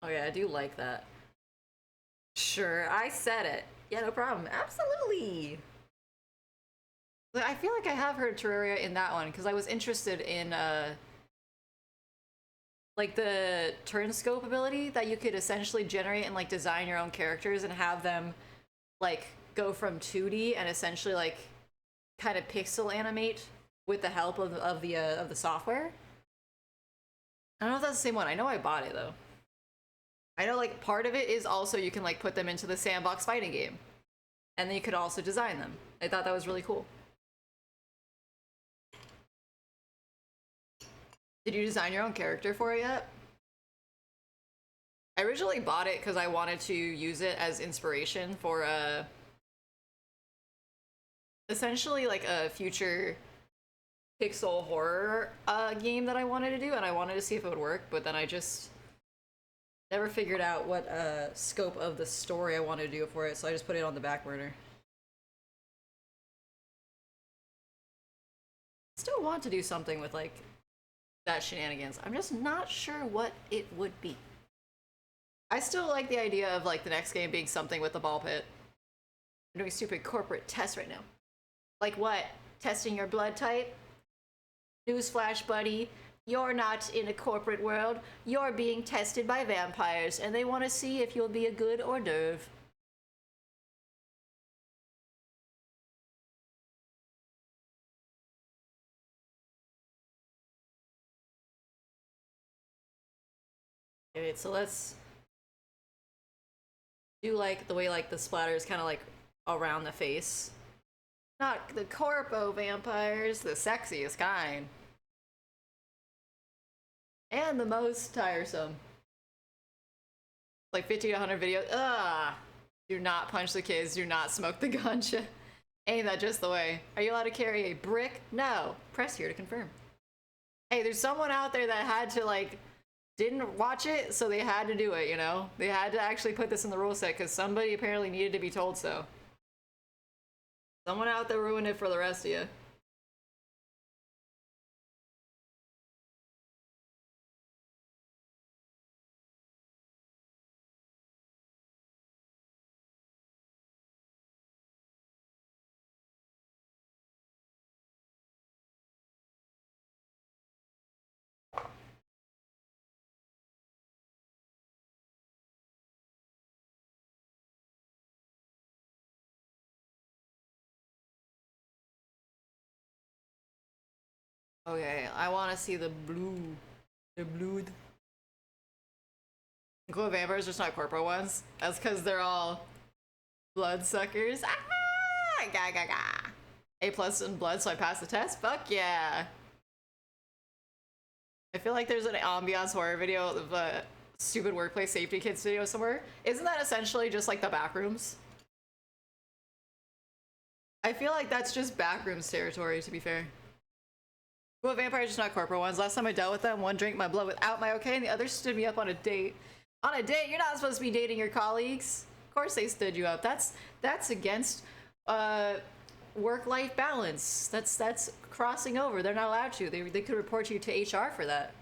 Oh yeah, I do like that. Sure, I said it. Yeah, no problem. Absolutely. I feel like I have heard Terraria in that one because I was interested in like the turn scope ability that you could essentially generate and like design your own characters and have them like go from 2D and essentially like kind of pixel animate with the help of the software. I don't know if that's the same one. I know I bought it though. I know like part of it is also you can like put them into the sandbox fighting game, and then you could also design them. I thought that was really cool. Did you design your own character for it yet? I originally bought it because I wanted to use it as inspiration for a essentially like a future pixel horror game that I wanted to do, and I wanted to see if it would work, but then I just never figured out what scope of the story I wanted to do for it, so I just put it on the back burner. Still want to do something with like that shenanigans. I'm just not sure what it would be. I still like the idea of like the next game being something with the ball pit. I'm doing stupid corporate tests right now. Like what? Testing your blood type? Newsflash, buddy. You're not in a corporate world. You're being tested by vampires, and they want to see if you'll be a good hors d'oeuvre. Alright, so let's do like the way like the splatter is kind of like around the face. Not the corpo vampires, the sexiest kind. And the most tiresome. Like 50 to 100 videos. Ugh! Do not punch the kids, do not smoke the ganja. Ain't that just the way? Are you allowed to carry a brick? No. Press here to confirm. Hey, there's someone out there that had to like didn't watch it, so they had to do it, you know? They had to actually put this in the rule set because somebody apparently needed to be told so. Someone out there ruined it for the rest of you. Okay, I want to see the blue. The blood. Cool vampires, just not corpo ones. That's because they're all bloodsuckers. Ah! Ga ga ga. A plus in blood, so I passed the test? Fuck yeah. I feel like there's an ambiance horror video of a stupid workplace safety kids video somewhere. Isn't that essentially just like the backrooms? I feel like that's just backrooms territory, to be fair. Well, vampires, just not corporate ones. Last time I dealt with them, one drank my blood without my okay, and the other stood me up on a date. On a date? You're not supposed to be dating your colleagues. Of course they stood you up. That's against work-life balance. That's crossing over. They're not allowed to. They could report you to HR for that.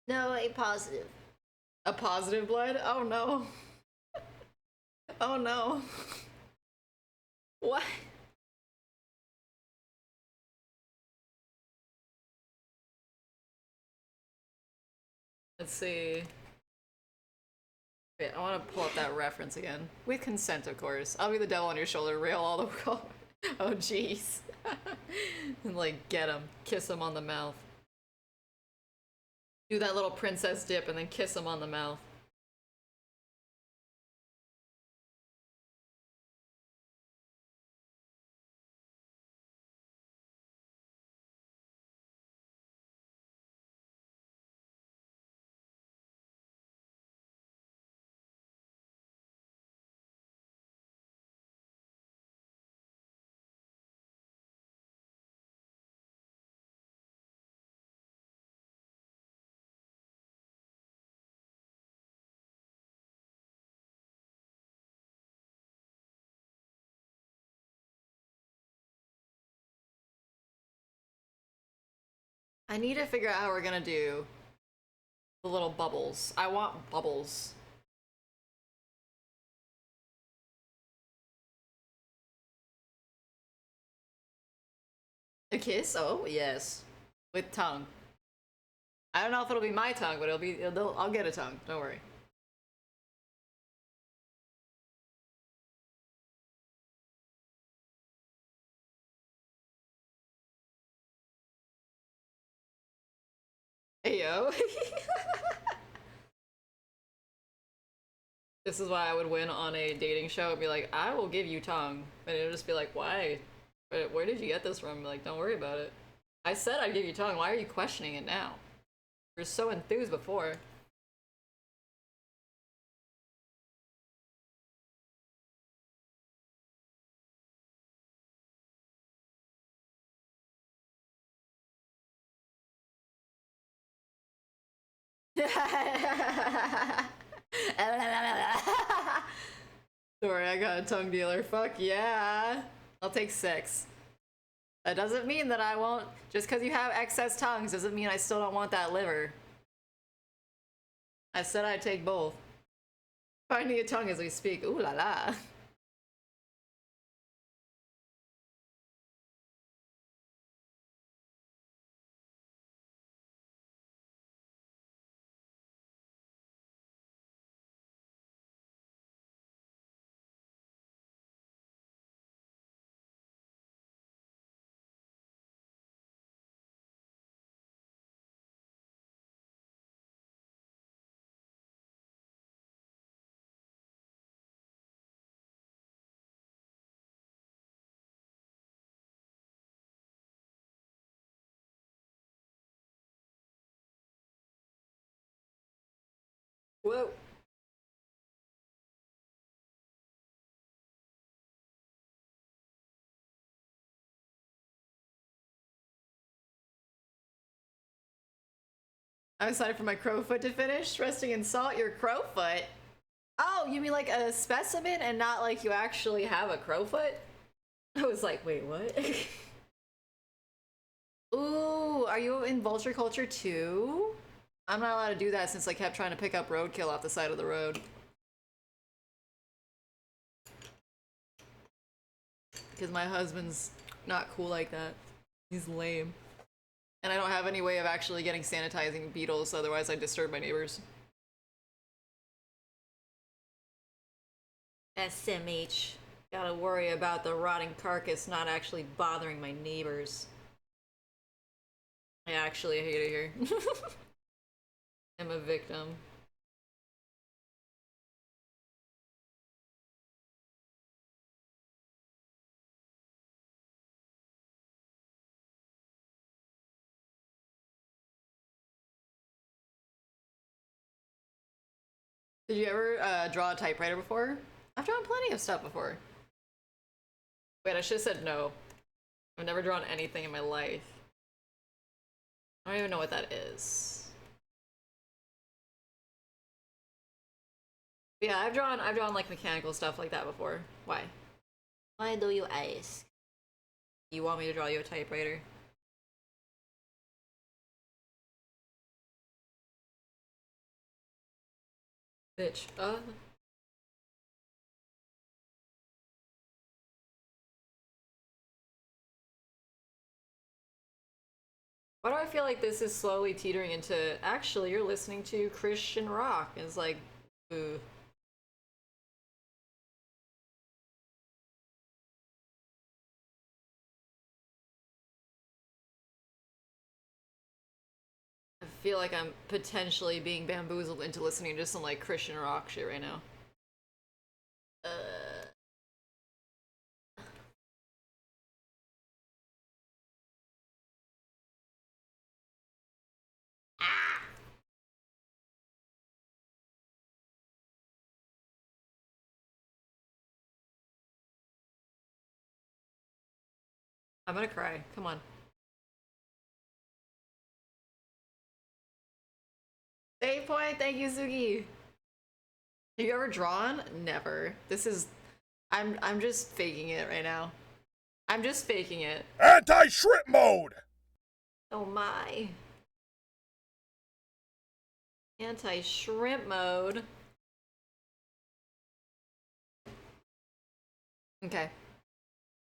No, a positive. A positive blood? Oh no. Oh no. What? Let's see. Wait, I want to pull up that reference again. With consent, of course. I'll be the devil on your shoulder, rail all the way. Oh, jeez. And like, get him. Kiss him on the mouth. Do that little princess dip and then kiss him on the mouth. I need to figure out how we're gonna do the little bubbles. I want bubbles. A kiss? Oh, yes. With tongue. I don't know if it'll be my tongue, but I'll get a tongue. Don't worry. Hey, yo. This is why I would win on a dating show and be like, I will give you tongue. And it would just be like, why? Where did you get this from? Like, don't worry about it. I said I'd give you tongue. Why are you questioning it now? You were so enthused before. Sorry, I got a tongue dealer. Fuck yeah. I'll take 6. That doesn't mean that I won't. Just because you have excess tongues doesn't mean I still don't want that liver. I said I'd take both. Finding a tongue as we speak. Ooh la la. Whoa. I'm excited for my crowfoot to finish. Resting in salt, your crowfoot? Oh, you mean like a specimen and not like you actually have a crowfoot? I was like, wait, what? Ooh, are you in vulture culture too? I'm not allowed to do that since I kept trying to pick up roadkill off the side of the road. Because my husband's not cool like that. He's lame. And I don't have any way of actually getting sanitizing beetles, otherwise I'd disturb my neighbors. SMH. Gotta worry about the rotting carcass not actually bothering my neighbors. I actually hate it here. I'm a victim. Did you ever draw a typewriter before? I've drawn plenty of stuff before. Wait, I should have said no. I've never drawn anything in my life. I don't even know what that is. But yeah, I've drawn like mechanical stuff like that before. Why? Why do you ask? You want me to draw you a typewriter? Bitch. Why do I feel like this is slowly teetering into, actually, you're listening to Christian rock? It's like, ooh. I feel like I'm potentially being bamboozled into listening to some like Christian rock shit right now. I'm gonna cry. Come on. Save point. Thank you, Sugi. Have you ever drawn? Never. This is. I'm just faking it right now. I'm just faking it. Anti-shrimp mode! Oh my. Anti-shrimp mode. Okay.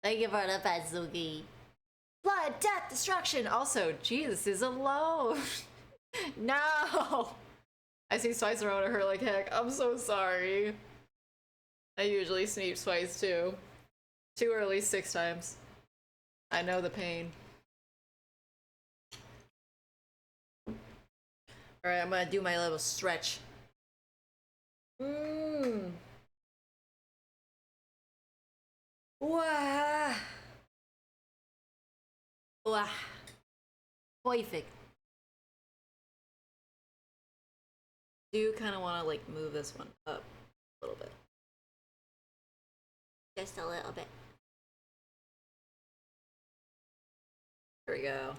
Thank you for the Pazuki. Blood, death, destruction. Also, Jesus is alone. No. I see Spice around her like heck. I'm so sorry. I usually sneak Spice too. Too early 6 times. I know the pain. Alright, I'm gonna do my little stretch. Mmm. Wow. Wow. Perfect. Do kind of want to like move this one up a little bit. Just a little bit. There we go.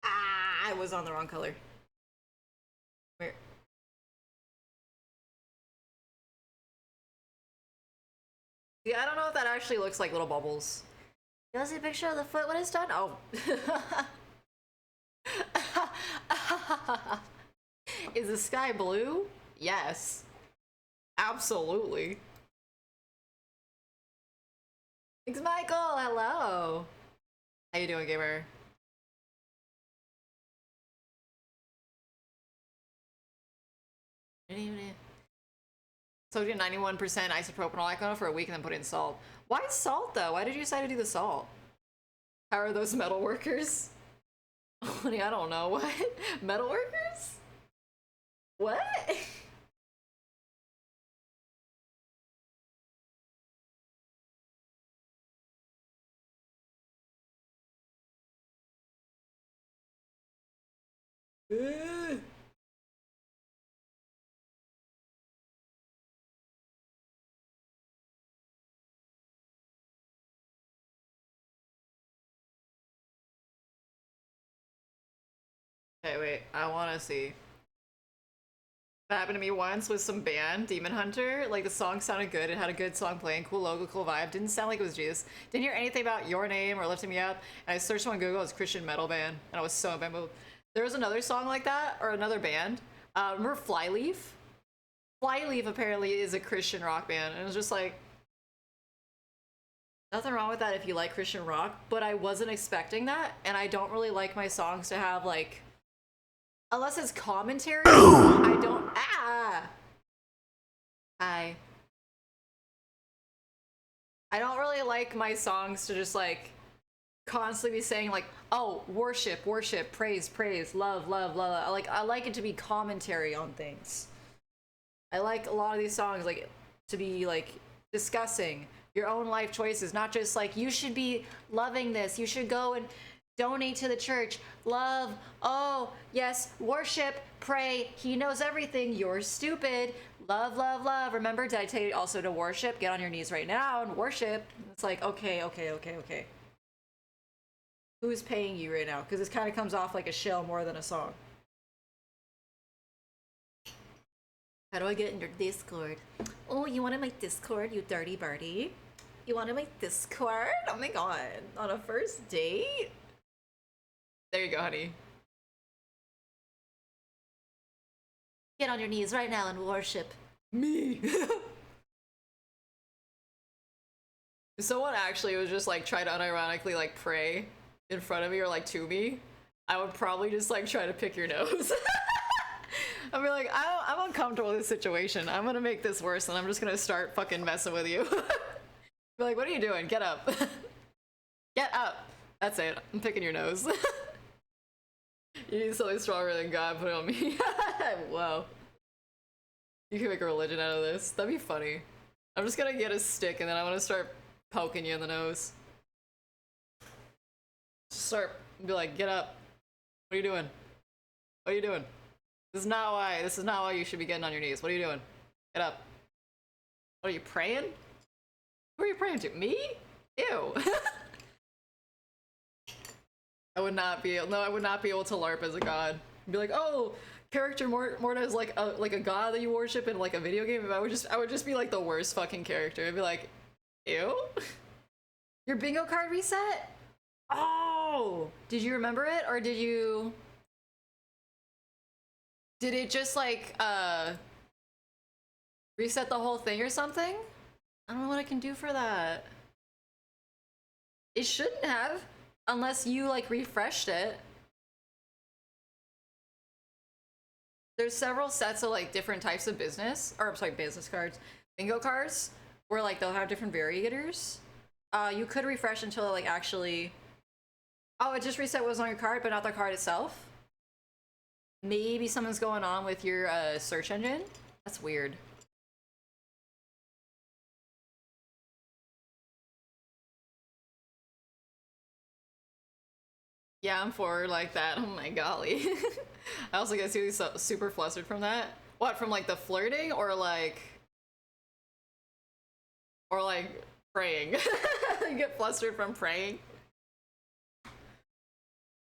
Ah, I was on the wrong color. Where? Yeah, I don't know if that actually looks like little bubbles. You want to see a picture of the foot when it's done? Oh. Is the sky blue? Yes. Absolutely. Thanks, Michael. Hello. How you doing, gamer? So we did 91% isopropanol alcohol for a week and then put in salt. Why salt though? Why did you decide to do the salt? How are those metal workers? Honey, I don't know. What? Metal workers? What? Okay, wait. I want to see. That happened to me once with some band, Demon Hunter. Like, the song sounded good. It had a good song playing. Cool logo, cool vibe. Didn't sound like it was Jesus. Didn't hear anything about Your Name or Lifting Me Up. And I searched on Google. It's Christian metal band. And I was so bamboozled. There was another song like that, or another band. Remember Flyleaf? Flyleaf apparently is a Christian rock band. And it was just like, nothing wrong with that if you like Christian rock. But I wasn't expecting that. And I don't really like my songs to have, like, unless it's commentary, I don't. Hi. I don't really like my songs to just like constantly be saying like, oh, worship, worship, praise, praise, love, love, love. I like it to be commentary on things. I like a lot of these songs like to be like discussing your own life choices, not just like you should be loving this, you should go and donate to the church, love, oh yes, worship, pray, he knows everything, you're stupid, love, love, love. Remember, did I tell you also to worship? Get on your knees right now and worship. It's like, okay, okay, okay, okay. Who's paying you right now? Because this kind of comes off like a shill more than a song. How do I get in your Discord? Oh, you want to make Discord, you dirty birdie? You want to make Discord? Oh my god, on a first date? There you go, honey. Get on your knees right now and worship. Me. If someone actually was just like try to unironically like pray in front of me or like to me, I would probably just like try to pick your nose. I'd be like, I'm uncomfortable with this situation. I'm gonna make this worse and I'm just gonna start fucking messing with you. Be like, what are you doing? Get up. Get up. That's it. I'm picking your nose. You need something stronger than God, put it on me. Whoa. You can make a religion out of this. That'd be funny. I'm just gonna get a stick and then I'm gonna start poking you in the nose. Start, be like, get up. What are you doing? What are you doing? This is not why you should be getting on your knees. What are you doing? Get up. What are you praying? Who are you praying to? Me? Ew. I would not be able to LARP as a god. Be like, oh, character Morta is like a god that you worship in like a video game. I would just be like the worst fucking character. I'd be like, ew. Your bingo card reset? Oh, did you remember it or did it just like reset the whole thing or something? I don't know what I can do for that. It shouldn't have. Unless you like refreshed it. There's several sets of like different types of business, or I'm sorry, business cards, bingo cards, where like they'll have different variators. You could refresh until it like actually. Oh, it just reset what was on your card, but not the card itself. Maybe something's going on with your search engine. That's weird. Yeah, I'm forward like that. Oh my golly. I also get super flustered from that. What, from like the flirting or like praying? You get flustered from praying?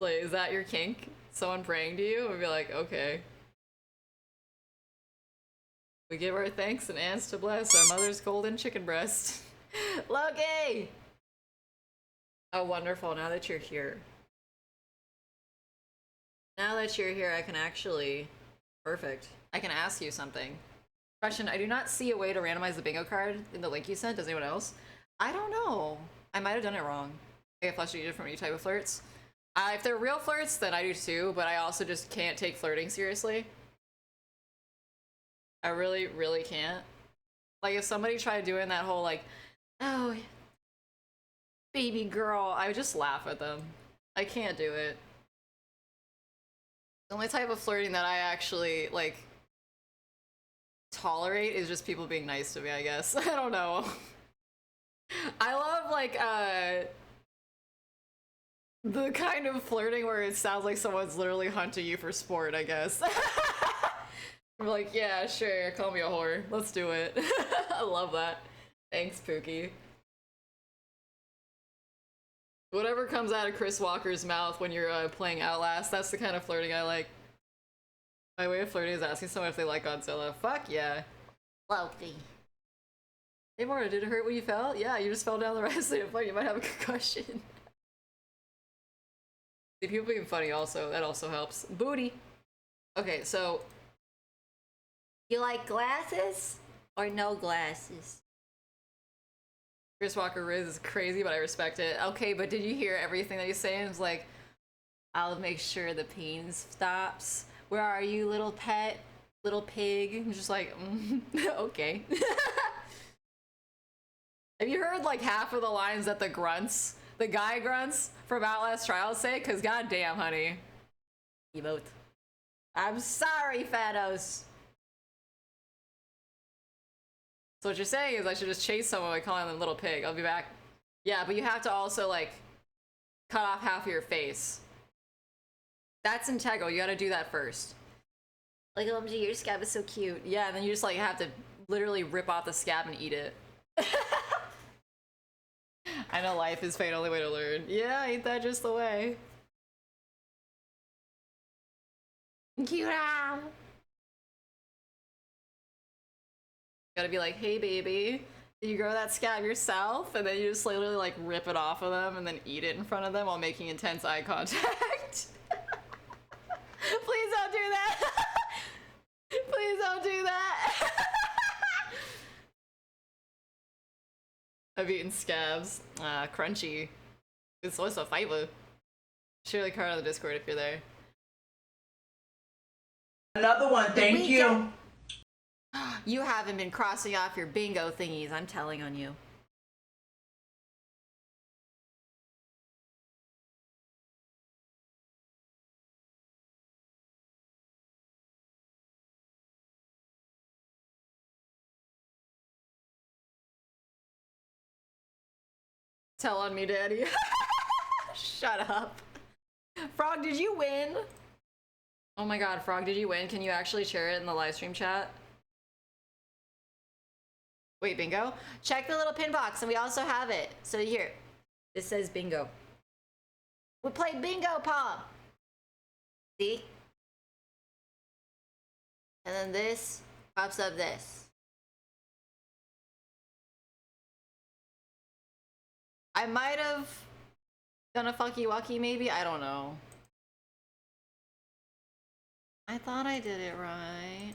Like, is that your kink? Someone praying to you? We'd be like, okay. We give our thanks and ants to bless our mother's golden chicken breast. Loki! Oh, wonderful. Now that you're here. Now that you're here, I can actually... Perfect. I can ask you something. Question, I do not see a way to randomize the bingo card in the link you sent. Does anyone else? I don't know. I might have done it wrong. I get frustrated from any type of flirts. If they're real flirts, then I do too, but I also just can't take flirting seriously. I really, really can't. Like, if somebody tried doing that whole, like, oh, baby girl, I would just laugh at them. I can't do it. The only type of flirting that I actually, like, tolerate is just people being nice to me, I guess. I don't know. I love, like, the kind of flirting where it sounds like someone's literally hunting you for sport, I guess. I'm like, yeah, sure, call me a whore. Let's do it. I love that. Thanks, Pookie. Whatever comes out of Chris Walker's mouth when you're playing Outlast, that's the kind of flirting I like. My way of flirting is asking someone if they like Godzilla. Fuck yeah. Loki. Hey Mora, did it hurt when you fell? Yeah, you just fell down the rest of the fight. You might have a concussion. See, people being funny also, that also helps. Booty. Okay, so... You like glasses or no glasses? Chris Walker Riz is crazy, but I respect it. Okay, but did you hear everything that he's saying? It's like, I'll make sure the pain stops. Where are you, little pet? Little pig? I'm just like, okay. Have you heard like half of the lines that the grunts, the guy grunts from Outlast Trials say? Cause goddamn, honey. Emote. I'm sorry, Thanos. So what you're saying is I should just chase someone by calling them little pig. I'll be back. Yeah, but you have to also like cut off half of your face. That's integral. You gotta do that first. Like, OMG, your scab is so cute. Yeah, and then you just like have to literally rip off the scab and eat it. I know life is pain, only way to learn. Yeah, ain't that just the way? Cute. Gotta be like, hey baby, did you grow that scab yourself? And then you just literally like rip it off of them and then eat it in front of them while making intense eye contact. Please don't do that. Please don't do that. I've eaten scabs. Crunchy. It's also a fiber. Share the card on the Discord if you're there. Another one, thank you. You haven't been crossing off your bingo thingies, I'm telling on you. Tell on me, daddy. Shut up. Frog, did you win? Oh my god, Frog, did you win? Can you actually share it in the live stream chat? Wait, bingo? Check the little pin box, and we also have it. So here, This says bingo. we played bingo pong. See? And then this pops up this. I might have done a fucky wucky maybe? I don't know. I thought I did it right.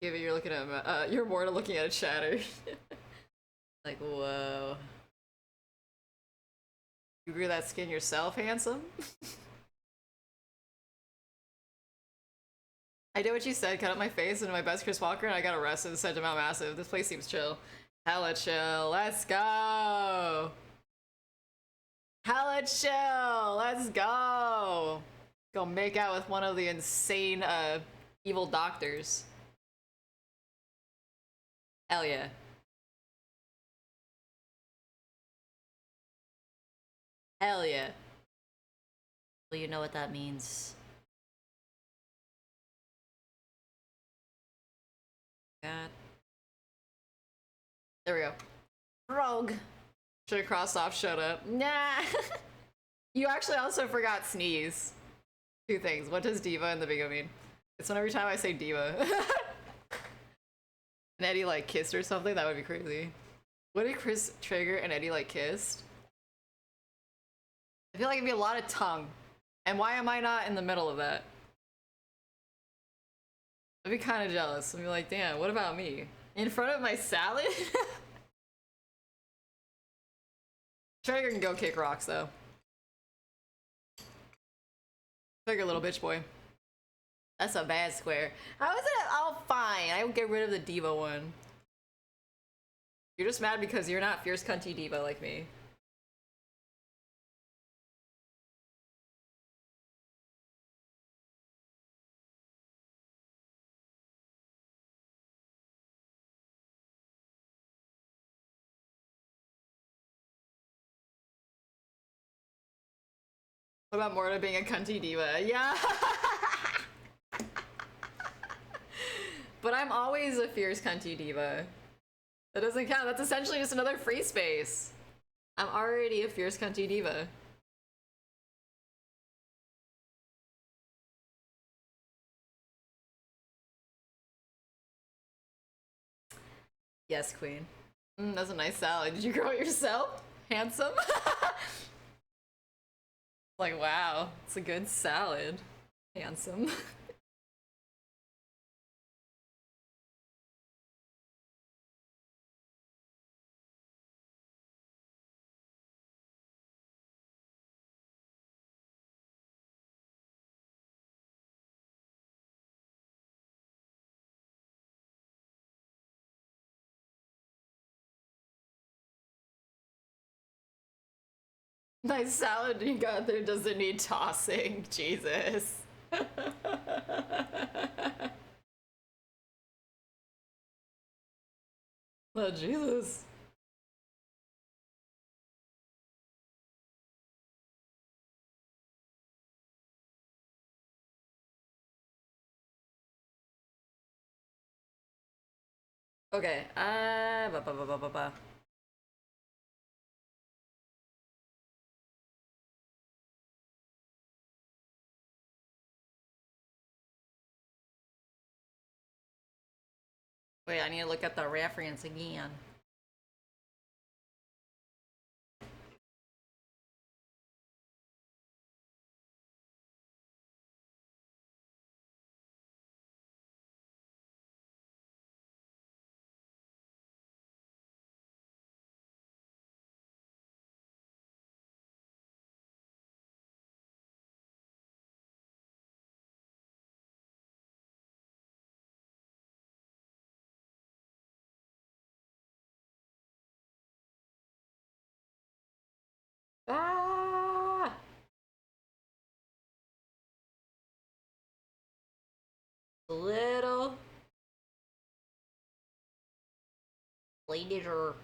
Give it, you're looking at you're more looking at a chatter. Like, whoa. You grew that skin yourself, handsome? I did what you said, cut up my face into my best Chris Walker, and I got arrested and sent to Mount Massive. This place seems chill. Hella chill. Let's go! Hella chill! Let's go! Go make out with one of the insane, evil doctors. Hell yeah. Hell yeah. Well, you know what that means. God. There we go. Rogue. Should have crossed off shut up. Nah. You actually also forgot sneeze. Two things. What does diva and the bingo mean? It's when every time I say diva. And Eddie like kissed or something? That would be crazy. What did Chris trigger and Eddie like kissed? I feel like it'd be a lot of tongue. And why am I not in the middle of that? I'd be kind of jealous. I'd be like, damn, what about me? In front of my salad? Trigger can go kick rocks though. Trigger, little bitch boy. That's a bad square. How is it all fine? I will get rid of the diva one. You're just mad because you're not fierce cunty diva like me. What about Morta being a cunty diva? Yeah! But I'm always a fierce cunty diva. That doesn't count. That's essentially just another free space. I'm already a fierce cunty diva. Yes, queen. That's a nice salad. Did you grow it yourself? Handsome? Like, wow, it's a good salad. Handsome. Nice salad you got there doesn't need tossing. Jesus. Oh, Jesus. Okay, Wait, I need to look at the reference again. Ah! Little ladies are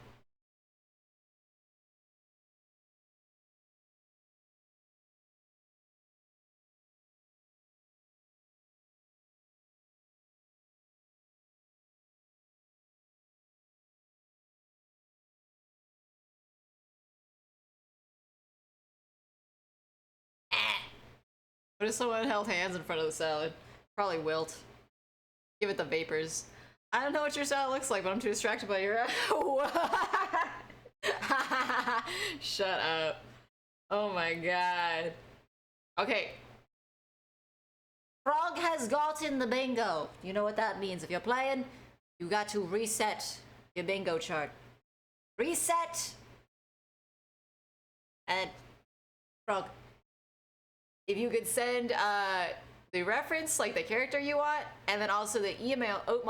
What if someone held hands in front of the salad? Probably wilt. Give it the vapors. I don't know what your salad looks like, but I'm too distracted by your. Shut up. Oh my god. Okay. Frog has gotten the bingo. You know what that means. If you're playing, you got to reset your bingo chart. Reset. And Frog. If you could send the reference, like the character you want, and then also the email, the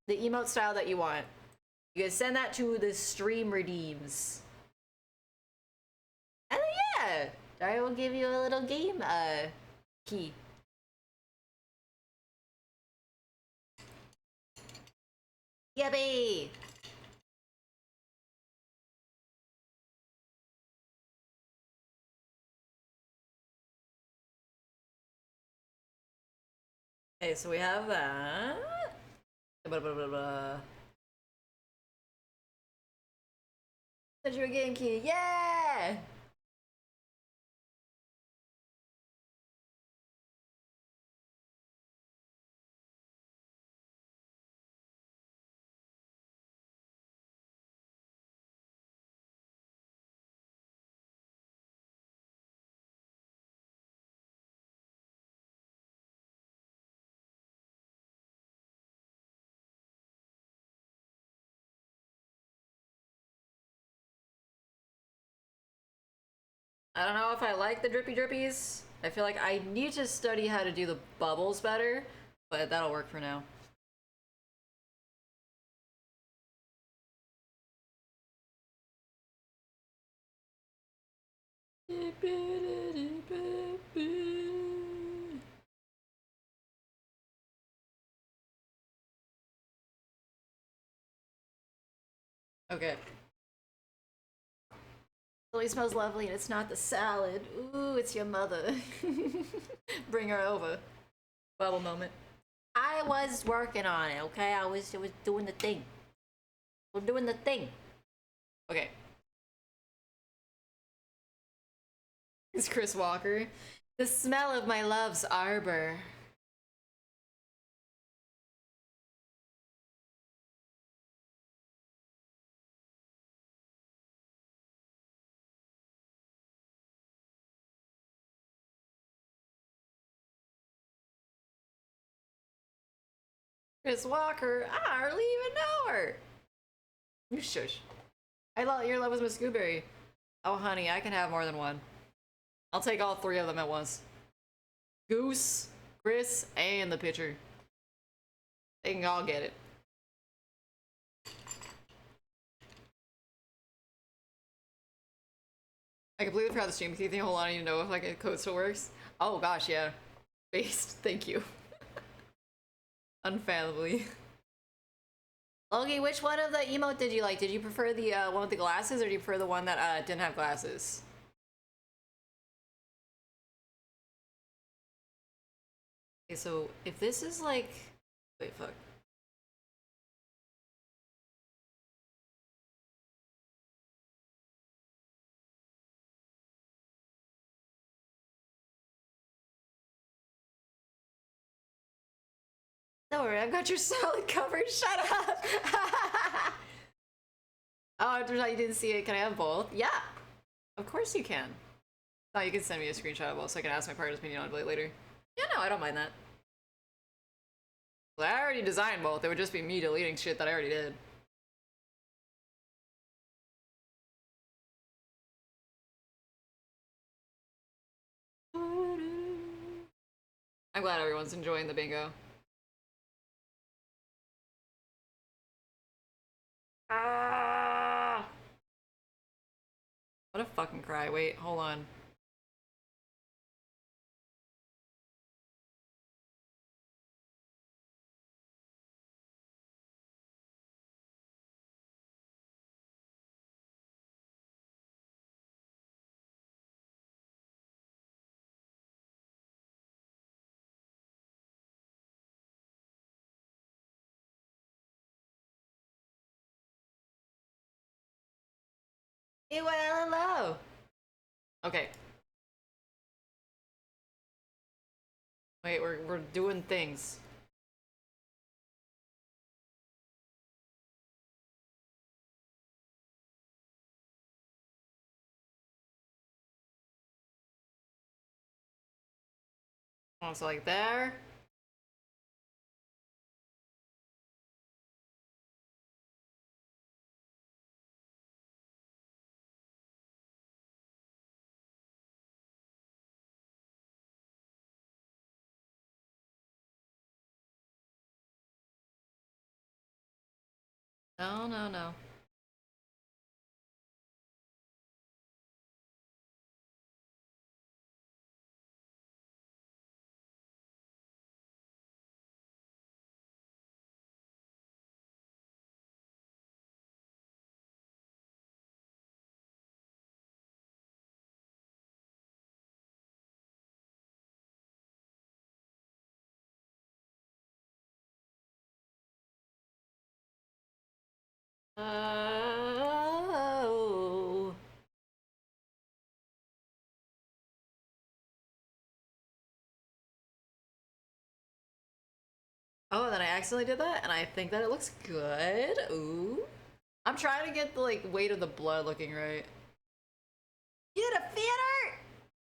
emote style that you want. You can send that to the stream redeems. And then yeah, Dario will give you a little game key. Yippee! Okay, so we have that. Blah, blah, blah, blah. Send you a game key. Yeah! I don't know if I like the drippy drippies. I feel like I need to study how to do the bubbles better, but that'll work for now. Okay. Really smells lovely, and it's not the salad. Ooh, it's your mother. Bring her over. Bubble moment. I was working on it, okay? I was doing the thing. We're doing the thing. Okay. It's Chris Walker. The smell of my love's arbor. Chris Walker, I hardly even know her. You shush. I thought your love was Miss Gooberry. Oh, honey, I can have more than one. I'll take all three of them at once. Goose, Chris, and the pitcher. They can all get it. I completely forgot the stream key thing. Hold on, I need to know if like a code still works. Oh gosh, yeah. Based, thank you. Unfathomably. Logie, which one of the emote did you like? Did you prefer the one with the glasses, or do you prefer the one that didn't have glasses? Okay, so if this is like... Wait, fuck. Don't worry, I've got your salad covered. Shut up! Oh, it turns out you didn't see it. Can I have both? Yeah! Of course you can. Oh, you can send me a screenshot of both so I can ask my partner's opinion on it later. Yeah, no, I don't mind that. Well, I already designed both. It would just be me deleting shit that I already did. I'm glad everyone's enjoying the bingo. Ah! What a fucking cry. Wait, hold on. Hey, well, hello! Okay. Wait, we're doing things. Oh, so like there. No, no, no. Oh. Oh, and then I accidentally did that, and I think that it looks good. Ooh. I'm trying to get the like weight of the blood looking right. You did a fan art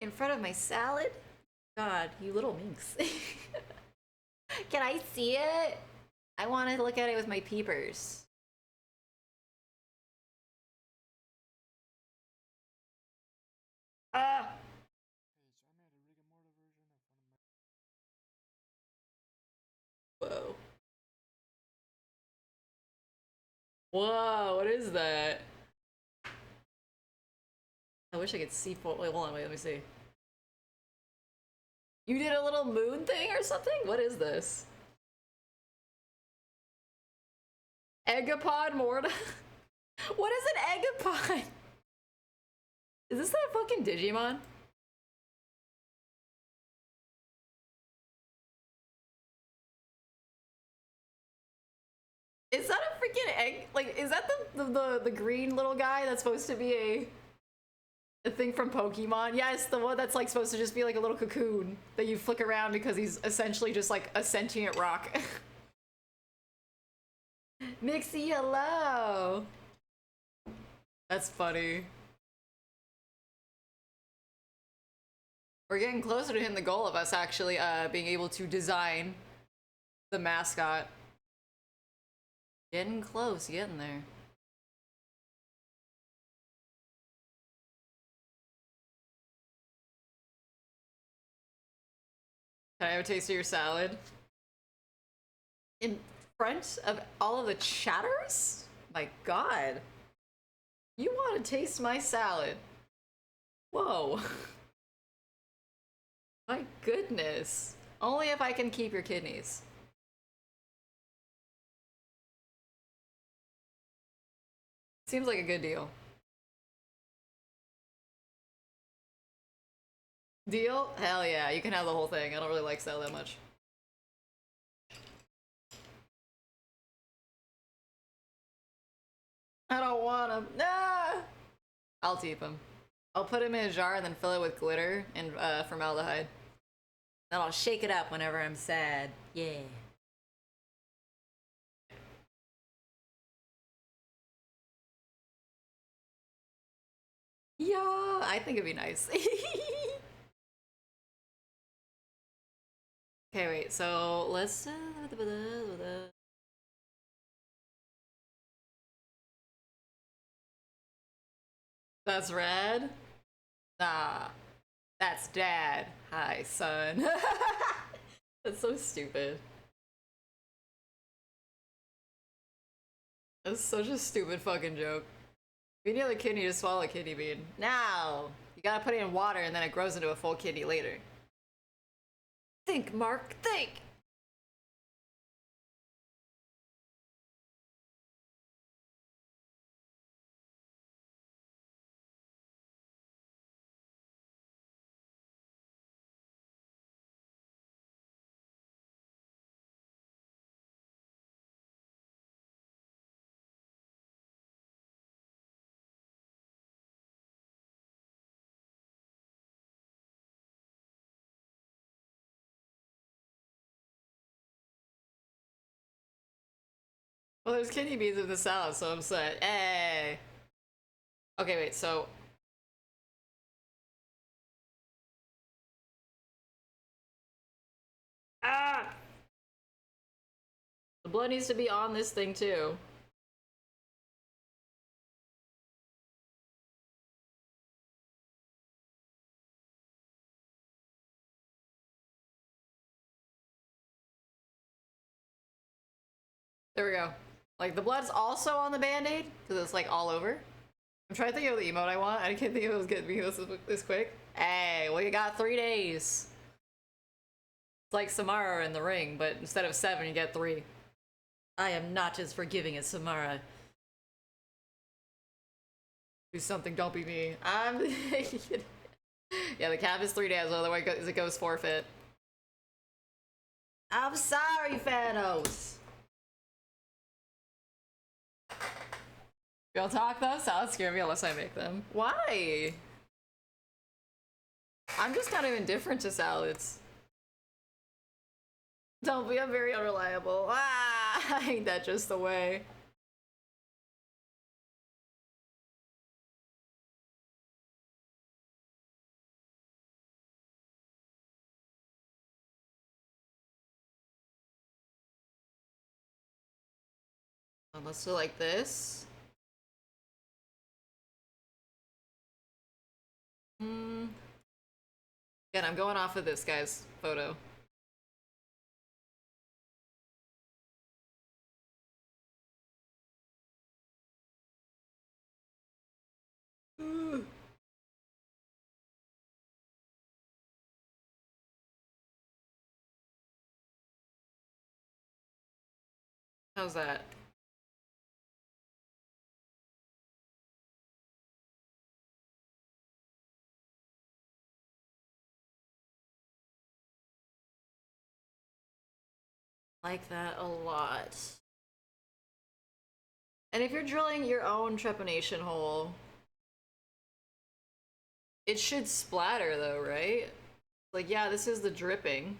in front of my salad? God, you little minx. Can I see it? I want to look at it with my peepers. Ah! Whoa. Whoa, what is that? I wish I could see. Wait, hold on, wait, let me see. You did a little moon thing or something? What is this? Egapod Morta? What is an egapod? Is this that fucking Digimon? Is that a freaking egg? Like, is that the green little guy that's supposed to be a thing from Pokemon? Yes, the one that's like supposed to just be like a little cocoon that you flick around because he's essentially just like a sentient rock. Mixie, hello. That's funny. We're getting closer to hitting the goal of us actually being able to design the mascot. Getting close, getting there. Can I have a taste of your salad? In front of all of the chatters? My god. You want to taste my salad? Whoa. My goodness. Only if I can keep your kidneys. Seems like a good deal. Deal? Hell yeah, you can have the whole thing. I don't really like salad that much. I don't want him. Nah! I'll keep him. I'll put him in a jar and then fill it with glitter and formaldehyde. Then I'll shake it up whenever I'm sad. Yeah. Yeah, I think it'd be nice. Okay, wait, so let's... That's red? Nah, that's dad. Hi, son. That's so stupid. That's such a stupid fucking joke. If you need a kidney, just swallow a kidney bean. Now, you gotta put it in water and then it grows into a full kidney later. Think, Mark, think! Well, there's kidney beans in the salad, so I'm set. Hey! Okay, wait, so... Ah! The blood needs to be on this thing, too. There we go. Like, the blood's also on the band-aid, because it's, like, all over. I'm trying to think of the emote I want. I can't think of it was getting me this quick. Hey, well, you got 3 days. It's like Samara in the ring, but instead of 7, you get 3. I am not as forgiving as Samara. Do something, don't be me. Yeah, the cap is 3 days, otherwise it goes forfeit. I'm sorry, Thanos. Y'all talk though? Salads scare me unless I make them. Why? I'm just kind of indifferent to salads. Don't be, I'm very unreliable. Ah, ain't that just the way? Let's do like this. Again, I'm going off of this guy's photo. How's that? Like that a lot. And if you're drilling your own trepanation hole, it should splatter though, right? Like, yeah, this is the dripping.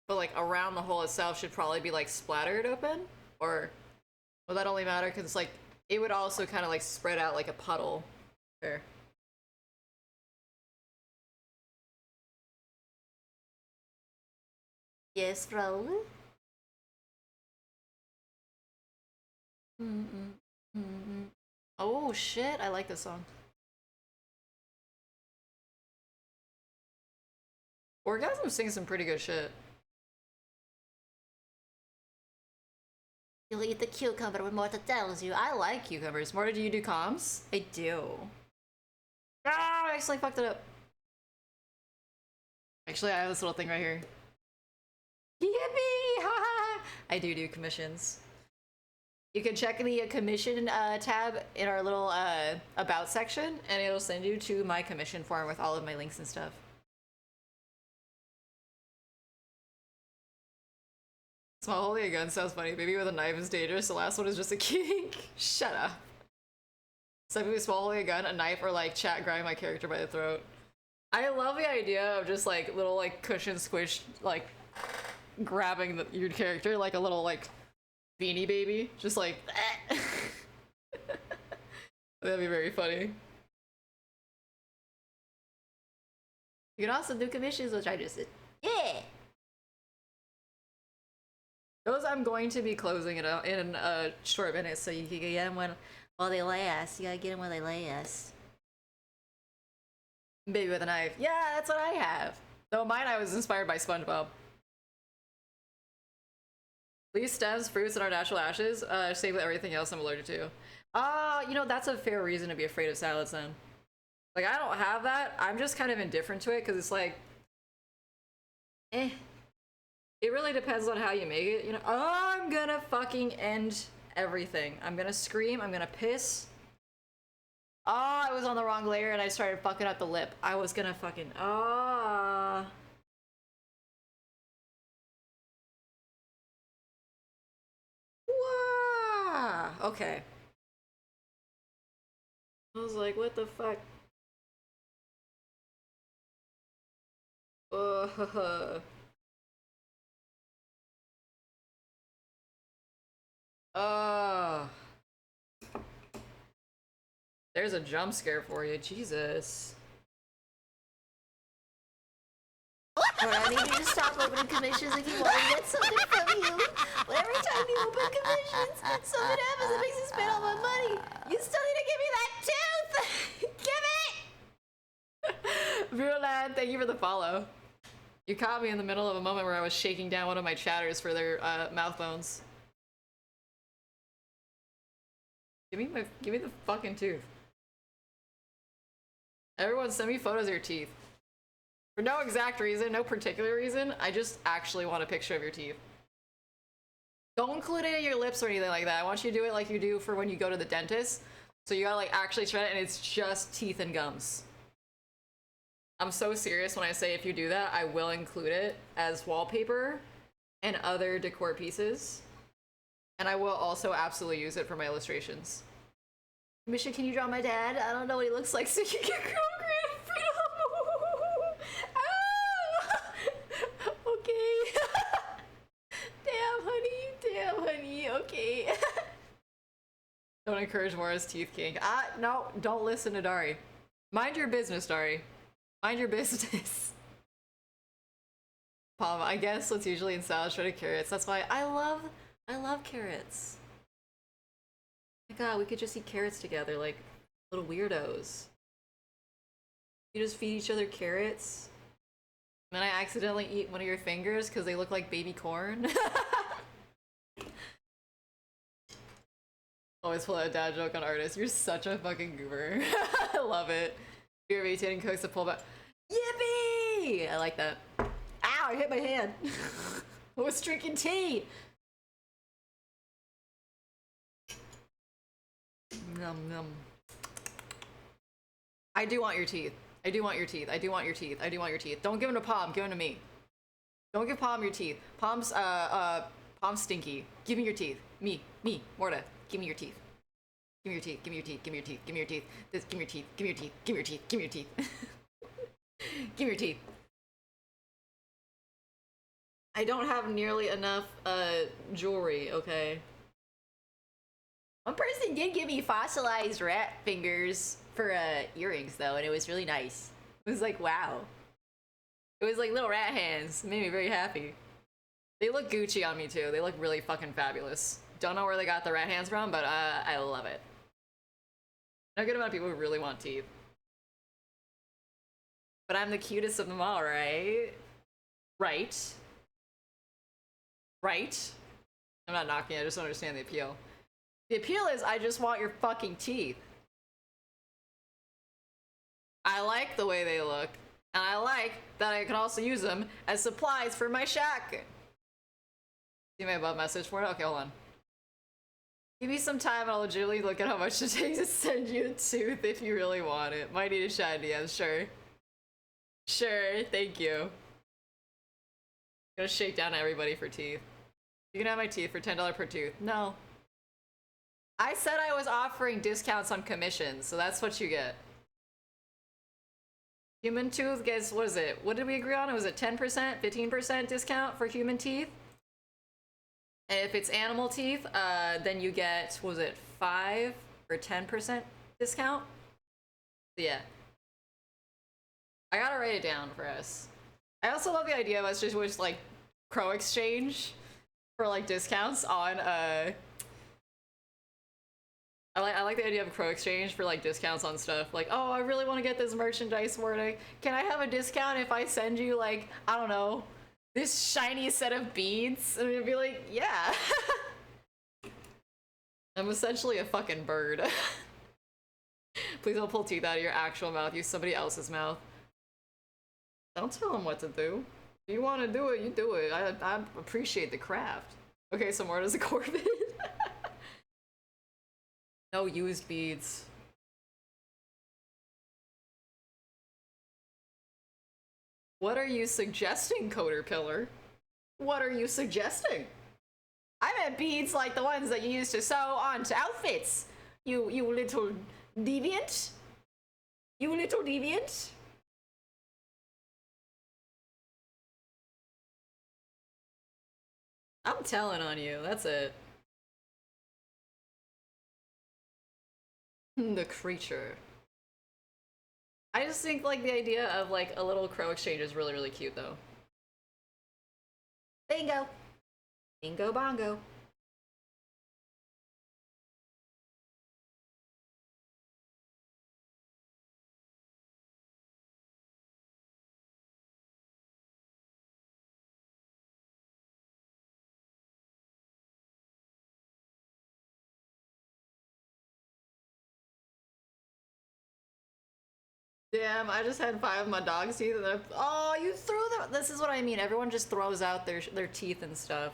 But like around the hole itself should probably be like splattered open? Or will that only matter because like it would also kind of like spread out like a puddle. There. Yes, Raul? Oh shit, I like this song. Orgasm sings some pretty good shit. You'll eat the cucumber when Morta tells you. I like cucumbers. Morta, do you do comms? I do. Ah, I actually fucked it up. Actually, I have this little thing right here. Yippee! Haha! I do commissions. You can check the commission tab in our little about section, and it'll send you to my commission form with all of my links and stuff. Small holding a gun sounds funny. Baby with a knife is dangerous. The last one is just a kink. Shut up. Something with small holding a gun, a knife, or like chat grabbing my character by the throat. I love the idea of just like little like cushion squish like grabbing your character like a little like Beanie Baby, just like that'd be very funny. You can also do commissions, which I just did. Yeah! Those I'm going to be closing it out in a short minute, so you can get them while they last. You gotta get them while they last. Baby with a knife. Yeah, that's what I have. Though mine, I was inspired by SpongeBob. Leaf stems, fruits, and our natural ashes. Save with everything else I'm allergic to. You know, that's a fair reason to be afraid of salads then. Like, I don't have that. I'm just kind of indifferent to it because it's like, eh. It really depends on how you make it, you know. Oh, I'm gonna fucking end everything. I'm gonna scream, I'm gonna piss. Oh, I was on the wrong layer and I started fucking up the lip. I was gonna fucking, Wow. Okay. I was like, what the fuck? There's a jump scare for you, Jesus. Or I need you to stop opening commissions if you want to get something from you. But every time you open commissions, something happens that makes you spend all my money. You still need to give me that tooth! Give it! Virulad, thank you for the follow. You caught me in the middle of a moment where I was shaking down one of my chatters for their mouth bones. Give me the fucking tooth. Everyone send me photos of your teeth. For no exact reason, no particular reason, I just actually want a picture of your teeth. Don't include it in your lips or anything like that. I want you to do it like you do for when you go to the dentist. So you gotta like actually shred it and it's just teeth and gums. I'm so serious when I say if you do that, I will include it as wallpaper and other decor pieces. And I will also absolutely use it for my illustrations. Misha, can you draw my dad? I don't know what he looks like so you can get grand freedom. Ah! Okay. Damn, honey, okay. Don't encourage Mora's teeth king. No, don't listen to Dari. Mind your business, Dari. Mind your business. Palm, I guess what's usually in salad shredded carrots. That's why I love carrots. My god, we could just eat carrots together like little weirdos. You just feed each other carrots. And then I accidentally eat one of your fingers because they look like baby corn. Always pull out a dad joke on artists. You're such a fucking goober. I love it. You're meditating cooks to pull back. Yippee! I like that. Ow, I hit my hand. I was drinking tea. Num num. I do want your teeth. I do want your teeth. I do want your teeth. I do want your teeth. Don't give them to Palm. Give them to me. Don't give Palm your teeth. Palm's stinky. Give me your teeth. Me, Morta. Give me your teeth. Give me your teeth. Give me your teeth. Give me your teeth. Give me your teeth. This. Give me your teeth. Give me your teeth. Give me your teeth. Give me your teeth. Give me your teeth. I don't have nearly enough jewelry. Okay. One person did give me fossilized rat fingers for earrings though, and it was really nice. It was like, wow. It was like little rat hands. It made me very happy. They look Gucci on me too. They look really fucking fabulous. Don't know where they got the rat hands from, but I love it. No good amount of people who really want teeth. But I'm the cutest of them all, right? Right? Right? I'm not knocking, I just don't understand the appeal. The appeal is I just want your fucking teeth. I like the way they look, and I like that I can also use them as supplies for my shack. See my above message for it? Okay, hold on. Give me some time and I'll legitimately look at how much it takes to send you a tooth if you really want it. Might need a shine DM, sure. Sure, thank you. I'm gonna shake down everybody for teeth. You can have my teeth for $10 per tooth. No. I said I was offering discounts on commissions, so that's what you get. Human tooth gets, what is it? What did we agree on? It was a 10%, 15% discount for human teeth? And if it's animal teeth, then you get, what was it, 5 or 10% discount? So yeah. I gotta write it down for us. I also love the idea of us just like Crow Exchange for like discounts on I like the idea of Crow Exchange for like discounts on stuff. Like, oh, I really want to get this merchandise wording. Can I have a discount if I send you like, I don't know, this shiny set of beads? And it'd be like, yeah. I'm essentially a fucking bird. Please don't pull teeth out of your actual mouth. Use somebody else's mouth. Don't tell them what to do. If you want to do it, you do it. I appreciate the craft. Okay, so more does a Corbin. No used beads. What are you suggesting, Coder Pillar? What are you suggesting? I meant beads like the ones that you use to sew onto outfits. You little deviant. You little deviant. I'm telling on you, that's it. The creature. I just think like the idea of like a little Crow Exchange is really, really cute though. Bingo. Bingo bongo. Damn, I just had 5 of my dog's teeth and oh, you threw them. This is what I mean. Everyone just throws out their teeth and stuff.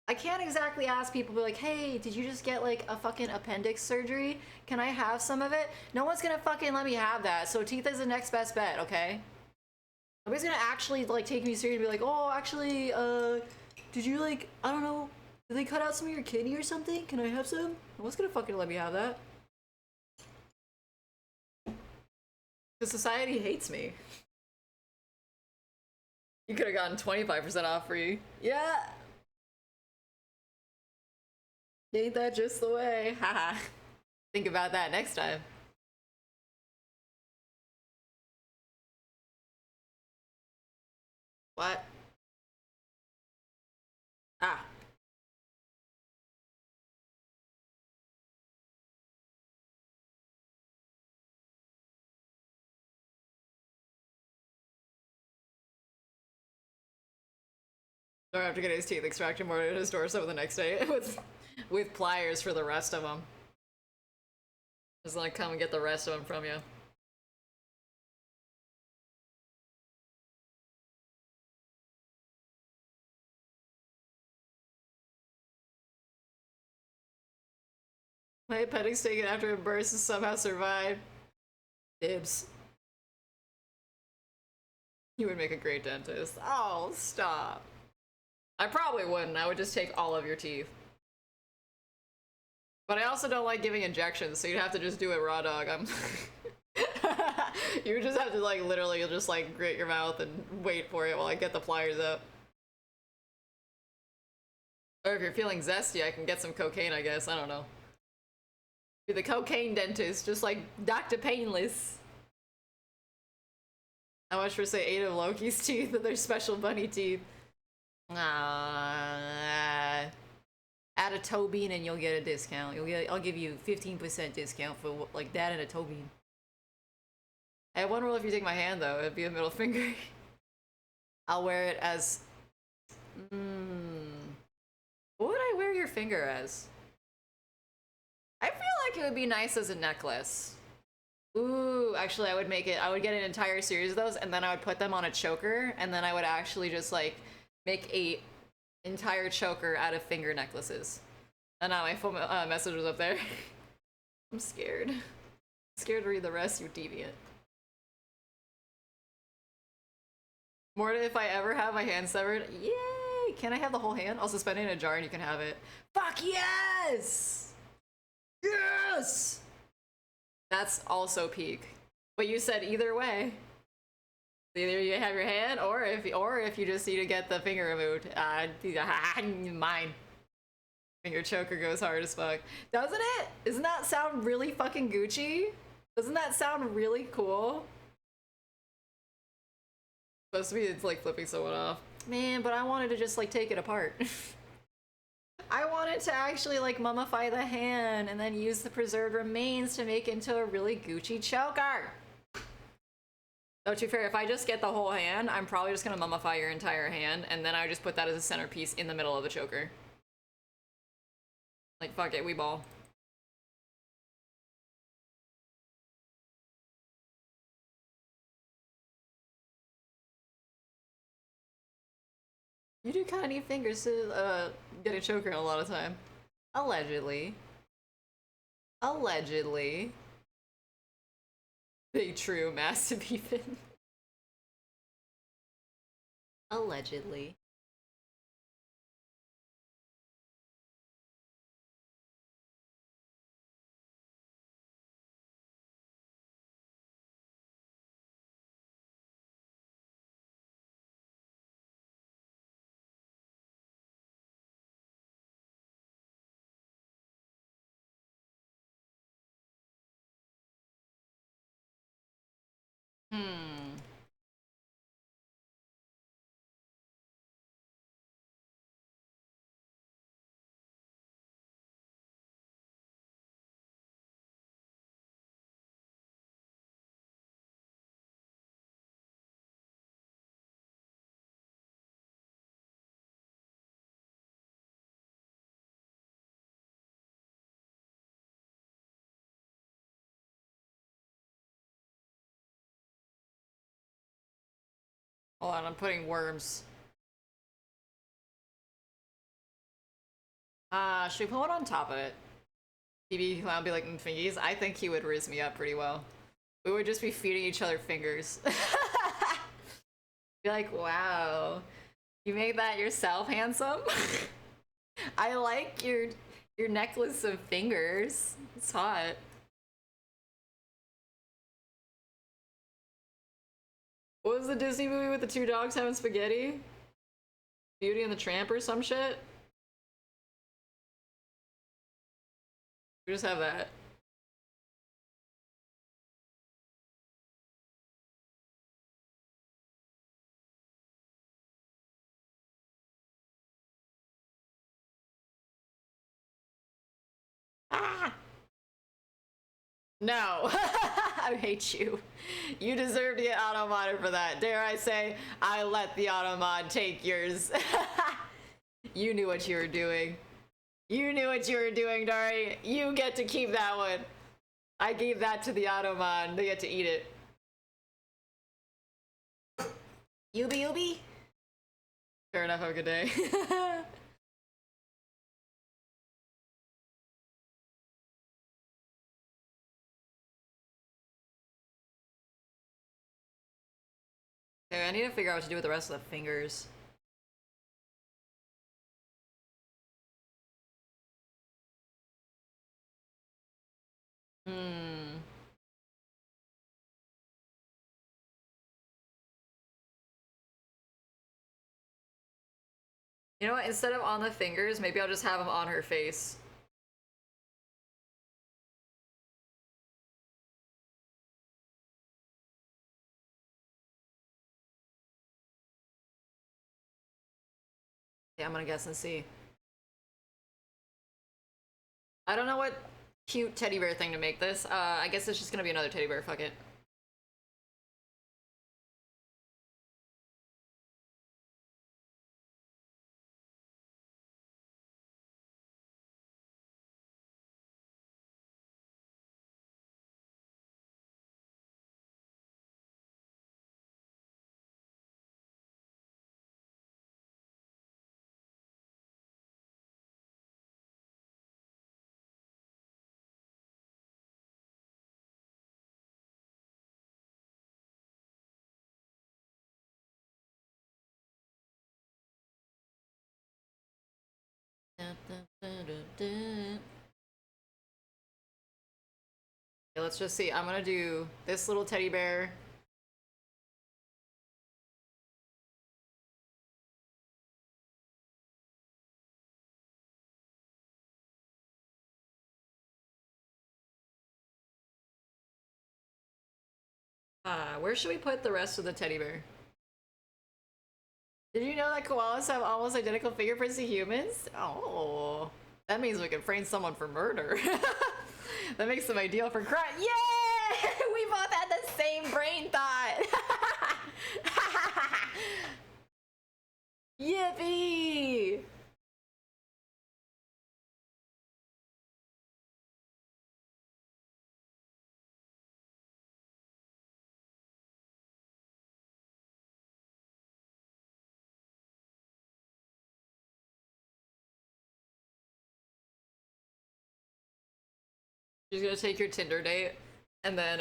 I can't exactly ask people, be like, hey, did you just get like a fucking appendix surgery? Can I have some of it? No one's gonna fucking let me have that. So teeth is the next best bet, okay? Nobody's gonna actually like take me serious and be like, oh, actually, did you like, I don't know, did they cut out some of your kidney or something? Can I have some? No one's gonna fucking let me have that. Because society hates me. You could have gotten 25% off free. Yeah. Ain't that just the way? Haha. Think about that next time. What? Ah. Or after getting his teeth extracted, more at his doorstep the next day with pliers for the rest of them. Just like come and get the rest of them from you. My appendix taken after a burst and somehow survived. Dibs. You would make a great dentist. Oh, stop. I probably wouldn't. I would just take all of your teeth. But I also don't like giving injections, so you'd have to just do it raw dog. You would just have to like literally just like grit your mouth and wait for it while I get the pliers up. Or if you're feeling zesty, I can get some cocaine, I guess. I don't know. Be the cocaine dentist, just like Dr. Painless. How much for say 8 of Loki's teeth and their special bunny teeth? Add a toe bean and you'll get a discount. I'll give you 15% discount for like that and a toe bean. I have one rule: if you take my hand though, it'd be a middle finger. I'll wear it as. What would I wear your finger as? I feel like it would be nice as a necklace. Ooh, actually, I would get an entire series of those, and then I would put them on a choker, and then I would actually just like make a entire choker out of finger necklaces. And now my full message was up there. I'm scared. I'm scared to read the rest, you deviant. More if I ever have my hand severed. Yay! Can I have the whole hand? I'll suspend it in a jar and you can have it. Fuck yes! Yes! That's also peak. But you said either way. Either you have your hand, or if you just need to get the finger removed. Mine. Finger choker goes hard as fuck. Doesn't it? Doesn't that sound really fucking Gucci? Doesn't that sound really cool? Supposed to be it's like flipping someone off. Man, but I wanted to just like take it apart. I wanted to actually like mummify the hand and then use the preserved remains to make into a really Gucci choker. Though to be fair, if I just get the whole hand, I'm probably just gonna mummify your entire hand and then I would just put that as a centerpiece in the middle of the choker. Like fuck it, we ball. You do kind of need fingers to get a choker a lot of time. Allegedly. Allegedly. Big true, massive even. Allegedly. Hmm. Hold on, I'm putting worms. Should we put one on top of it? TB Clown be like, fingies? I think he would riz me up pretty well. We would just be feeding each other fingers. Be like, wow, you made that yourself, handsome? I like your necklace of fingers. It's hot. What was the Disney movie with the two dogs having spaghetti? Beauty and the Tramp or some shit? We just have that. Ah! No. I hate you. You deserve to get auto modded for that. Dare I say, I let the auto mod take yours. You knew what you were doing. You knew what you were doing, Dari. You get to keep that one. I gave that to the auto mod. They get to eat it. Yubi Yubi? Fair enough, have a good day. Okay, I need to figure out what to do with the rest of the fingers. Hmm. You know what? Instead of on the fingers, maybe I'll just have them on her face. Yeah, I'm gonna guess and see. I don't know what cute teddy bear thing to make this. I guess it's just gonna be another teddy bear. Fuck it. Okay, let's just see. I'm gonna do this little teddy bear. Where should we put the rest of the teddy bear? Did you know that koalas have almost identical fingerprints to humans? Oh, that means we can frame someone for murder. That makes them ideal for crime. Yay! We both had the same brain thought. Yippee! She's gonna take your Tinder date and then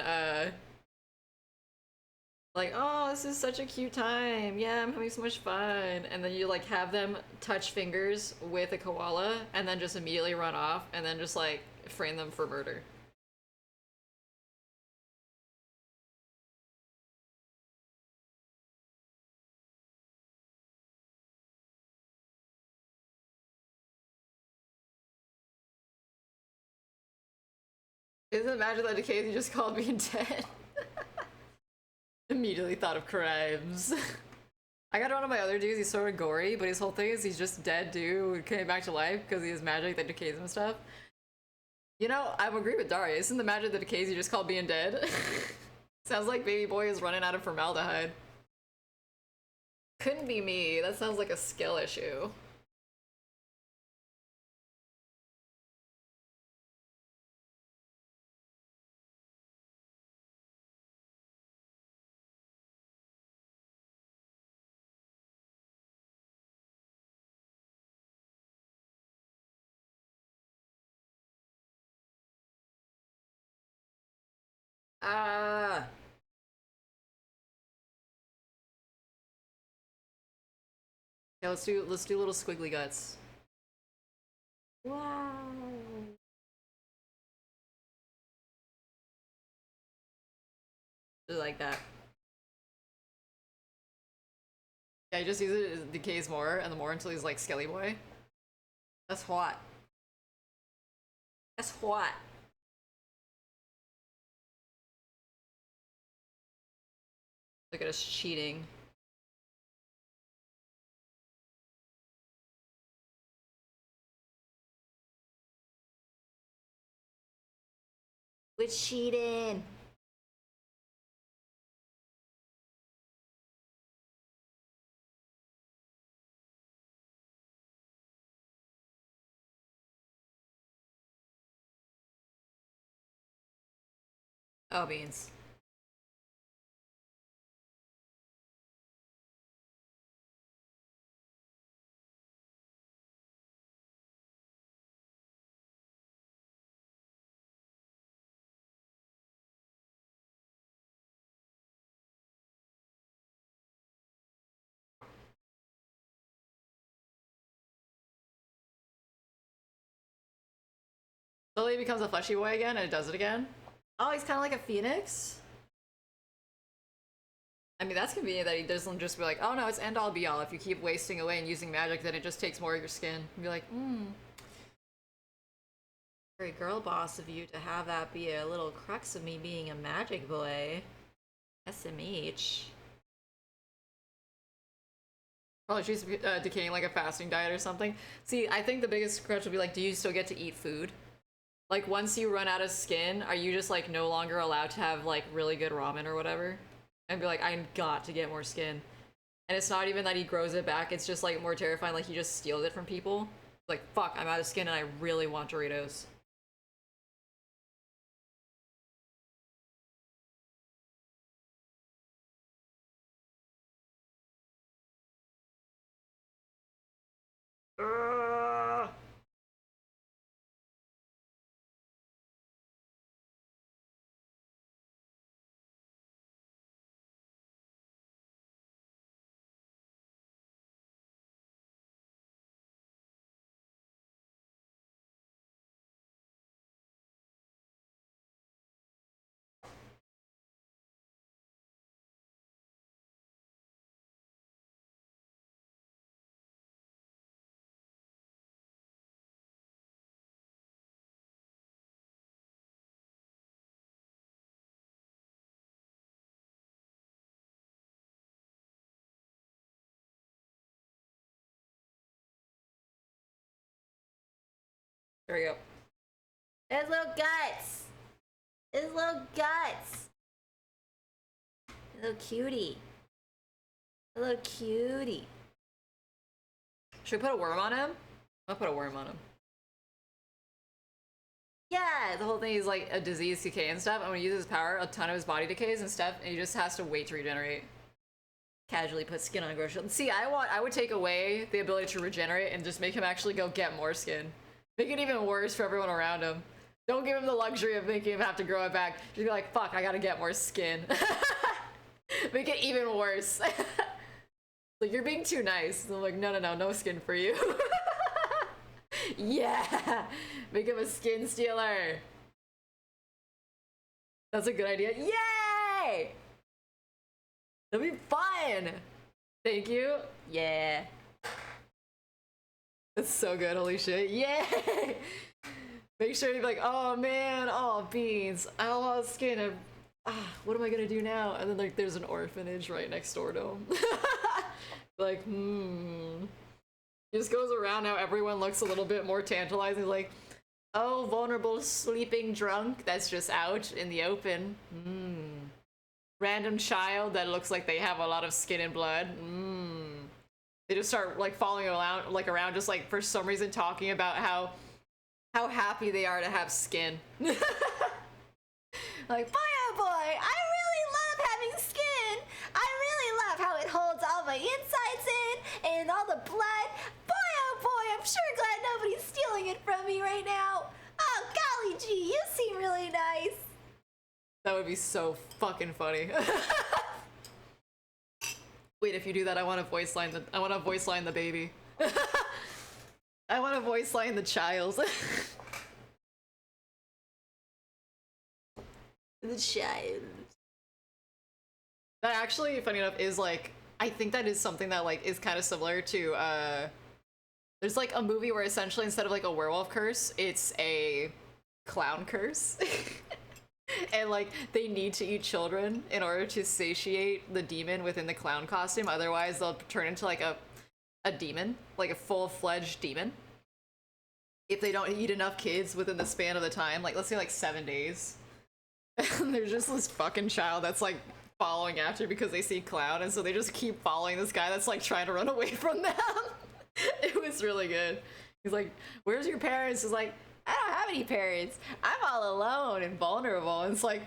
like, oh, this is such a cute time. Yeah, I'm having so much fun. And then you like have them touch fingers with a koala and then just immediately run off and then just like frame them for murder. Isn't it magic that decays you just called being dead? Immediately thought of crimes. I got one of my other dudes, he's sort of gory, but his whole thing is he's just dead dude who came back to life because he has magic that decays him and stuff. You know, I agree with Daria. Isn't the magic that decays you just called being dead? Sounds like baby boy is running out of formaldehyde. Couldn't be me. That sounds like a skill issue. Ah. Yeah, let's do little squiggly guts. Wow. Just like that. Yeah, he just uses it, it decays more and the more until he's like Skelly Boy. That's hot. That's hot. Look at us cheating. We're cheating. Oh, beans. Slowly he becomes a fleshy boy again and it does it again. Oh, he's kind of like a phoenix? I mean, that's convenient that he doesn't just be like, oh no, it's end all be all. If you keep wasting away and using magic, then it just takes more of your skin. And be like, very girl boss of you to have that be a little crux of me being a magic boy. SMH. Probably she's decaying like a fasting diet or something. See, I think the biggest crutch would be like, do you still get to eat food? Like, once you run out of skin, are you just like no longer allowed to have like really good ramen or whatever? And be like, I got to get more skin. And it's not even that he grows it back, it's just like more terrifying, like he just steals it from people. Like, fuck, I'm out of skin and I really want Doritos. There we go. His little guts. His little guts. Little cutie. Little cutie. Should we put a worm on him? I'll put a worm on him. Yeah, the whole thing is like a disease decay and stuff. And when he uses his power, a ton of his body decays and stuff, and he just has to wait to regenerate. Casually put skin on a grow shield. See, I would take away the ability to regenerate and just make him actually go get more skin. Make it even worse for everyone around him. Don't give him the luxury of making him have to grow it back. Just be like, fuck, I gotta get more skin. Make it even worse. Like, you're being too nice. I'm like, no skin for you. Yeah, make him a skin stealer. That's a good idea. Yay! That'll be fun. Thank you. Yeah. That's so good, holy shit. Yay! Make sure you're like, oh man, oh beans, I lost skin. What am I gonna do now? And then like there's an orphanage right next door to him. Like, He just goes around now, everyone looks a little bit more tantalizing, like, oh, vulnerable sleeping drunk that's just out in the open. Random child that looks like they have a lot of skin and blood. They just start like following around just like for some reason talking about how happy they are to have skin. Like, boy oh boy, I really love having skin. I really love how it holds all my insides in and all the blood. Boy oh boy, I'm sure glad nobody's stealing it from me right now. Oh golly gee, you seem really nice. That would be so fucking funny. Wait, if you do that, I want to voice line the baby. I want to voice line the child. The child. That actually, funny enough, is like, I think that is something that like is kind of similar to there's like a movie where essentially instead of like a werewolf curse, it's a clown curse. And like they need to eat children in order to satiate the demon within the clown costume, otherwise they'll turn into like a demon, like a full-fledged demon. If they don't eat enough kids within the span of the time, like let's say like 7 days. And there's just this fucking child that's like following after because they see clown, and so they just keep following this guy that's like trying to run away from them. It was really good. He's like, where's your parents? He's like, I don't have any parents. I'm all alone and vulnerable. And it's like,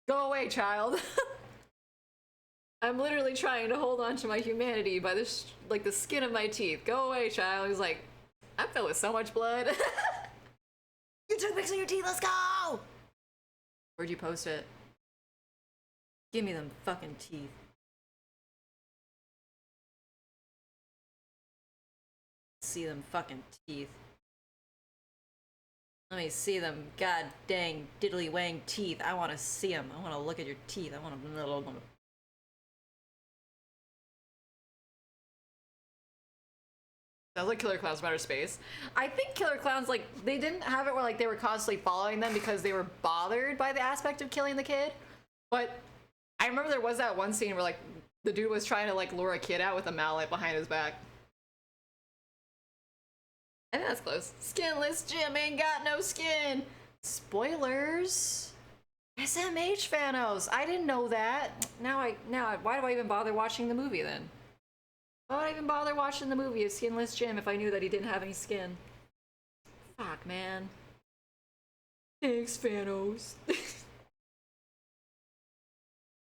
go away, child. I'm literally trying to hold on to my humanity by this, like the skin of my teeth. Go away, child. He's like, I'm filled with so much blood. You took pics of your teeth, let's go! Where'd you post it? Give me them fucking teeth. See them fucking teeth. Let me see them god dang diddly wang teeth. I want to see them. I want to look at your teeth. I want to... Sounds like Killer Clowns from Outer Space. I think Killer Clowns, like, they didn't have it where, like, they were constantly following them because they were bothered by the aspect of killing the kid. But I remember there was that one scene where, like, the dude was trying to, like, lure a kid out with a mallet behind his back. I think that's close. Skinless Jim ain't got no skin. Spoilers. SMH Fanos. I didn't know that. Now why do I even bother watching the movie then? Why would I even bother watching the movie of Skinless Jim if I knew that he didn't have any skin? Fuck, man. Thanks, Fanos.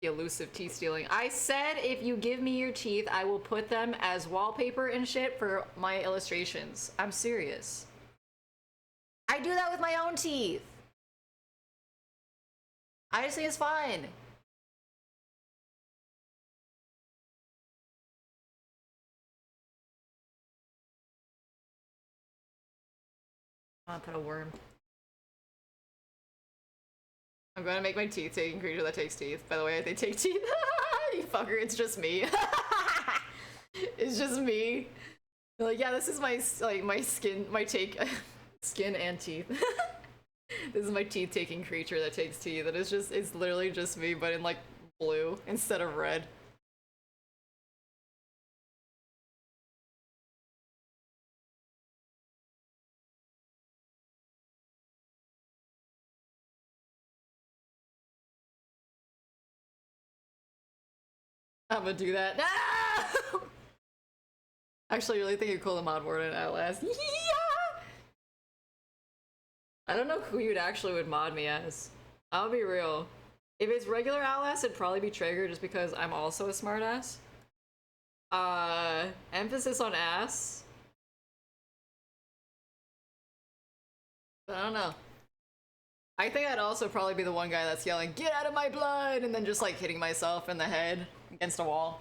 The elusive teeth stealing. I said if you give me your teeth, I will put them as wallpaper and shit for my illustrations. I'm serious. I do that with my own teeth. I just think it's fine. I'm gonna put a worm. I'm gonna make my teeth-taking creature that takes teeth. By the way, they take teeth. You fucker, it's just me. It's just me. They're like, yeah, this is my, like, my skin, my take, skin and teeth. This is my teeth-taking creature that takes teeth. And it's literally just me, but in, like, blue instead of red. I'm gonna do that. No! Actually, I really think you'd call the mod warden Outlast. Yeah! I don't know who you'd actually would mod me as. I'll be real. If it's regular Outlast, it'd probably be Traeger just because I'm also a smartass. Emphasis on ass. But I don't know. I think I'd also probably be the one guy that's yelling, "Get out of my blood!" and then just like hitting myself in the head against a wall.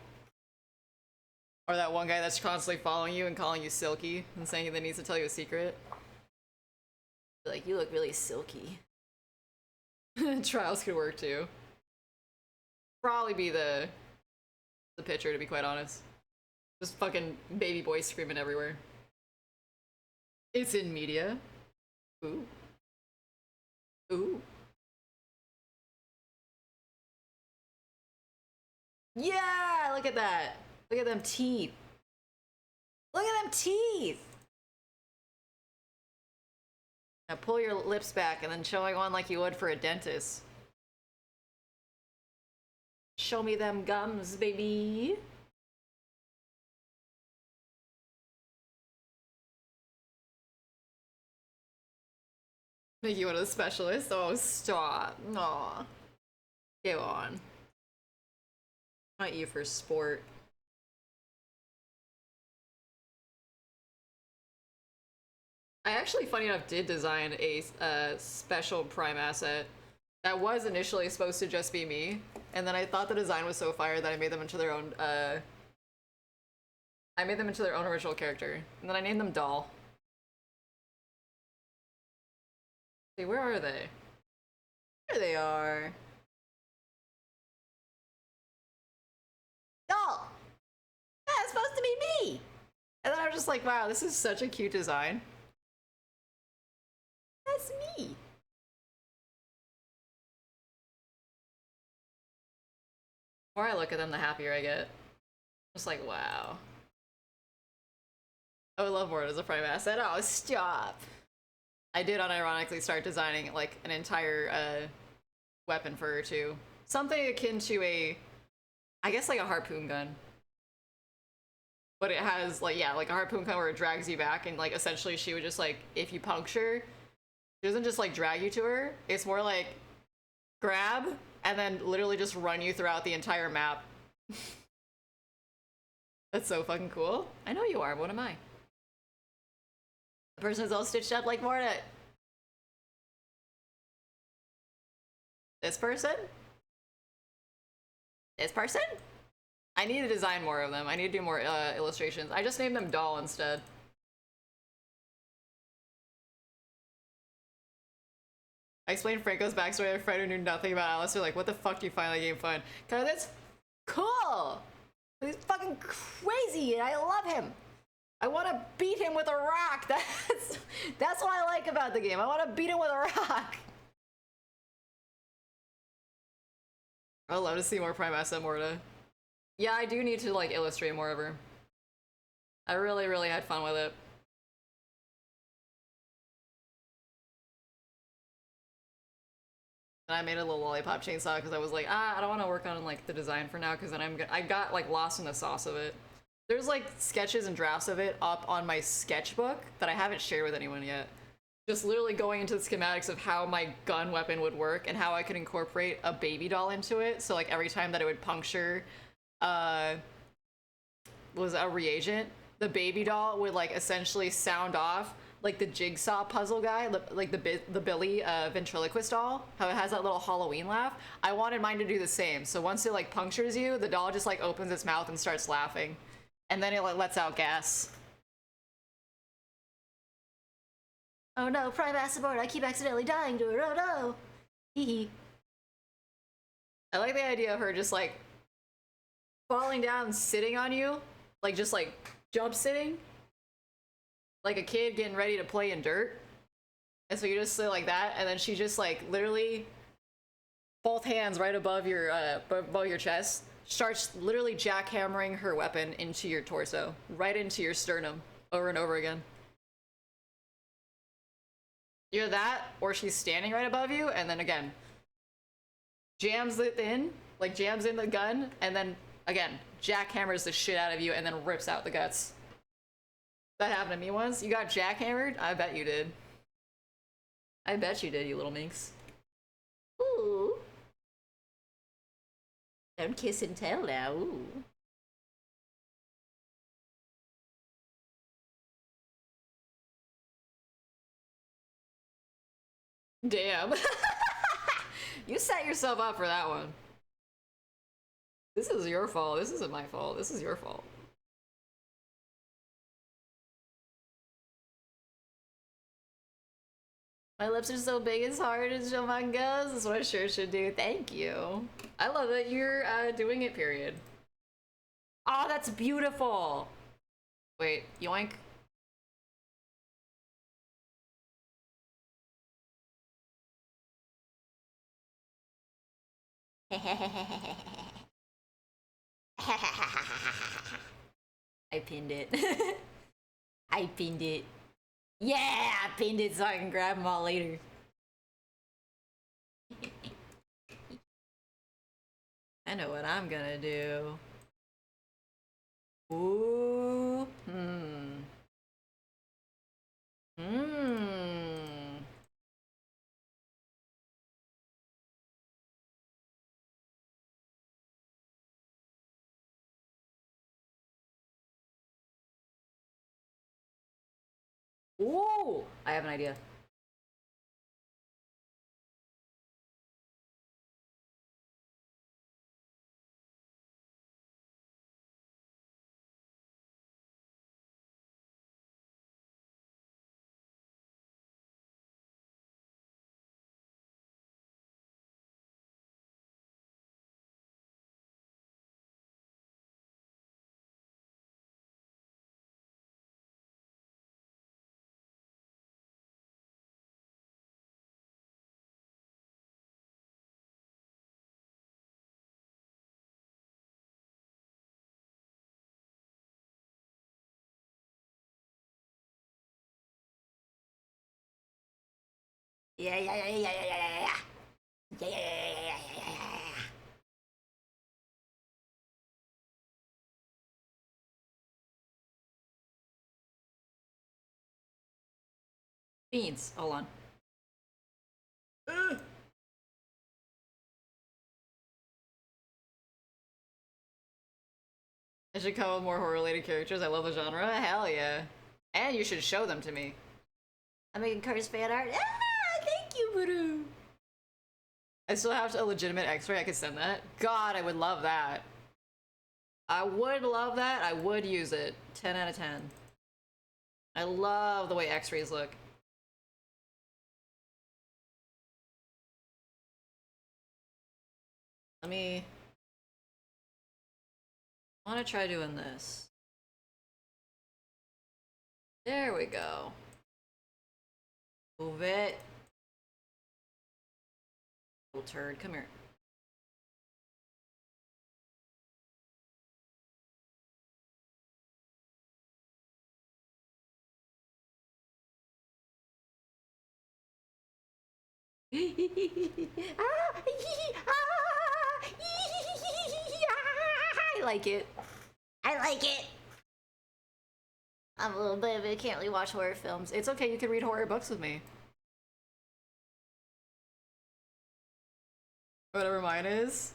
Or that one guy that's constantly following you and calling you silky and saying that he needs to tell you a secret. Like, you look really silky. Trials could work too. Probably be the pitcher, to be quite honest. Just fucking baby boys screaming everywhere. It's in media. Ooh. Ooh. Yeah, look at that. Look at them teeth. Look at them teeth. Now pull your lips back and then showing on like you would for a dentist. Show me them gums, baby. Make you one of the specialists? Oh, stop. Aw. Go on. Not you for sport. I actually, funny enough, did design a special prime asset That was initially supposed to just be me, and then I thought the design was so fire that I made them into their own, I made them into their own original character, and then I named them Doll. See, where are they? There they are. Doll! That's supposed to be me! And then I was just like, wow, this is such a cute design. That's me. The more I look at them, the happier I get. Just like, wow. I would love more as a prime asset. Oh, stop. I did unironically start designing like an entire weapon for her too. Something akin to a, I guess like a harpoon gun. But it has like, yeah, like a harpoon gun where it drags you back, and like essentially she would just like, if you puncture, she doesn't just like drag you to her. It's more like grab and then literally just run you throughout the entire map. That's so fucking cool. I know you are, what am I? The person's all stitched up like Morta. This person? This person? I need to design more of them. I need to do more illustrations. I just named them Doll instead. I explained Franco's backstory to a friend who knew nothing about Alice. They're like, what the fuck do you find that game fun? Cause that's cool! He's fucking crazy and I love him! I want to beat him with a rock! That's what I like about the game. I want to beat him with a rock! I'd love to see more Prime Asset Morta. Yeah, I do need to like illustrate more of her. I really, really had fun with it. And I made a little lollipop chainsaw because I was like, I don't want to work on like the design for now because then I got like lost in the sauce of it. There's like sketches and drafts of it up on my sketchbook that I haven't shared with anyone yet. Just literally going into the schematics of how my gun weapon would work and how I could incorporate a baby doll into it. So like every time that it would puncture was a reagent, the baby doll would like essentially sound off like the jigsaw puzzle guy, like the Billy ventriloquist doll, how it has that little Halloween laugh. I wanted mine to do the same. So once it like punctures you, the doll just like opens its mouth and starts laughing. And then it like lets out gas. Oh no, Prime Asset Morta, I keep accidentally dying to her, oh no! Hee hee. I like the idea of her just like falling down and sitting on you, like just like jump sitting. Like a kid getting ready to play in dirt. And so you just sit like that, and then she just like literally both hands right above your chest starts literally jackhammering her weapon into your torso, right into your sternum, over and over again. Either that, or she's standing right above you, and then again jams it in, like jams in the gun, and then again jackhammers the shit out of you, and then rips out the guts. That happened to me once. You got jackhammered? I bet you did. I bet you did, you little minx. Ooh. Don't kiss and tell now, ooh. Damn. You set yourself up for that one. This is your fault. This isn't my fault. This is your fault. My lips are so big it's hard to show my gums. That's what I sure should do. Thank you. I love that you're doing it, period. Oh, that's beautiful. Wait, yoink. I pinned it. I pinned it. Yeah, I pinned it so I can grab them all later. I know what I'm gonna do. Ooh. Ooh, I have an idea. Yeah, yeah, yeah, yeah, yeah, yeah, yeah, yeah. Yeah, yeah, yeah, yeah, yeah, yeah, yeah, yeah. Beans. Hold on. I should come up with more horror-related characters. I love the genre. Hell yeah. And you should show them to me. I'm making cursed fan art. Ah, thank you, Voodoo. I still have a legitimate x-ray. I could send that. God, I would love that. I would love that. I would use it. 10 out of 10. I love the way x-rays look. Let me... I want to try doing this. There we go. Move it. Little turd, come here. I like it. I like it. I'm a little bit of it. Can't really watch horror films. It's okay, you can read horror books with me. Whatever mine is.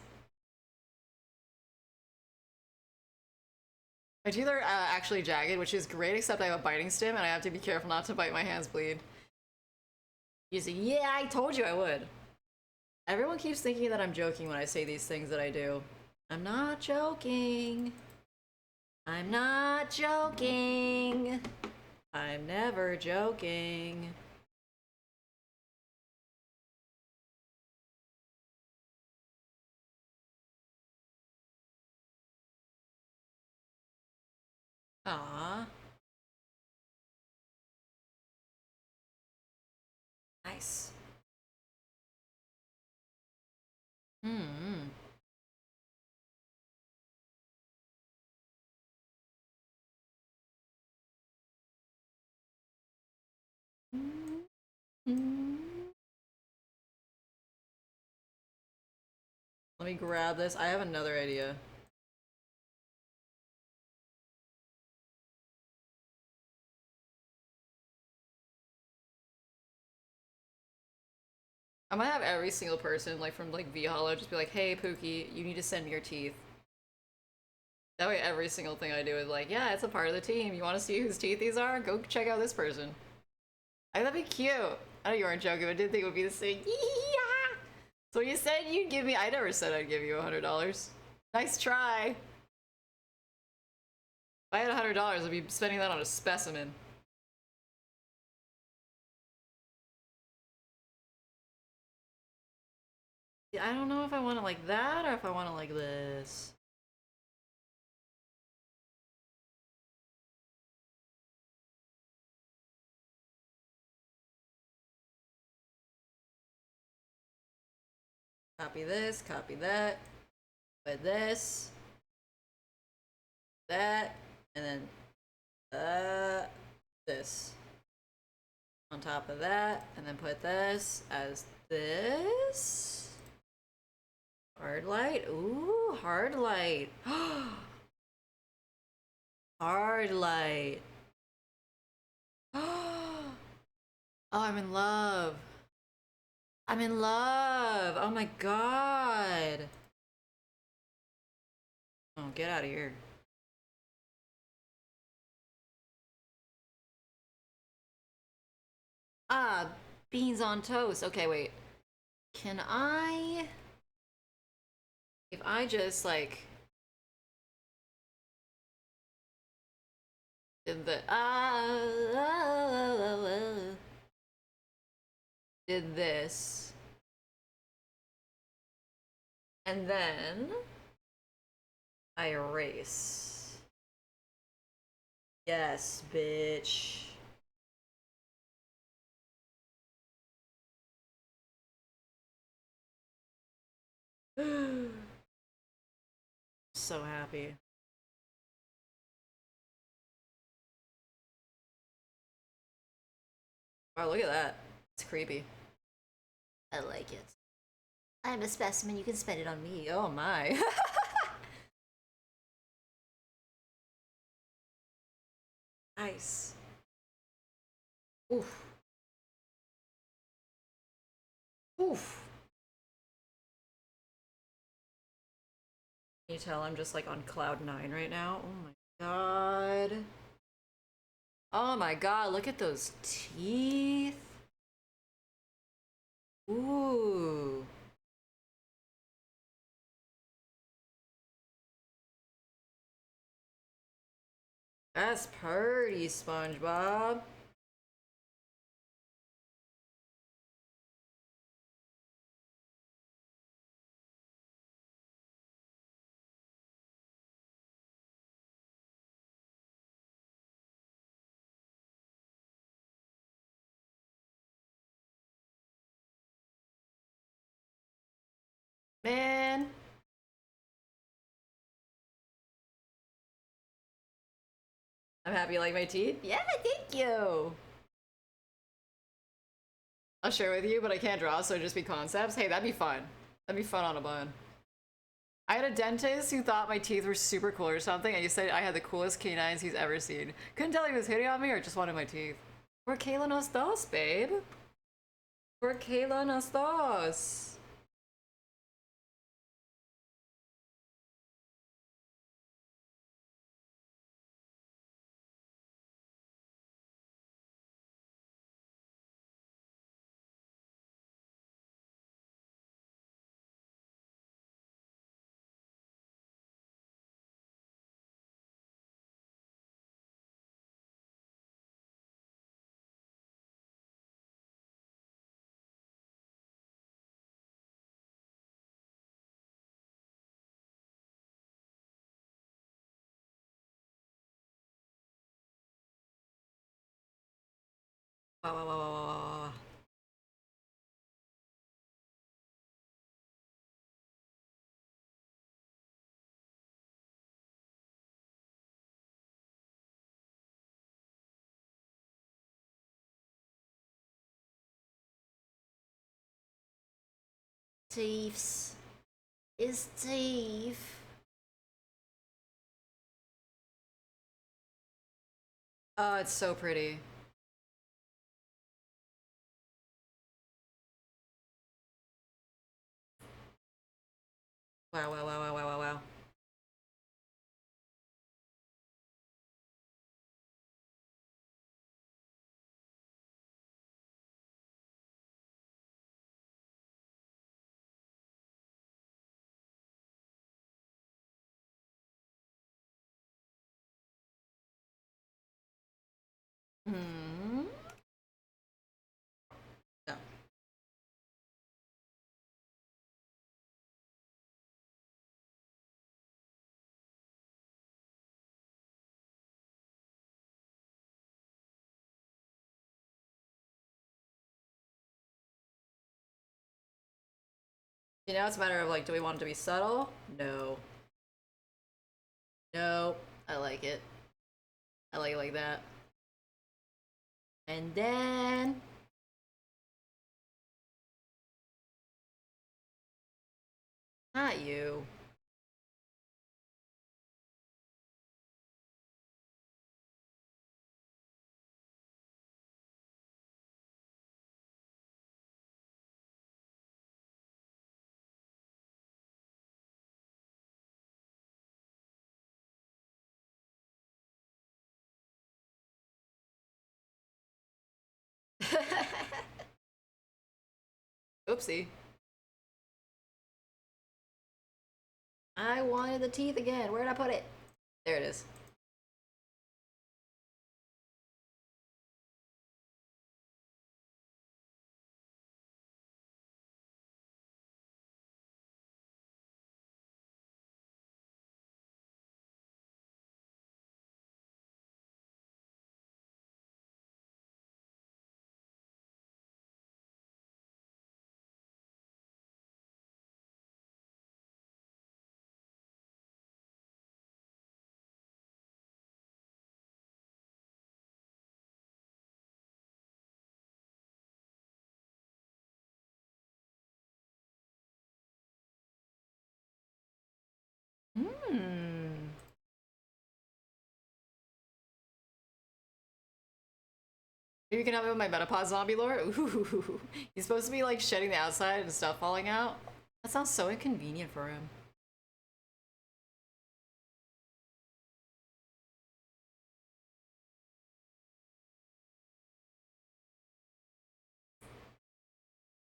My teeth are actually jagged, which is great, except I have a biting stim and I have to be careful not to bite my hands bleed. You see, yeah, I told you I would. Everyone keeps thinking that I'm joking when I say these things that I do. I'm not joking. I'm not joking. I'm never joking. Aww. Nice. Hmm. Let me grab this. I have another idea. I might have every single person, like from like V Hollow, just be like, "Hey, Pookie, you need to send me your teeth." That way, every single thing I do is like, "Yeah, it's a part of the team. You want to see whose teeth these are? Go check out this person." I think that'd be cute. I know you weren't joking, but I didn't think it would be the same. So you said you'd give me. I never said I'd give you $100. Nice try. If I had $100, I'd be spending that on a specimen. I don't know if I want it like that or if I want it like this. Copy this, copy that, put this, that, and then this on top of that, and then put this as this. Hard light, ooh, hard light. Hard light. Oh, I'm in love. I'm in love. Oh my god. Oh, get out of here. Ah, beans on toast. Okay, wait. Can I... If I just, like... Did the... Did this. And then... I erase. Yes, bitch. So happy. Wow, look at that. It's creepy. I like it. I'm a specimen, you can spend it on me. Oh my. Nice. Oof. Oof. Can you tell I'm just like on cloud 9 right now? Oh my god. Oh my god, look at those teeth. Ooh. That's pretty, SpongeBob. Man. I'm happy you like my teeth. Yeah, thank you. I'll share with you, but I can't draw, so it'd just be concepts. Hey, that'd be fun. That'd be fun on a bun. I had a dentist who thought my teeth were super cool or something, and he said I had the coolest canines he's ever seen. Couldn't tell if he was hitting on me or just wanted my teeth. Por qué los dos, babe? Por qué los dos? Wow, wow, wow, wow, wow, wow, wow. Thieves. Is thief. Oh, it's so pretty. Wow, wow, wow, wow, wow, wow, wow. Hmm. No. You know, it's a matter of like, do we want it to be subtle? No. No. I like it. I like it like that. And then... Not you. Oopsie. I wanted the teeth again. Where'd I put it? There it is. Maybe you can help me with my Metapod zombie lore? Ooh. He's supposed to be like shedding the outside and stuff falling out. That sounds so inconvenient for him.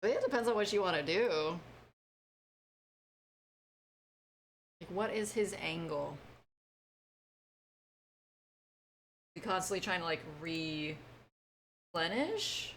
I think it depends on what you want to do. Like, what is his angle? You constantly trying to like replenish?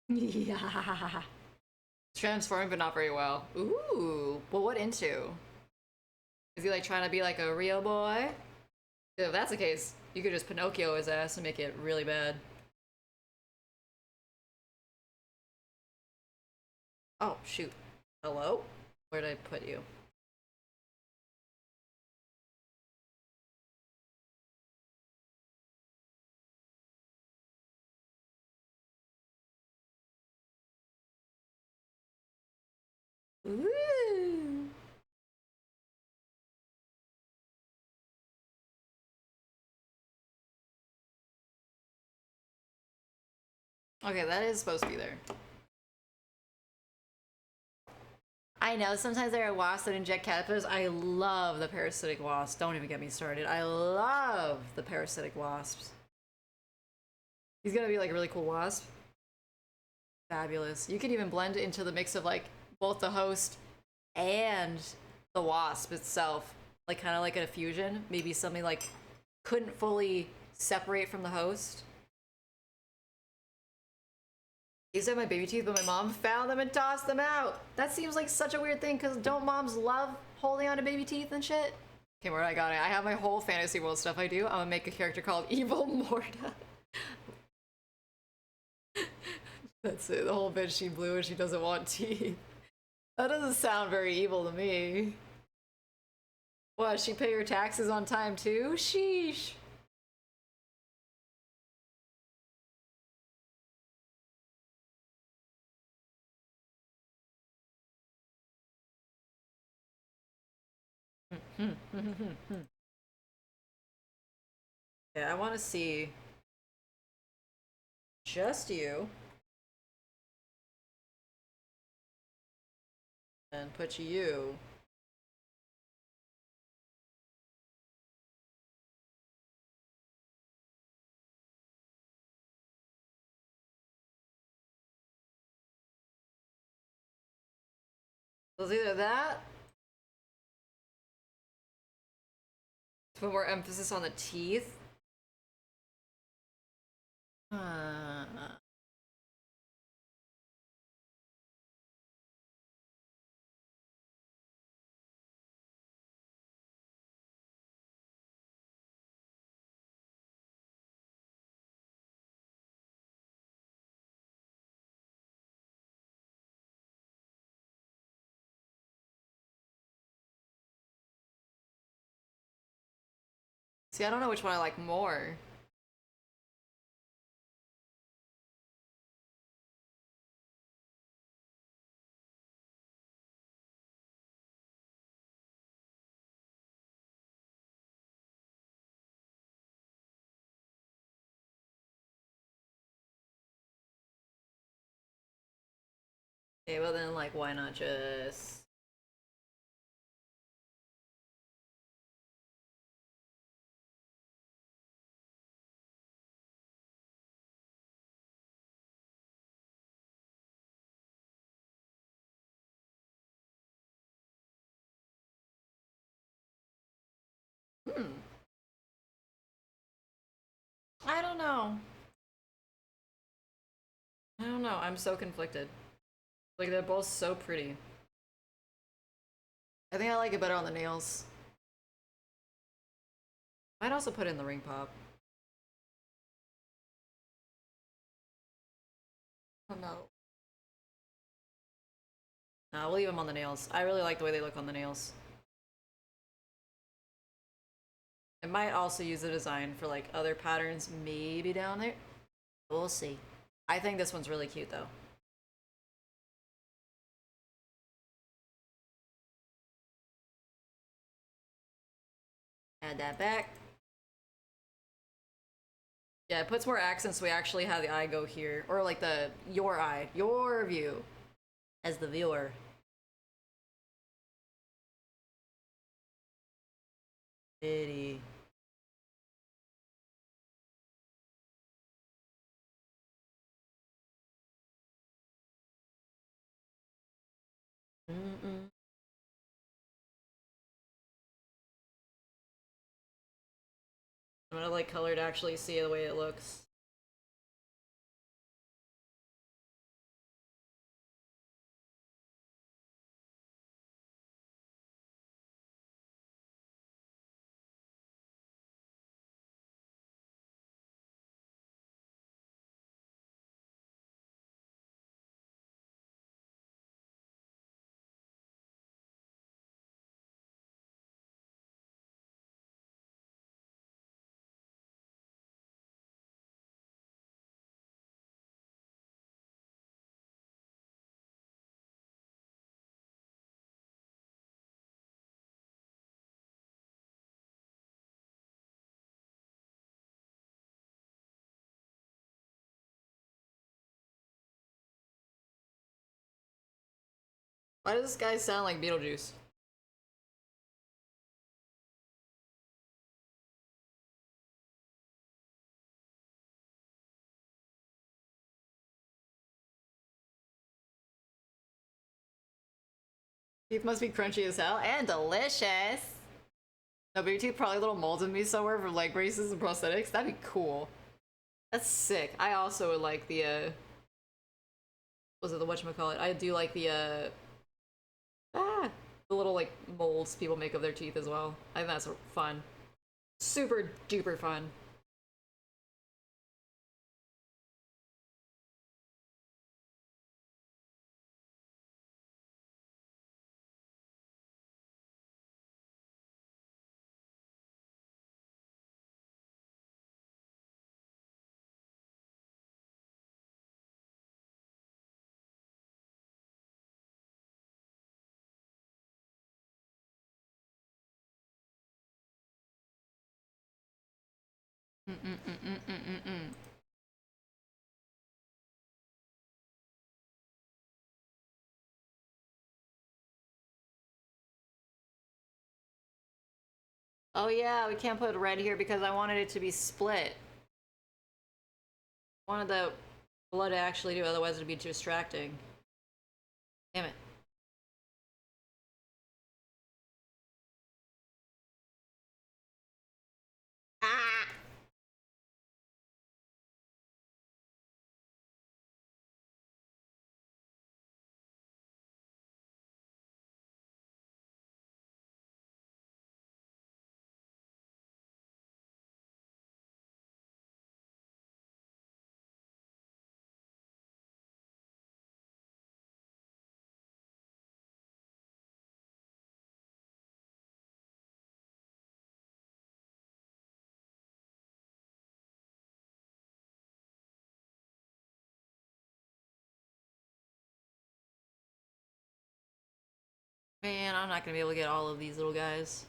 Yeah. Transforming, but not very well. Ooh. Well, what into? Is he like trying to be like a real boy? If that's the case, you could just Pinocchio his ass and make it really bad. Oh, shoot. Hello? Where did I put you? Ooh. Okay, that is supposed to be there. I know, sometimes there are wasps that inject caterpillars. I love the parasitic wasps. Don't even get me started. I love the parasitic wasps. He's gonna be like a really cool wasp. Fabulous. You could even blend it into the mix of like both the host and the wasp itself. Like kind of like a fusion. Maybe something like couldn't fully separate from the host. I used to have my baby teeth, but my mom found them and tossed them out. That seems like such a weird thing, because don't moms love holding on to baby teeth and shit? Okay, where I got it. I have my whole fantasy world stuff I do. I'm gonna make a character called Evil Morta. That's it. The whole bitch, she blew and she doesn't want teeth. That doesn't sound very evil to me. What, she pay her taxes on time too? Sheesh. Yeah, I want to see just you and put you. So it's either that, put more emphasis on the teeth. See, I don't know which one I like more. Okay, well then, like, why not just... I don't know. I don't know. I'm so conflicted. Like, they're both so pretty. I think I like it better on the nails. Might also put in the ring pop. Oh no. Nah, we'll leave them on the nails. I really like the way they look on the nails. I might also use the design for like other patterns maybe down there. We'll see. I think this one's really cute though. Add that back. Yeah, it puts more accents so we actually have the eye go here. Or like your eye, your view as the viewer. Pretty. Mm-mm. I'm gonna like color to actually see the way it looks. Why does this guy sound like Beetlejuice? Teeth must be crunchy as hell and delicious. No, but your teeth probably little molds in me somewhere for leg braces and prosthetics. That'd be cool. That's sick. I also would like the was it the whatchamacallit? I do like the the little like molds people make of their teeth as well. I think that's fun. Super duper fun. Mm-mm-mm-mm-mm-mm. Oh yeah, we can't put red here because I wanted it to be split. I wanted the blood to actually do, otherwise it'd be too distracting. Damn it. Ah! Man, I'm not gonna be able to get all of these little guys.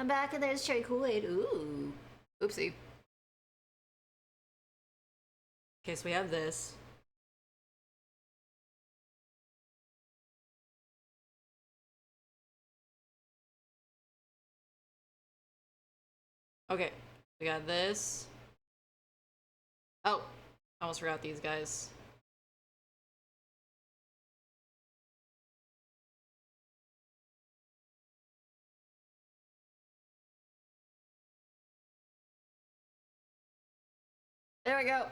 I'm back and there's cherry Kool-Aid. Ooh. Oopsie. Okay, so we have this. Okay, we got this. Oh, I almost forgot these guys. There we go.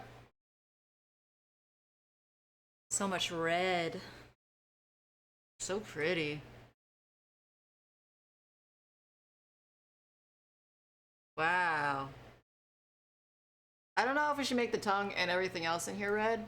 So much red. So pretty. Wow. I don't know if we should make the tongue and everything else in here red.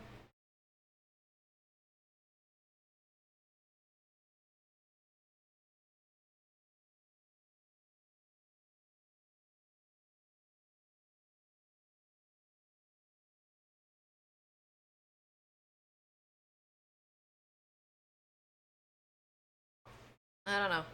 I don't know.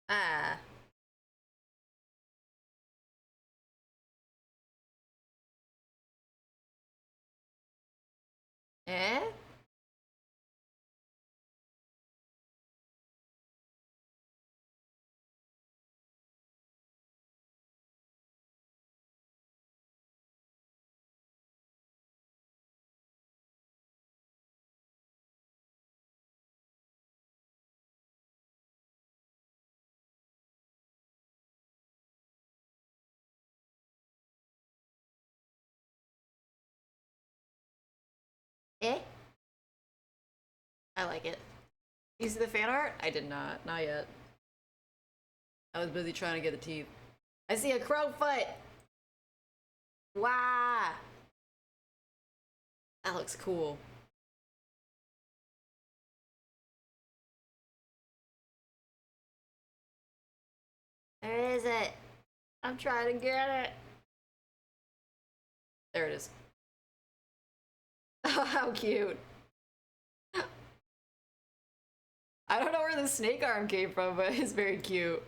Ah. Eh? Eh? I like it. You see the fan art? I did not. Not yet. I was busy trying to get the teeth. I see a crow foot. Wow. That looks cool. Where is it? I'm trying to get it. There it is. Oh, how cute. I don't know where the snake arm came from, but it's very cute.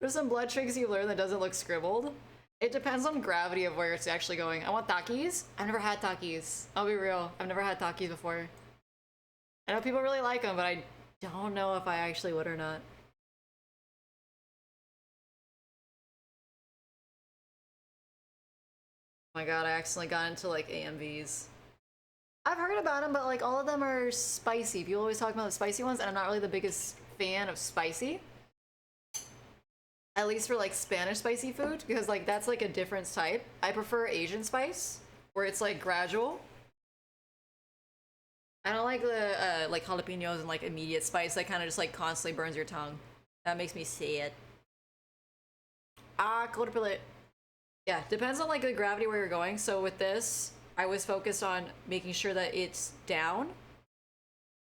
There's some blood tricks you learn that doesn't look scribbled. It depends on gravity of where it's actually going. I want Takis. I've never had Takis. I'll be real. I've never had Takis before. I know people really like them, but I don't know if I actually would or not. Oh my god, I accidentally got into like AMVs. I've heard about them, but like all of them are spicy. People always talk about the spicy ones, and I'm not really the biggest fan of spicy. At least for like Spanish spicy food, because like that's like a different type. I prefer Asian spice, where it's like gradual. I don't like the like jalapenos and like immediate spice that kind of just like constantly burns your tongue. That makes me sad. Ah, cold. Yeah, depends on like the gravity where you're going. So with this, I was focused on making sure that it's down.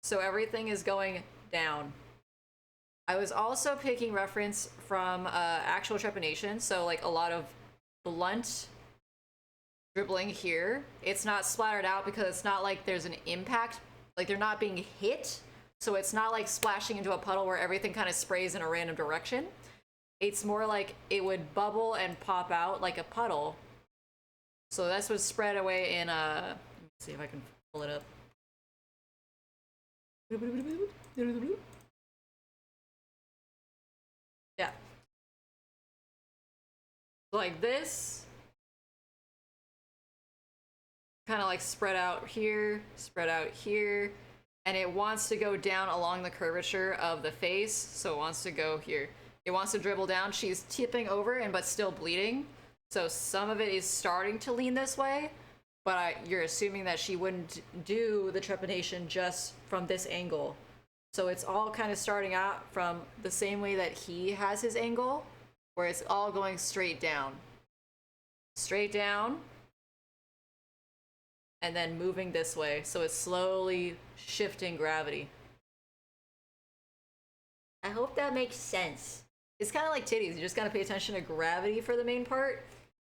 So everything is going down. I was also picking reference from actual Trepanation. So like a lot of blunt dribbling here. It's not splattered out because it's not like there's an impact. Like they're not being hit. So it's not like splashing into a puddle where everything kind of sprays in a random direction. It's more like it would bubble and pop out like a puddle. So that's what's spread away in let me see if I can pull it up. Yeah. Like this. Kind of like spread out here, and it wants to go down along the curvature of the face, so it wants to go here. It wants to dribble down. She's tipping over and but still bleeding. So some of it is starting to lean this way, but you're assuming that she wouldn't do the trepanation just from this angle. So it's all kind of starting out from the same way that he has his angle, where it's all going straight down. Straight down, and then moving this way. So it's slowly shifting gravity. I hope that makes sense. It's kind of like titties. You just gotta pay attention to gravity for the main part,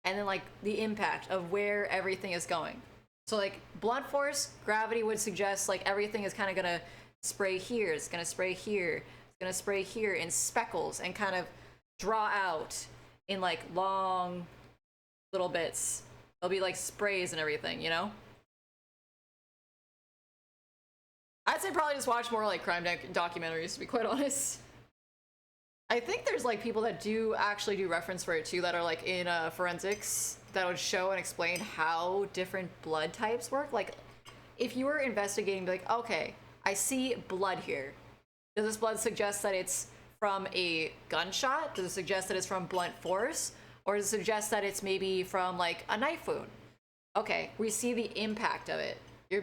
and then like the impact of where everything is going. So like blunt force, gravity would suggest like everything is kind of gonna spray here, it's gonna spray here, it's gonna spray here in speckles and kind of draw out in like long little bits. There'll be like sprays and everything, you know? I'd say probably just watch more like crime documentaries, to be quite honest. I think there's like people that do actually do reference for it too, that are like in forensics, that would show and explain how different blood types work. Like if you were investigating, be like, okay, I see blood here. Does this blood suggest that it's from a gunshot? Does it suggest that it's from blunt force? Or does it suggest that it's maybe from like a knife wound? Okay, we see the impact of it. You're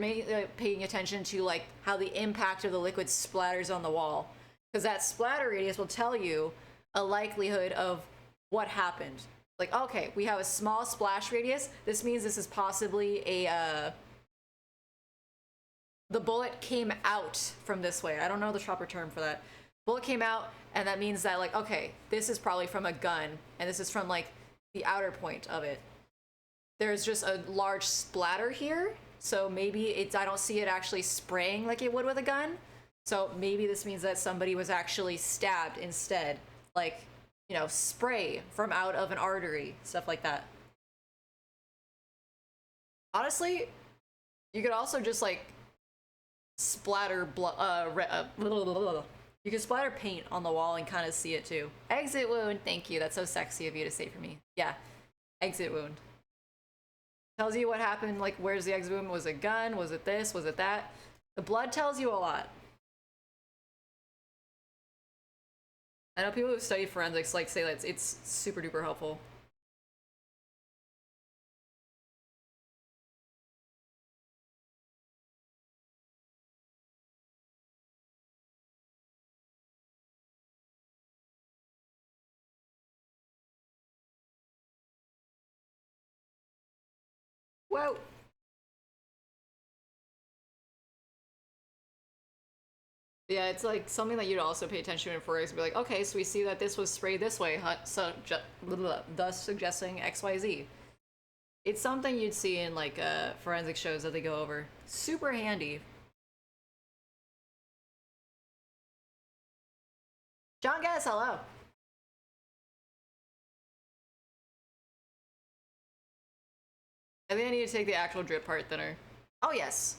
paying attention to like how the impact of the liquid splatters on the wall, because that splatter radius will tell you a likelihood of what happened. Like, okay, we have a small splash radius. This means this is possibly a the bullet came out from this way. I don't know the proper term for that. Bullet came out, and that means that like, okay, this is probably from a gun, and this is from like the outer point of it. There's just a large splatter here, so maybe it's, I don't see it actually spraying like it would with a gun. So maybe this means that somebody was actually stabbed instead, like, you know, spray from out of an artery, stuff like that. Honestly, you could also just like splatter you can splatter paint on the wall and kind of see it too. Exit wound, thank you. That's so sexy of you to say for me. Yeah, exit wound. Tells you what happened, like where's the exit wound? Was it a gun? Was it this? Was it that? The blood tells you a lot. I know people who study forensics like say that it's super duper helpful. Whoa. Yeah, it's like something that you'd also pay attention to in forensics. Be like, okay, so we see that this was sprayed this way, so thus suggesting XYZ. It's something you'd see in like forensic shows that they go over. Super handy. John Gass, hello. I think I need to take the actual drip part thinner. Oh yes.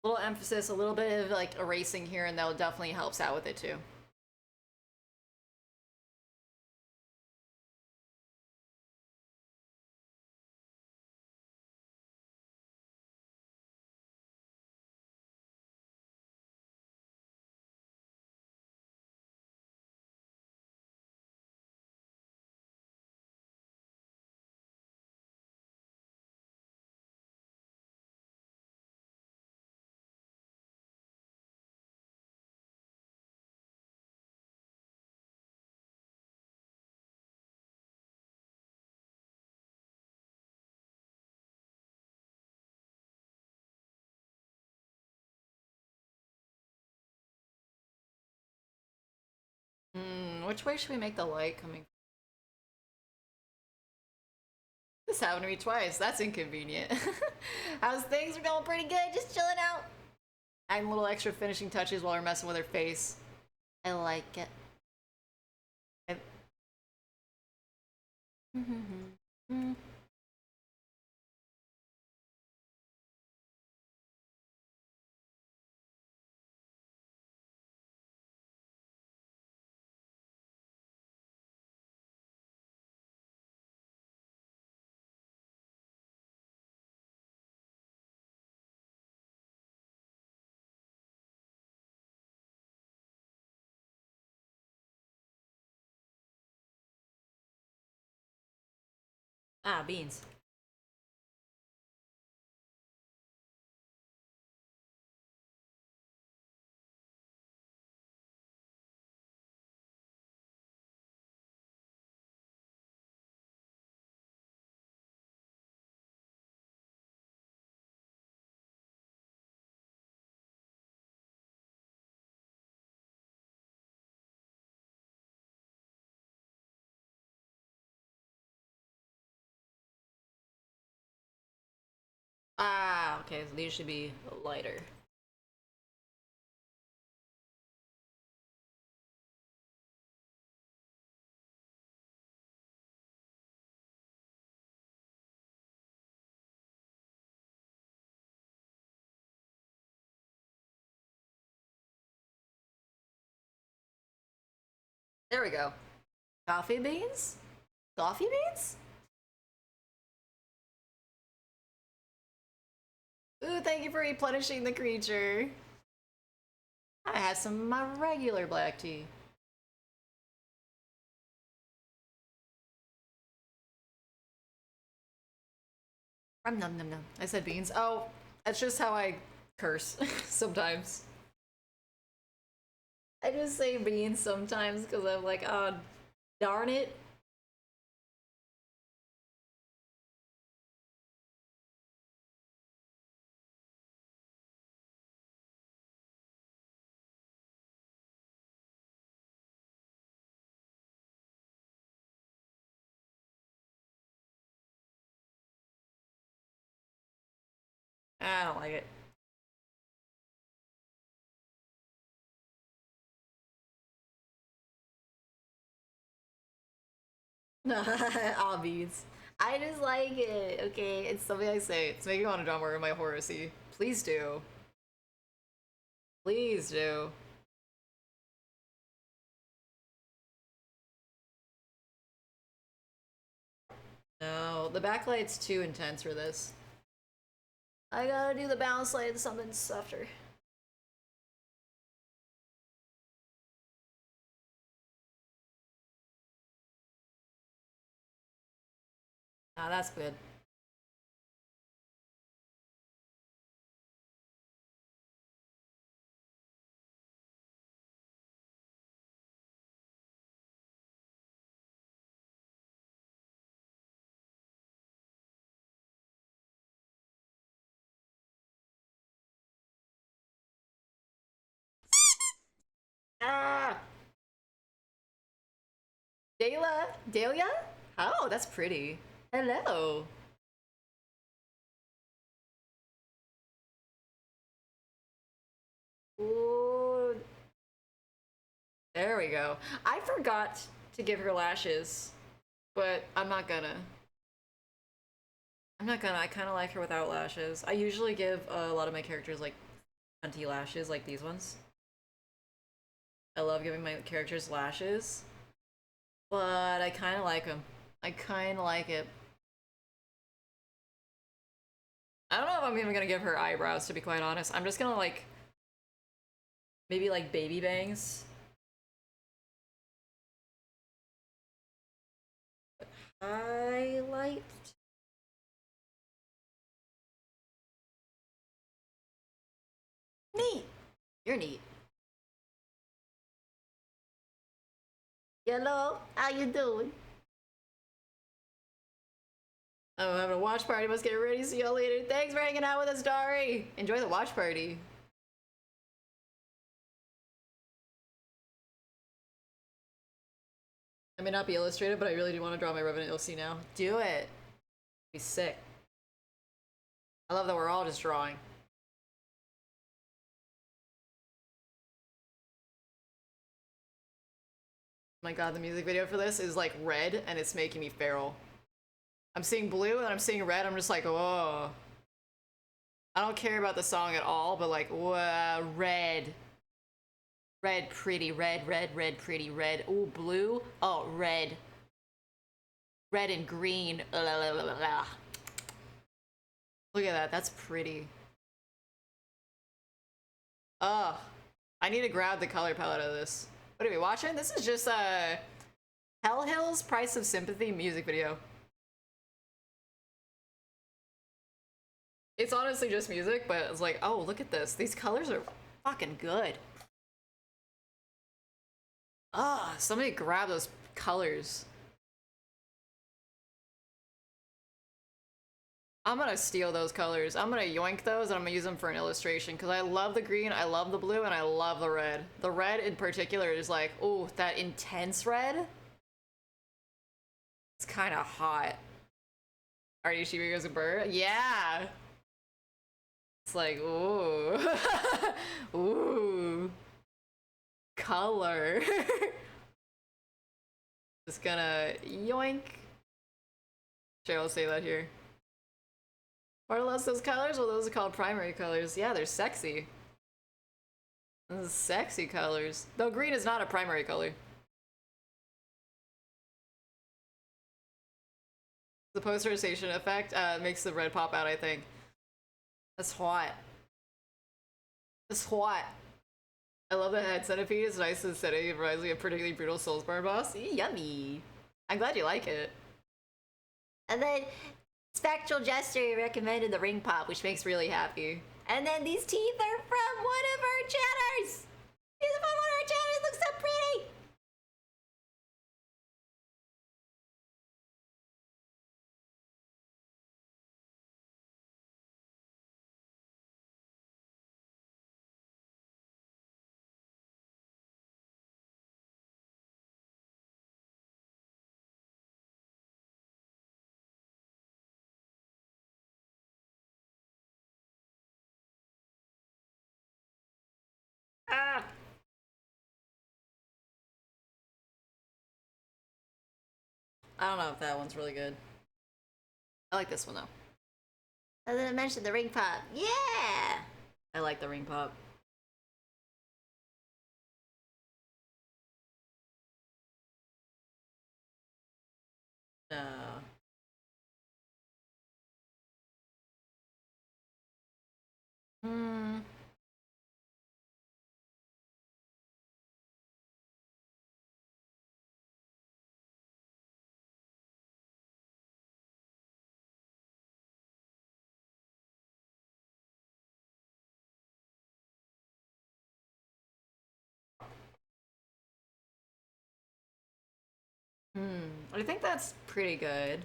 A little emphasis, a little bit of like erasing here, and that definitely helps out with it too. Which way should we make the light coming? This happened to me twice. That's inconvenient. How's things? We're going pretty good. Just chilling out. Adding little extra finishing touches while we're messing with her face. I like it. Ah, beans. Ah, okay, so these should be lighter. There we go. Coffee beans? Coffee beans? Ooh, thank you for replenishing the creature. I had some of my regular black tea. Num num num. I said beans. Oh, that's just how I curse sometimes. I just say beans sometimes because I'm like, oh, darn it. I don't like it. All beans. I just like it. Okay, it's something I say. It's making me want to draw more of my Horacy. Please do. Please do. No, the backlight's too intense for this. I gotta do the balance light and something softer. Ah, that's good. Ah! Dahlia? Oh, that's pretty. Hello. Ooh. There we go. I forgot to give her lashes, but I'm not gonna. I kind of like her without lashes. I usually give a lot of my characters like anti-lashes, like these ones. I love giving my characters lashes, but I kind of like them. I kind of like it. I don't know if I'm even gonna give her eyebrows, to be quite honest. I'm just gonna like maybe like baby bangs. Highlight. Neat. You're neat. Hello, how you doing? I'm having a watch party. Must get ready. See y'all later. Thanks for hanging out with us, Dari. Enjoy the watch party. I may not be illustrated, but I really do want to draw my Revenant OC now. Do it. Be sick. I love that we're all just drawing. Oh my god, the music video for this is like red and it's making me feral. I'm seeing blue and I'm seeing red. I'm just like, whoa. I don't care about the song at all, but like, whoa, red. Red, pretty, red, red, red, pretty, red. Ooh, blue. Oh, red. Red and green. Look at that. That's pretty. Ugh. I need to grab the color palette of this. What are we watching? This is just Hell Hill's Price of Sympathy music video. It's honestly just music, but it's like, oh, look at this. These colors are fucking good. Ah, somebody grab those colors. I'm gonna steal those colors. I'm gonna yoink those and I'm gonna use them for an illustration because I love the green, I love the blue, and I love the red. The red in particular is like, oh, that intense red. It's kind of hot. Are you Shiba goes a bird? Yeah. It's like, ooh. Ooh. Color. Just gonna yoink. Sure, I'll say that here. What are those colors? Well, those are called primary colors. Yeah, they're sexy. Those are sexy colors. Though green is not a primary color. The posterization effect makes the red pop out, I think. That's hot. That's hot. I love the head centipede. It's nice and steady. It reminds me of a particularly brutal Soulsborne boss. Yummy. I'm glad you like it. And then Spectral Jester recommended the ring pop, which makes really happy. And then these teeth are from one of our chatters. These are from one of our chatters. Look so pretty. Ah! I don't know if that one's really good. I like this one though. And then I mentioned the ring pop. Yeah. I like the ring pop. No. Hmm. I think that's pretty good.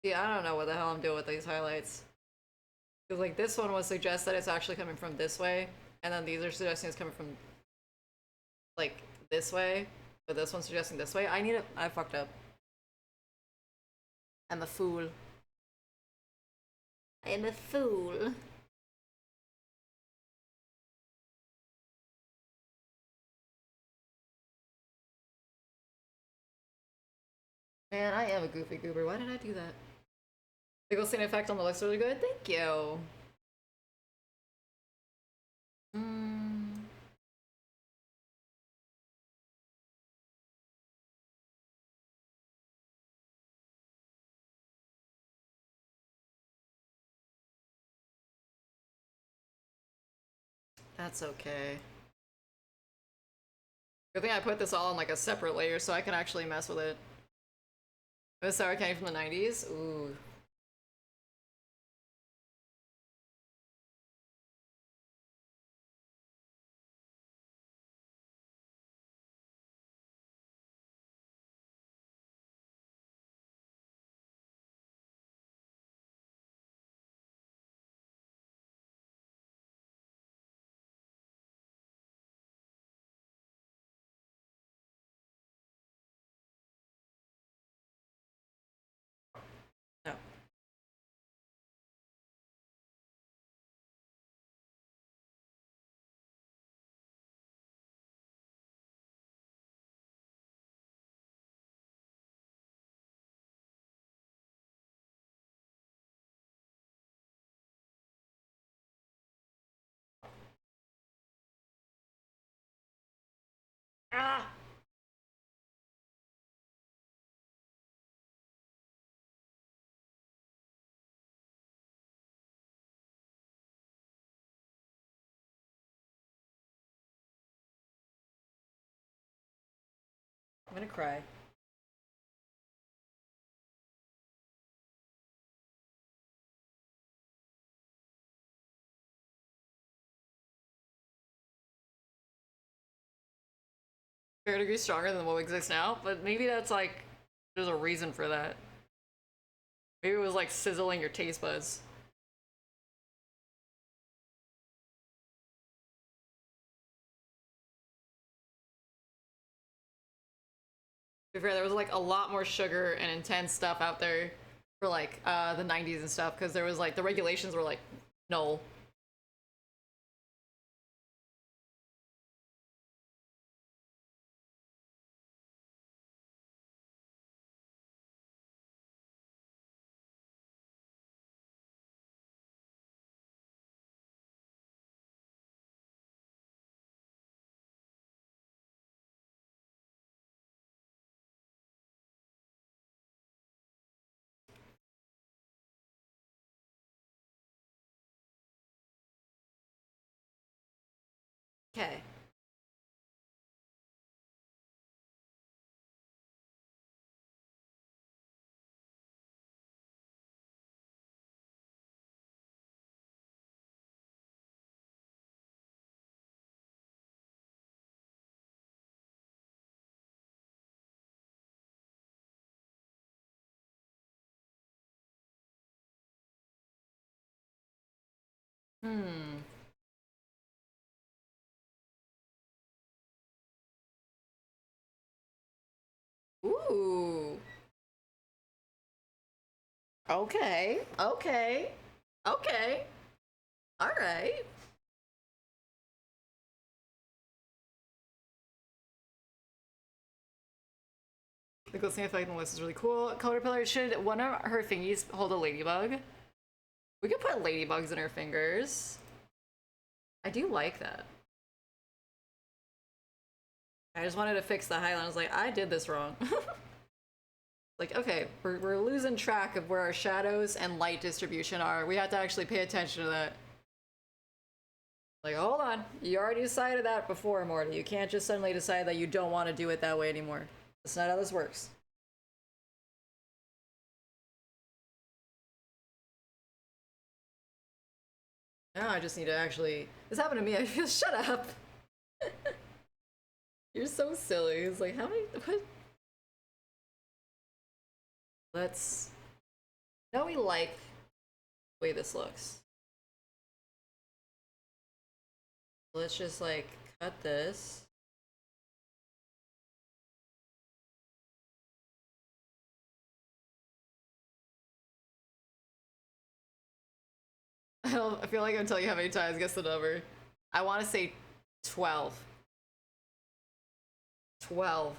Yeah, I don't know what the hell I'm doing with these highlights. Because like this one would suggest that it's actually coming from this way, and then these are suggesting it's coming from like this way, but this one's suggesting this way. I fucked up. I'm a fool. I am a fool. Man, I am a goofy goober. Why did I do that? The ghosting effect on the looks really good. Thank you. That's okay. Good thing I put this all on like a separate layer so I can actually mess with it. It was sour candy from the 90s? Ooh. No. Ah! gonna cry. Fair degree stronger than what exists now, but maybe that's like, there's a reason for that. Maybe it was like sizzling your taste buds. To be fair, there was like a lot more sugar and intense stuff out there for like the 90s and stuff, because there was like the regulations were like null. Okay. Hmm. Ooh. Okay. Okay. Okay. All right. The glistening effect on the list is really cool. Color pillar, should one of her thingies hold a ladybug? We could put ladybugs in her fingers. I do like that. I just wanted to fix the highlight. I was like, I did this wrong. Like, okay, we're losing track of where our shadows and light distribution are. We have to actually pay attention to that. Like, hold on. You already decided that before, Morty. You can't just suddenly decide that you don't want to do it that way anymore. That's not how this works. Now I just need to actually... This happened to me. I feel... Shut up! You're so silly. It's like, how many... What? Let's... Now we like the way this looks. Let's just, like, cut this. I feel like I'm telling you how many times. Guess the number. I want to say 12. 12.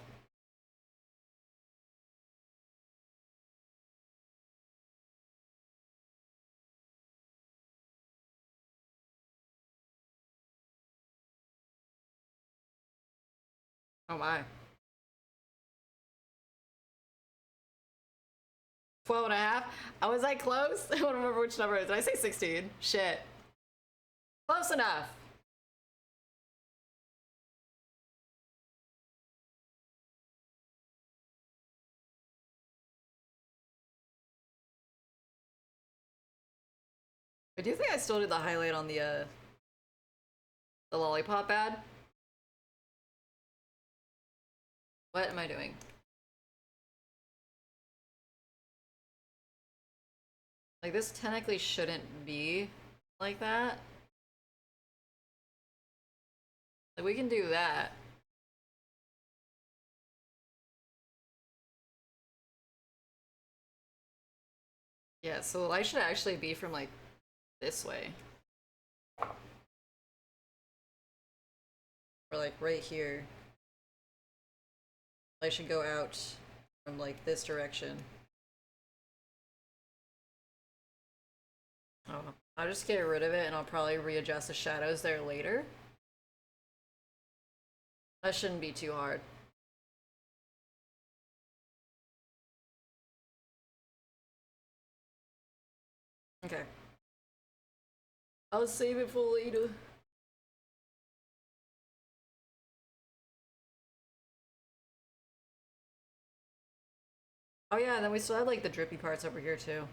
Oh my. 12 and a half? Was I close? I don't remember which number it is. Did I say 16? Shit. Close enough. I do think I still did the highlight on the lollipop ad. What am I doing? Like, this technically shouldn't be like that. Like, we can do that. Yeah, so the light should actually be from, like, this way. Or, like, right here. Light should go out from, like, this direction. Oh, I'll just get rid of it and I'll probably readjust the shadows there later. That shouldn't be too hard. Okay. I'll save it for later. Oh yeah, and then we still have like the drippy parts over here too.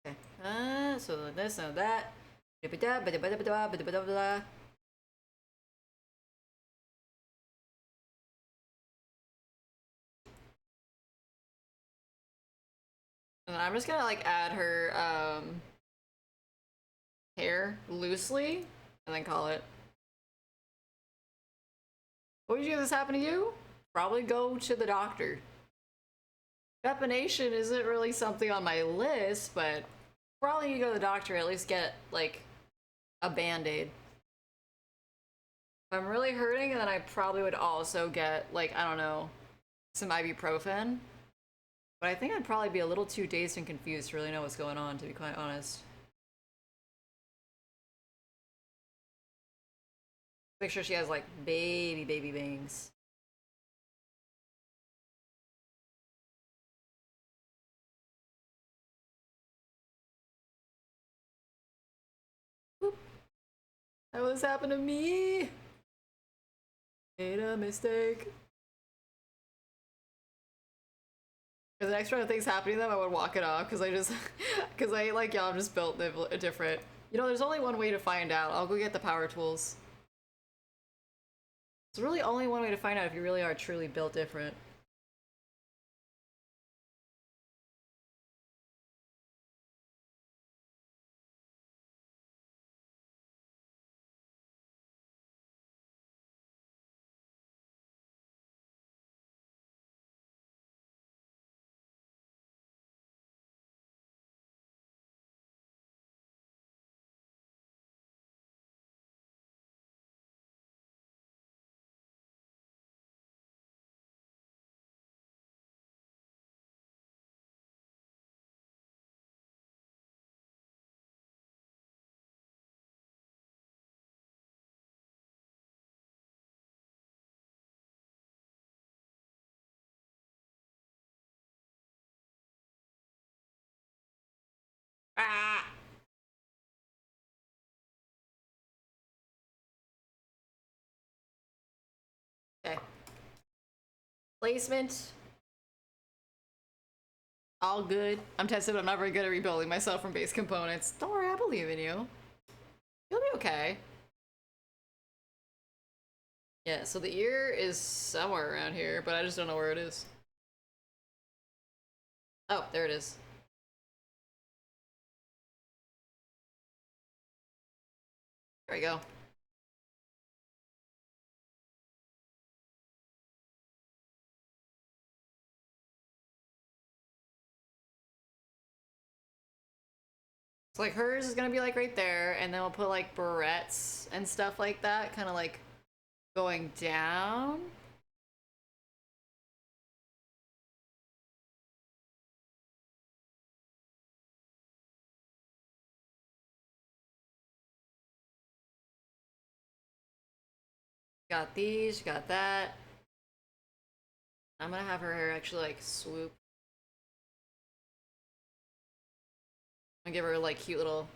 Okay. So this and that. And I'm just gonna like add her hair loosely and then call it. What would you have this happen to you? Probably go to the doctor. Trepanation isn't really something on my list, but probably you go to the doctor, at least get like a band-aid. If I'm really hurting, then I probably would also get like, I don't know, some ibuprofen. But I think I'd probably be a little too dazed and confused to really know what's going on, to be quite honest. Make sure she has like baby bangs. Whoop. That was happened to me. Made a mistake. Because the next round of things happening to them, I would walk it off because I just, because I like y'all just built different. You know, there's only one way to find out. I'll go get the power tools. There's really only one way to find out if you really are truly built different. Ah! Okay. Placement. All good. I'm tested, but I'm not very good at rebuilding myself from base components. Don't worry, I believe in you. You'll be okay. Yeah, so the ear is somewhere around here, but I just don't know where it is. Oh, there it is. There we go. So like hers is gonna be like right there, and then we'll put like barrettes and stuff like that, kind of like going down. Got these, got that. I'm gonna have her hair actually like swoop. I'm gonna give her a like cute little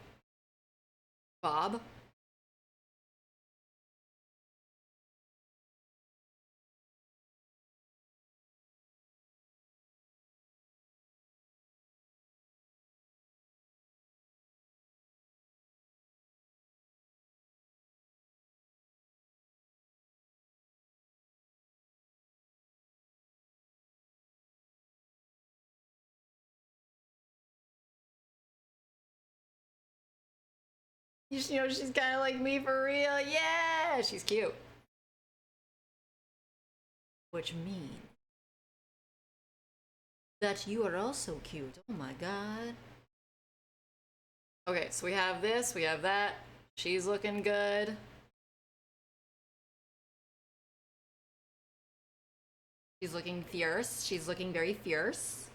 bob. You know, she's kind of like me for real. Yeah, she's cute. Which means that you are also cute. Oh my god. Okay, so we have this, we have that. She's looking good. She's looking fierce. She's looking very fierce.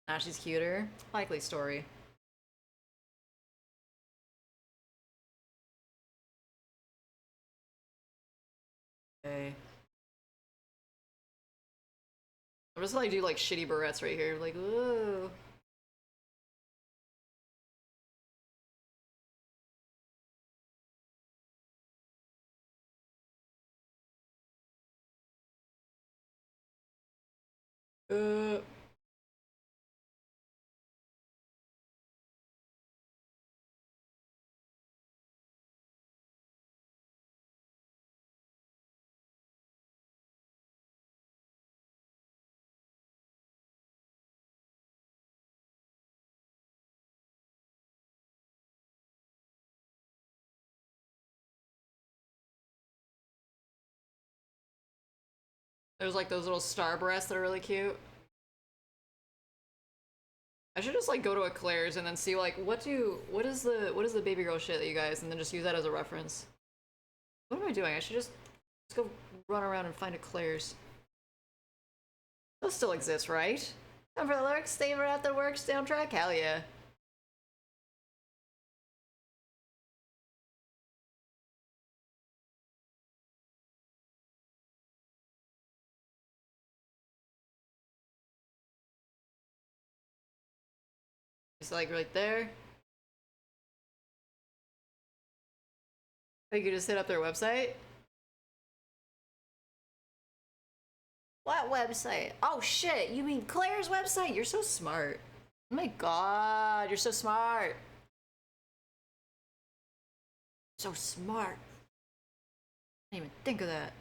Now she's cuter. Likely story. Okay. I'm just gonna like do like shitty barrettes right here. Like, ooh. Uh. There's like those little star breasts that are really cute. I should just like go to a Claire's and then see like what is the baby girl shit that you guys, and then just use that as a reference. What am I doing? I should just go run around and find a Claire's. Those still exist, right? Time for the lurks, stay right after work, stay on track. Hell yeah. It's like right there. Oh, you could just hit up their website. What website? Oh shit, you mean Claire's website? You're so smart. Oh my god, you're so smart. So smart. I didn't even think of that.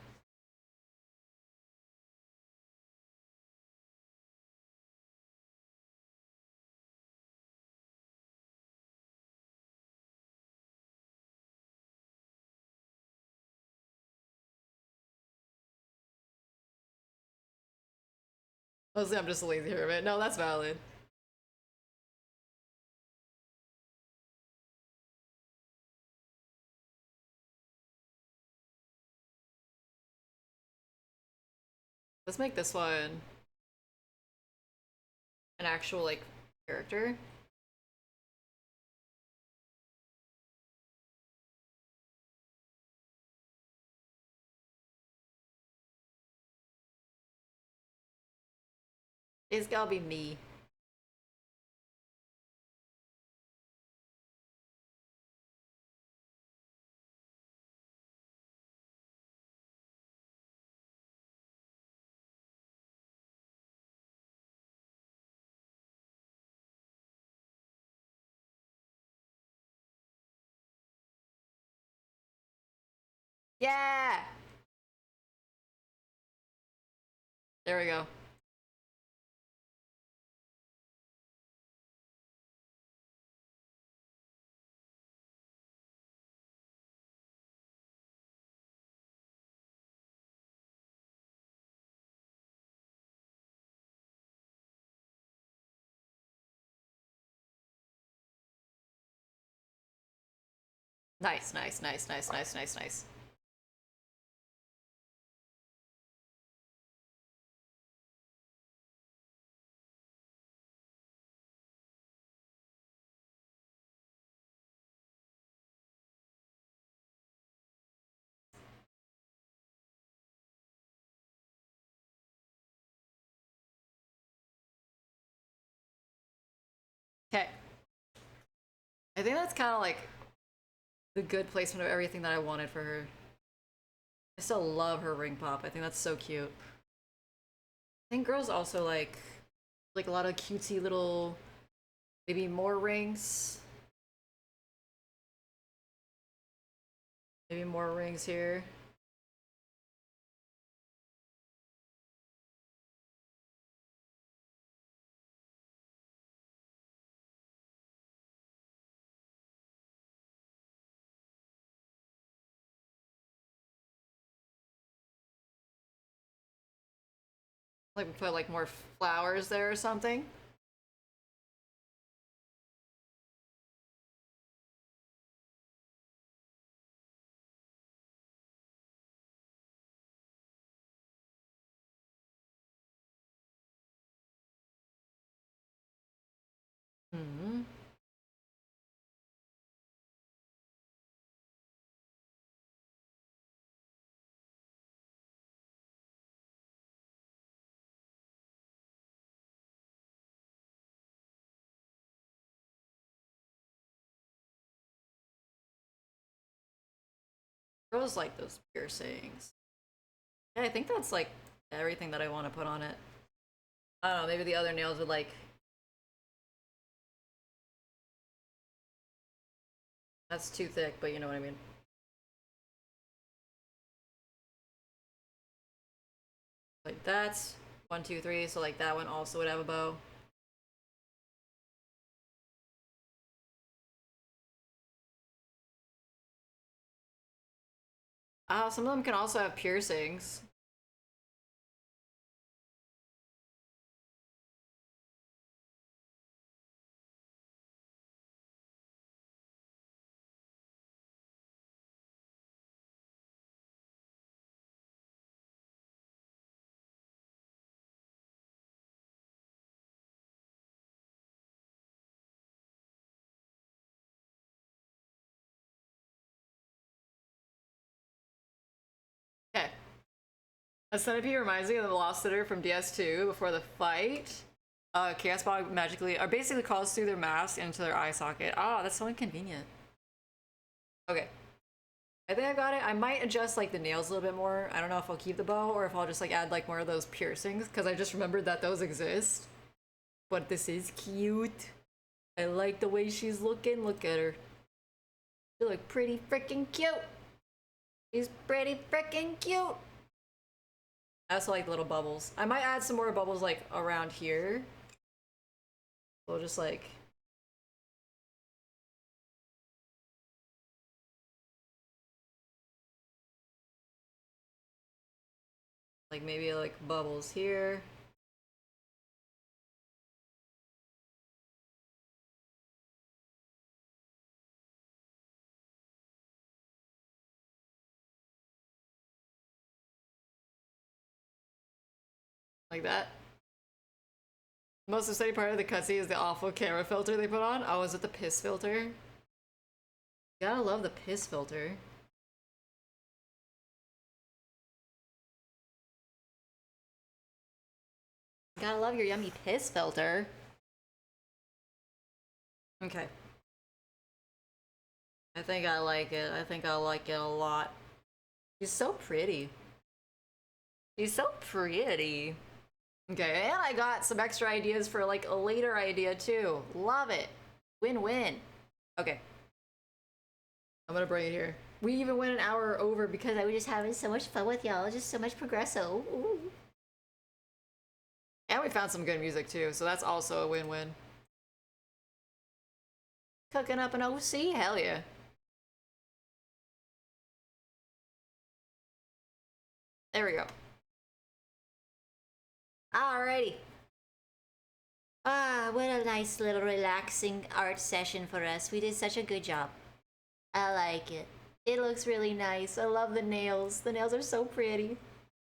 Mostly I'm just a lazy hermit. No, that's valid. Let's make this one an actual, like, character. It's gotta be me. Yeah! There we go. Nice, nice, nice, nice, nice, nice, nice. Okay. I think that's kind of like the good placement of everything that I wanted for her. I still love her ring pop. I think that's so cute. I think girls also like a lot of cutesy little, maybe more rings. Maybe more rings here. Like we put like more flowers there or something. Hmm. Girls like those piercings. Yeah, I think that's like everything that I want to put on it. I don't know, maybe the other nails would like... That's too thick, but you know what I mean. Like that's 1, 2, 3, so like that one also would have a bow. Some of them can also have piercings. Okay. A centipede reminds me of the Lost Sitter from DS2 before the fight. Chaos Bog magically, or basically crawls through their mask into their eye socket. Ah, that's so inconvenient. Okay. I think I got it. I might adjust like the nails a little bit more. I don't know if I'll keep the bow or if I'll just like add like more of those piercings because I just remembered that those exist. But this is cute. I like the way she's looking. Look at her. She look pretty freaking cute. She's pretty freaking cute. I also like little bubbles. I might add some more bubbles like around here. We'll just like... Like maybe like bubbles here. Like that. The most exciting part of the cutscene is the awful camera filter they put on. Oh, is it the piss filter? Gotta love the piss filter. Gotta love your yummy piss filter. Okay. I think I like it. I think I like it a lot. She's so pretty. She's so pretty. Okay, and I got some extra ideas for like a later idea too. Love it. Win-win. Okay. I'm gonna bring it here. We even went an hour over because I was just having so much fun with y'all. Just so much progresso. Ooh. And we found some good music too, so that's also a win-win. Cooking up an OC? Hell yeah. There we go. Alrighty. Ah, what a nice little relaxing art session for us. We did such a good job. I like it. It looks really nice. I love the nails. The nails are so pretty.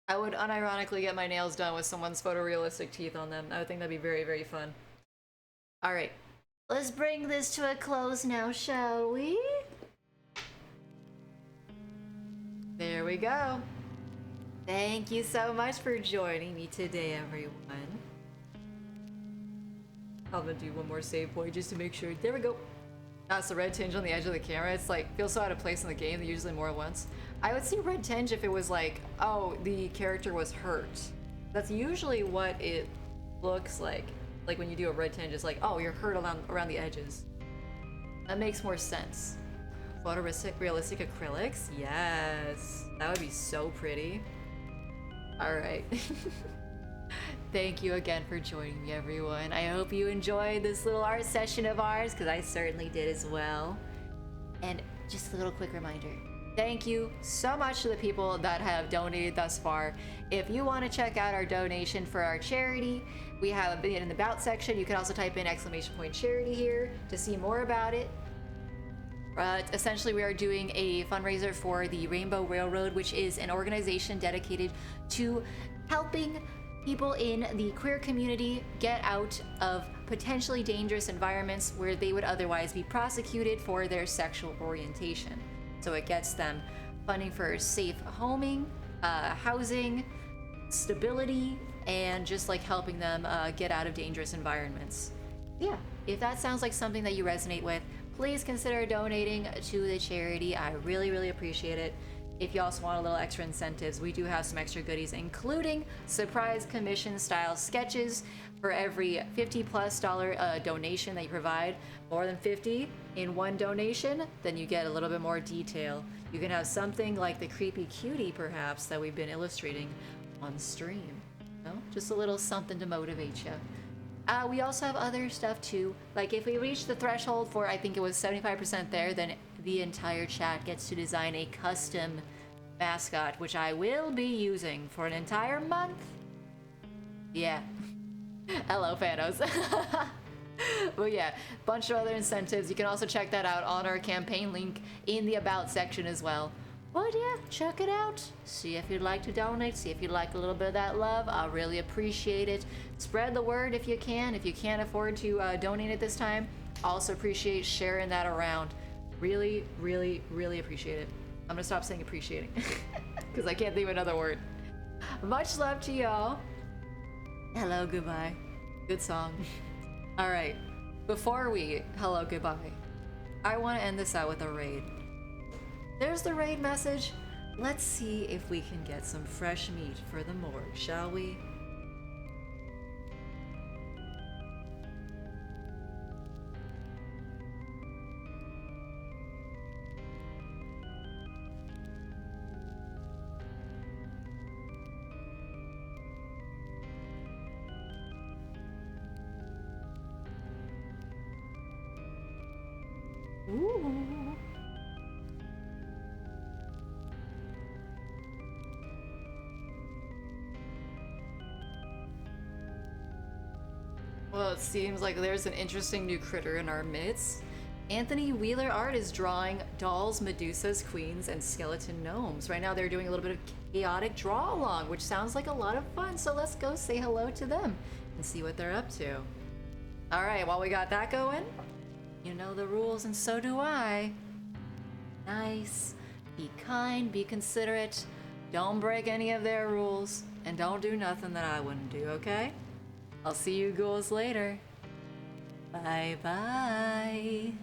I would unironically get my nails done with someone's photorealistic teeth on them. I would think that'd be very, very fun. Alright. Let's bring this to a close now, shall we? There we go. Thank you so much for joining me today, everyone. I'm gonna do one more save point just to make sure. There we go. That's the red tinge on the edge of the camera. It's like, feels so out of place in the game, usually more at once. I would see red tinge if it was like, oh, the character was hurt. That's usually what it looks like. Like when you do a red tinge, it's like, oh, you're hurt around the edges. That makes more sense. Photorealistic acrylics? Yes. That would be so pretty. Alright. Thank you again for joining me, everyone. I hope you enjoyed this little art session of ours, because I certainly did as well. And just a little quick reminder. Thank you so much to the people that have donated thus far. If you want to check out our donation for our charity, we have it in the About section. You can also type in !charity here to see more about it. Essentially, we are doing a fundraiser for the Rainbow Railroad, which is an organization dedicated to helping people in the queer community get out of potentially dangerous environments where they would otherwise be prosecuted for their sexual orientation. So it gets them funding for safe homing, housing, stability, and just like helping them get out of dangerous environments. Yeah, if that sounds like something that you resonate with, please consider donating to the charity. I really, really appreciate it. If you also want a little extra incentives, we do have some extra goodies, including surprise commission style sketches for every $50+ donation that you provide. More than 50 in one donation, then you get a little bit more detail. You can have something like the creepy cutie, perhaps, that we've been illustrating on stream. You know? Just a little something to motivate you. We also have other stuff too. Like if we reach the threshold for, I think it was 75% there, then the entire chat gets to design a custom mascot, which I will be using for an entire month. Yeah. Hello, Phanos. But yeah, bunch of other incentives. You can also check that out on our campaign link in the About section as well. But yeah, check it out. See if you'd like to donate. See if you'd like a little bit of that love. I really appreciate it. Spread the word if you can. If you can't afford to donate at this time, also appreciate sharing that around. Really, really, really appreciate it. I'm gonna stop saying appreciating because I can't think of another word. Much love to y'all. Hello, goodbye. Good song. All right, before we hello, goodbye, I want to end this out with a raid. There's the raid message. Let's see if we can get some fresh meat for the morgue, shall we? Ooh. Well, it seems like there's an interesting new critter in our midst. Anthony Wheeler Art is drawing dolls, Medusas, queens, and skeleton gnomes. Right now they're doing a little bit of chaotic draw along, which sounds like a lot of fun. So let's go say hello to them and see what they're up to. All right, while we got that going, you know the rules and so do I. Nice, be kind, be considerate, don't break any of their rules, and don't do nothing that I wouldn't do, okay? I'll see you ghouls later. Bye-bye.